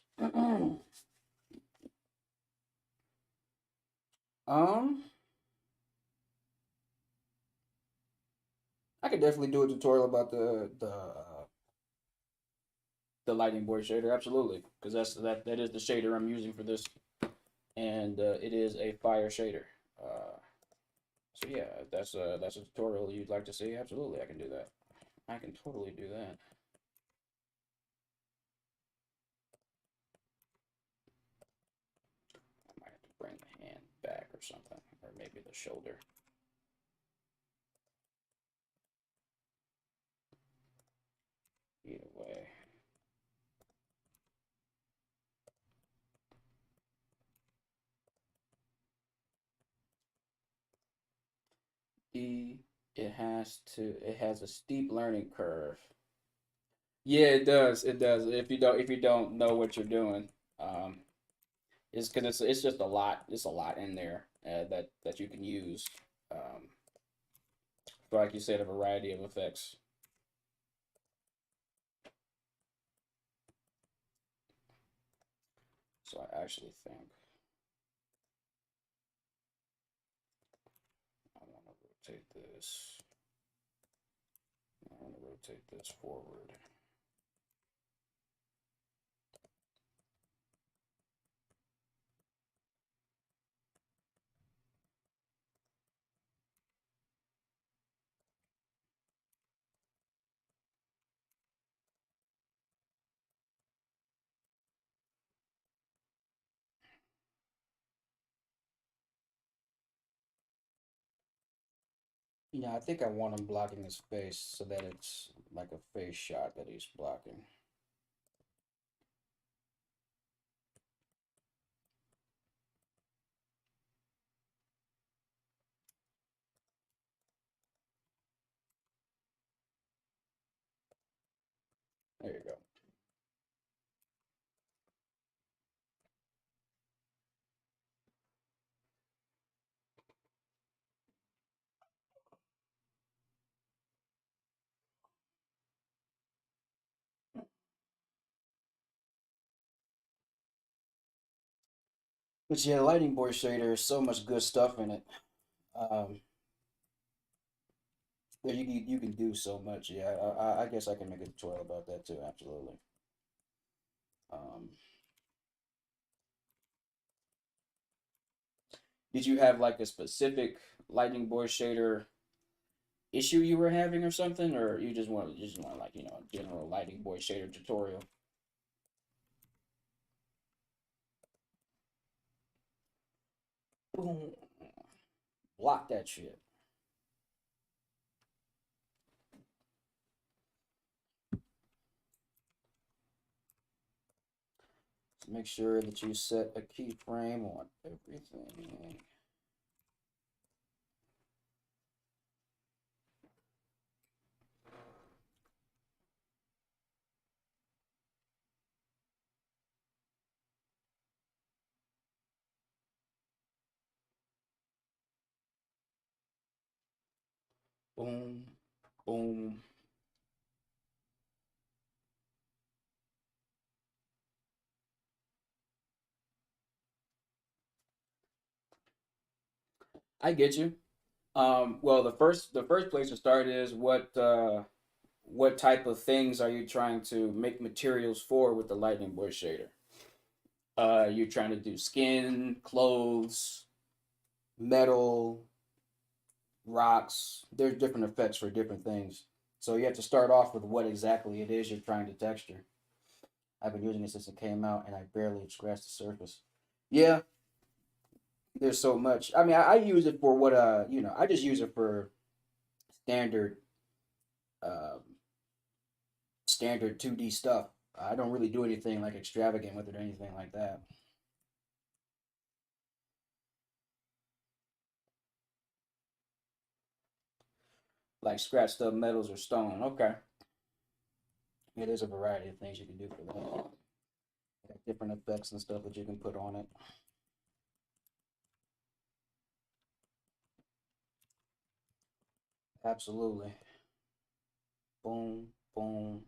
I could definitely do a tutorial about the Lighting Boy shader, absolutely, because that is the shader I'm using for this, and it is a fire shader. So yeah, that's a tutorial you'd like to see. Absolutely, I can do that. I can totally do that. I might have to bring the hand back or something, or maybe the shoulder. Either way. It has a steep learning curve. Yeah, it does. It does. If you don't know what you're doing, um, it's because it's just a lot. It's a lot in there that you can use. Um, for like you said, a variety of effects. So I actually think I want to rotate this. I want to rotate this forward. Yeah, I think I want him blocking his face so that it's like a face shot that he's blocking. There you go. But yeah, Lighting Boy shader, there's so much good stuff in it. Um, yeah, you can do so much. Yeah, I guess I can make a tutorial about that too. Absolutely. Um, did you have like a specific Lightning Boy shader issue you were having or something, or you just want like a general Lightning Boy shader tutorial? Boom, block that shit. So make sure that you set a keyframe on everything. Boom, boom. I get you. Well, the first place to start is what type of things are you trying to make materials for with the Lightning Boy shader? You're trying to do skin, clothes, metal, rocks. There's different effects for different things. So you have to start off with what exactly it is you're trying to texture. I've been using it since it came out, and I barely scratched the surface. Yeah, there's so much. I mean, I use it for what I just use it for standard um, standard 2D stuff. I don't really do anything like extravagant with it or anything like that. Like scratched up metals or stone. Okay. Yeah, there's a variety of things you can do for that. Different effects and stuff that you can put on it. Absolutely. Boom, boom.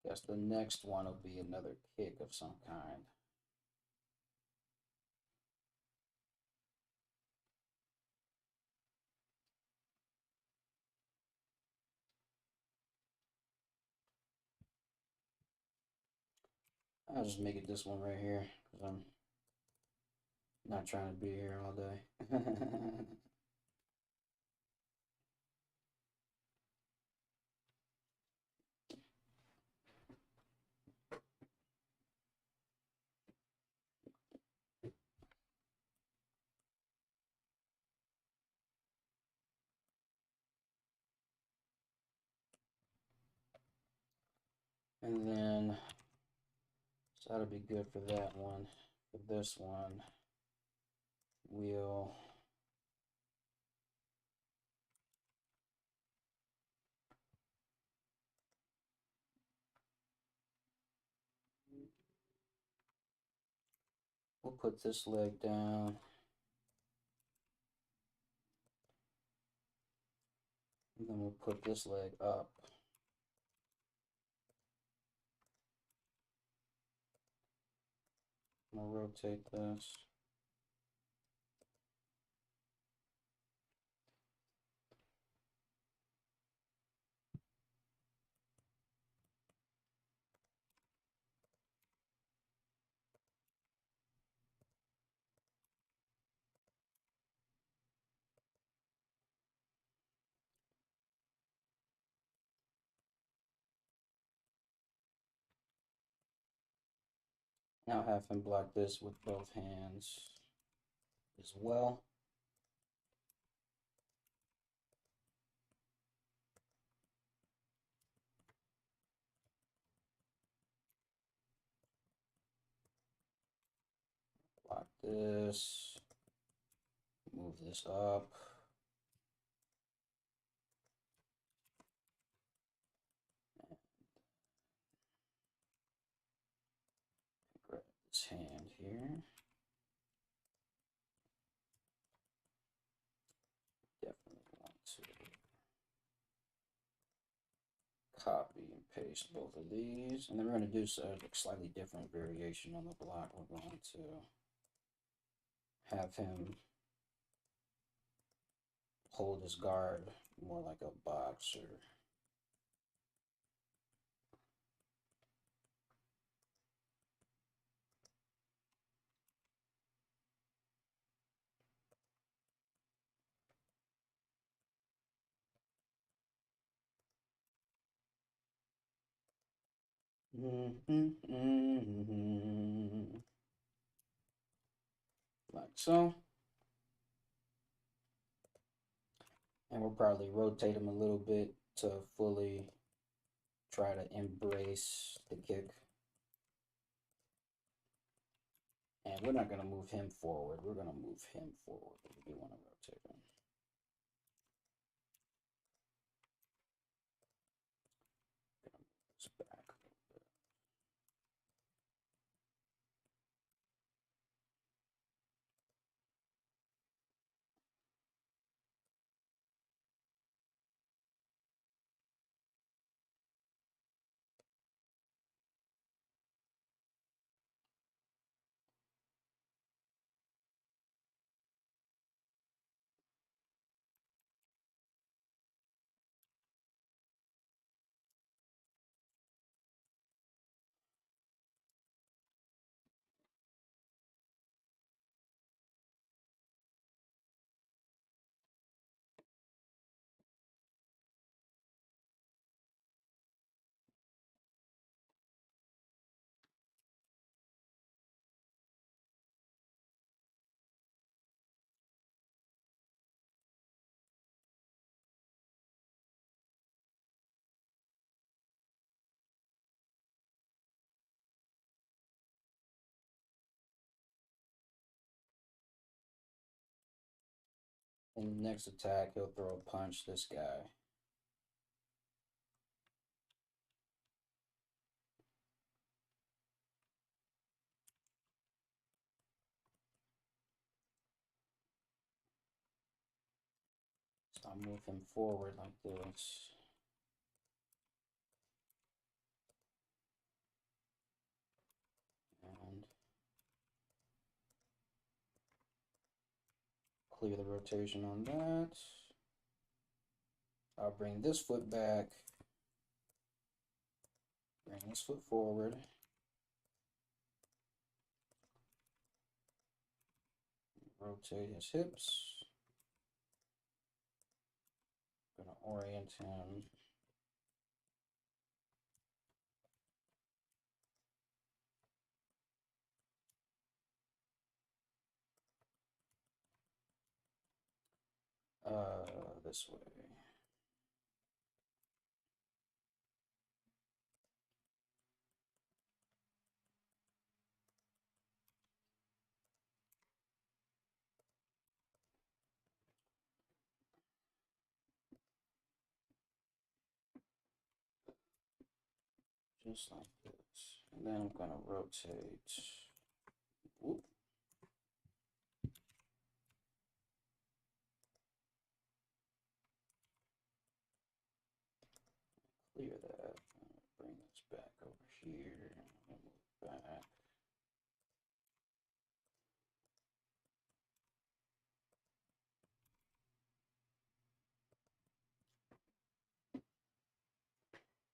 Guess the next one will be another kick of some kind. I'll just make it this one right here because I'm not trying to be here all day. And then, so that'll be good for that one. For this one, we'll put this leg down. And then we'll put this leg up. I'm gonna rotate this. Now have him block this with both hands as well. Block this. Move this up. Grab this hand here. Definitely want to copy and paste both of these. And then we're going to do a slightly different variation on the block. We're going to have him hold his guard more like a boxer. Like so. And we'll probably rotate him a little bit to fully try to embrace the kick. And we're not going to move him forward. We're going to move him forward. We do want to rotate him. Back. In the next attack, he'll throw a punch this guy. So I'll move him forward like this. And clear the rotation on that. I'll bring this foot back. Bring this foot forward. Rotate his hips. Gonna orient him. This way. Just like this. And then I'm gonna rotate. Whoop. Clear that. Bring this back over here. Move back.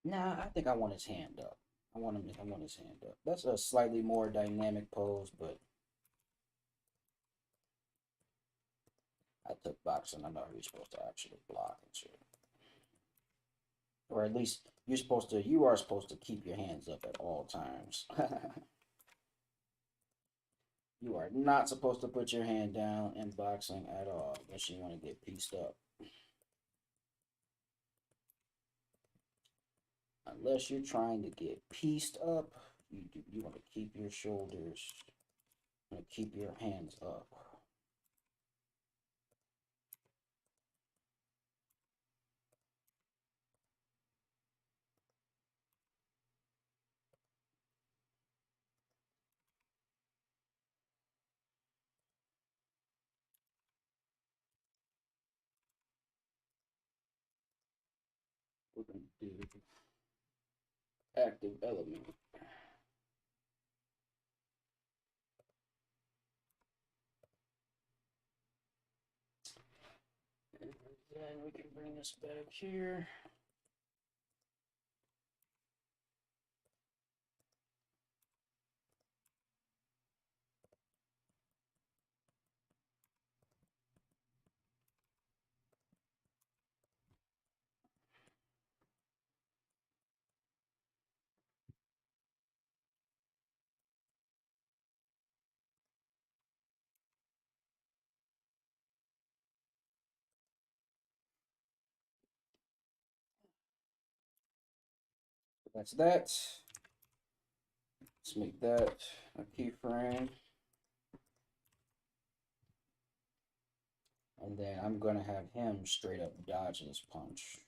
Nah, I think I want his hand up. I want his hand up. That's a slightly more dynamic pose, but I took boxing. I know you're supposed to actually block and shit. Or at least you are supposed to keep your hands up at all times. You are not supposed to put your hand down in boxing at all unless you want to get pieced up. Unless you're trying to get pieced up, you want to keep your shoulders, you want to keep your hands up. We're going to do active element. And then we can bring this back here. That's that. Let's make that a keyframe. And then I'm going to have him straight up dodge this punch.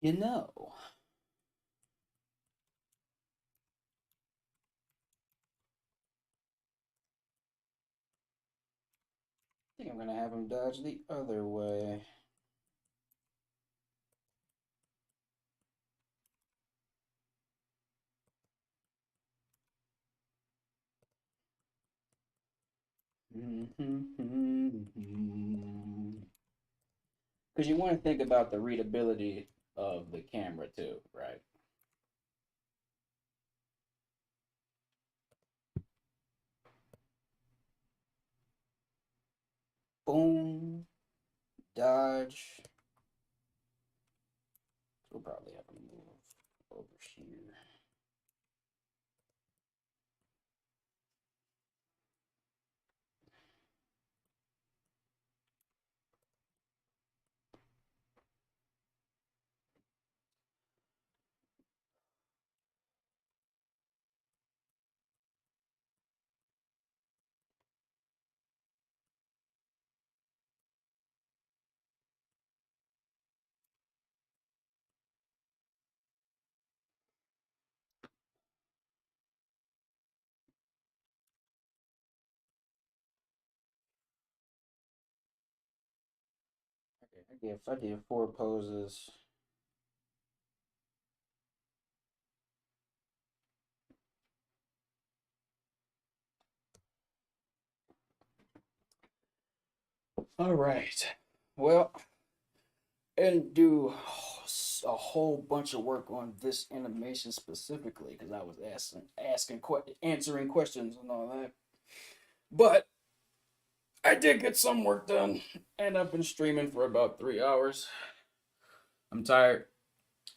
You know. I think I'm gonna have him dodge the other way. Because you want to think about the readability of the camera too, right? Boom, dodge. We'll probably have to move over here. Okay, if I did 4 poses. All right. Well, and do a whole bunch of work on this animation specifically because I was answering questions and all that. But I did get some work done, and I've been streaming for about 3 hours. I'm tired.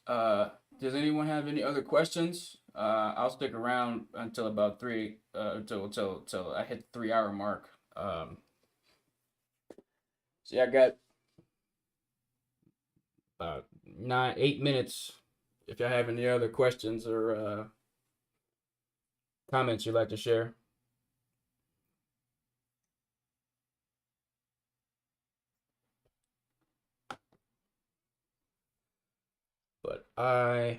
Uh, does anyone have any other questions? I'll stick around until about three. Till I hit the 3 hour mark. See, I got about 8 minutes. If y'all have any other questions or comments you'd like to share. But I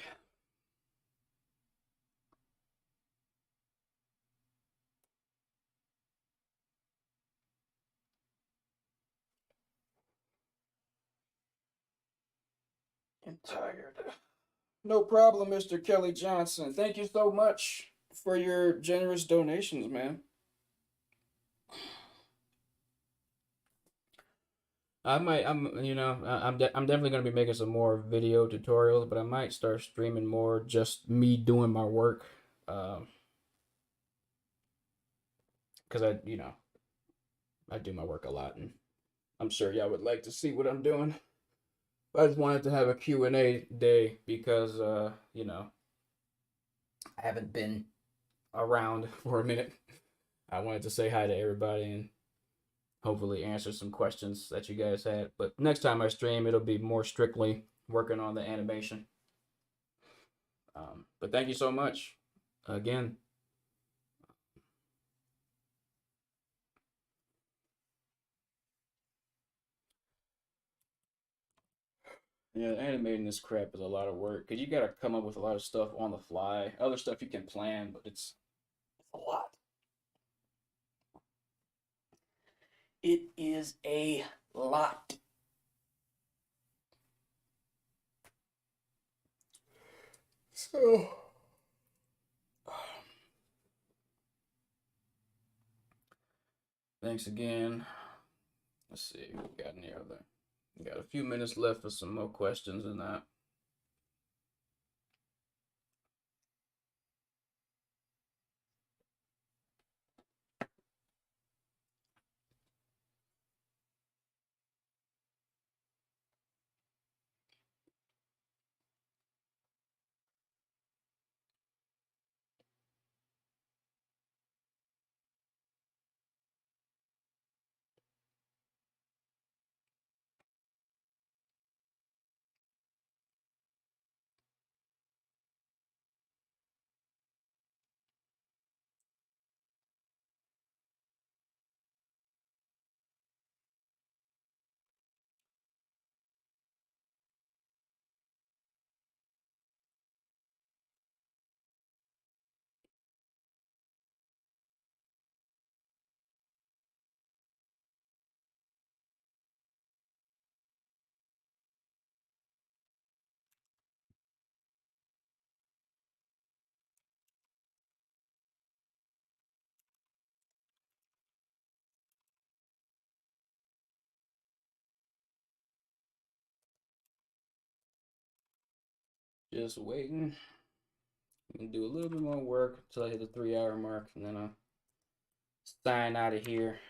am tired. No problem, Mr. Kelly Johnson. Thank you so much for your generous donations, man. I'm definitely gonna be making some more video tutorials, but I might start streaming more just me doing my work, because I do my work a lot, and I'm sure y'all would like to see what I'm doing. I just wanted to have a Q&A day because I haven't been around for a minute. I wanted to say hi to everybody and hopefully answer some questions that you guys had. But next time I stream, it'll be more strictly working on the animation. But thank you so much again. Yeah, animating this crap is a lot of work because you got to come up with a lot of stuff on the fly. Other stuff you can plan, but it's a lot. It is a lot. So, thanks again. Let's see, we got any other? We got a few minutes left for some more questions and that. Just waiting. I'm gonna do a little bit more work until I hit the 3 hour mark, and then I'll sign out of here.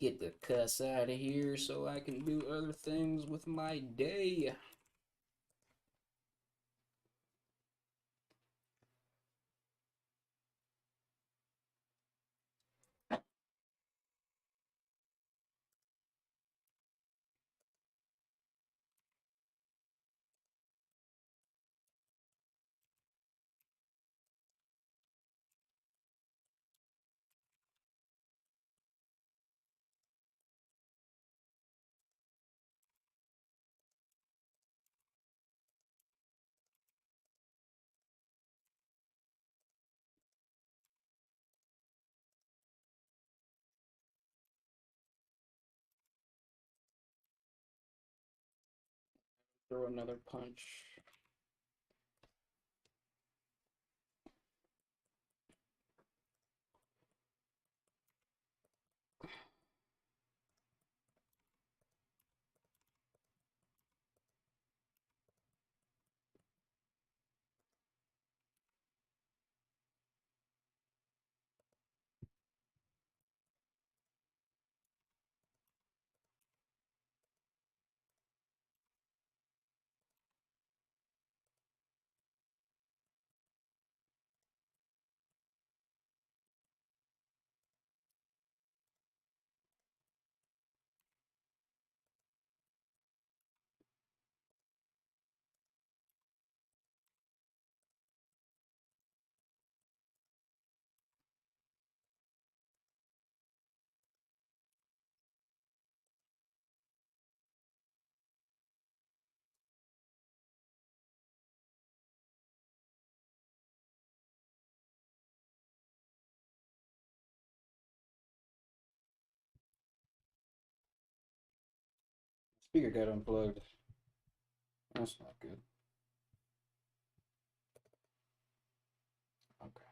Get the cuss out of here so I can do other things with my day. Throw another punch. Speaker got unplugged. That's not good. Okay.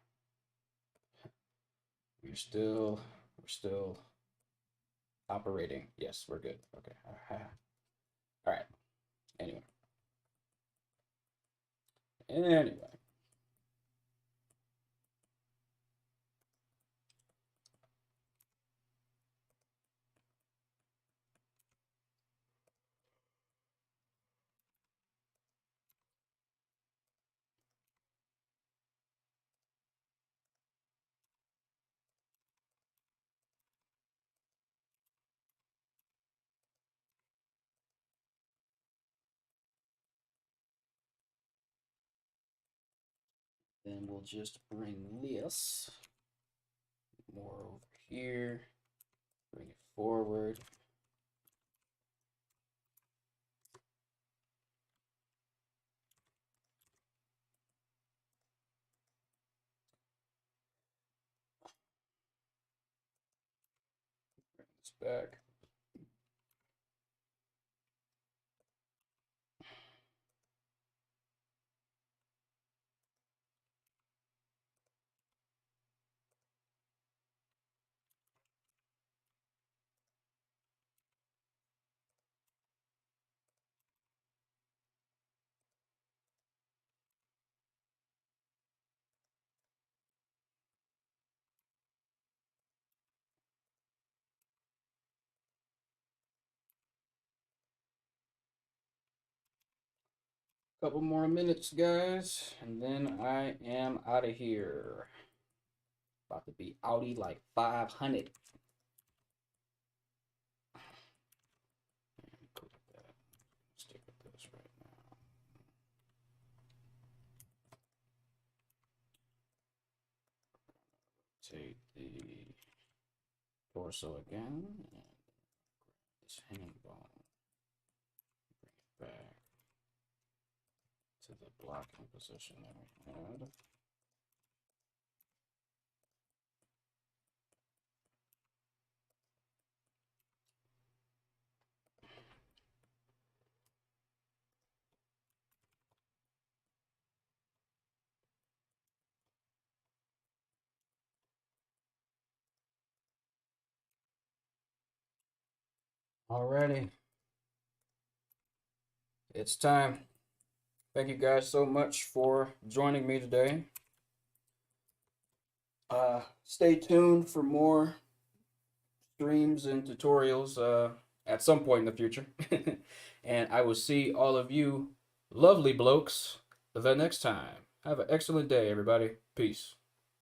We're still operating. Yes, we're good. Okay. All right. Anyway. Then we'll just bring this more over here, bring it forward. Bring this back. Couple more minutes, guys, and then I am out of here. About to be outie like 500. Stick with this right now. Take the torso again and grab this hanging bone. Bring it back to the blocking position that we had. Alrighty. it's time. Thank you guys so much for joining me today. Stay tuned for more streams and tutorials at some point in the future. And I will see all of you lovely blokes the next time. Have an excellent day, everybody. Peace.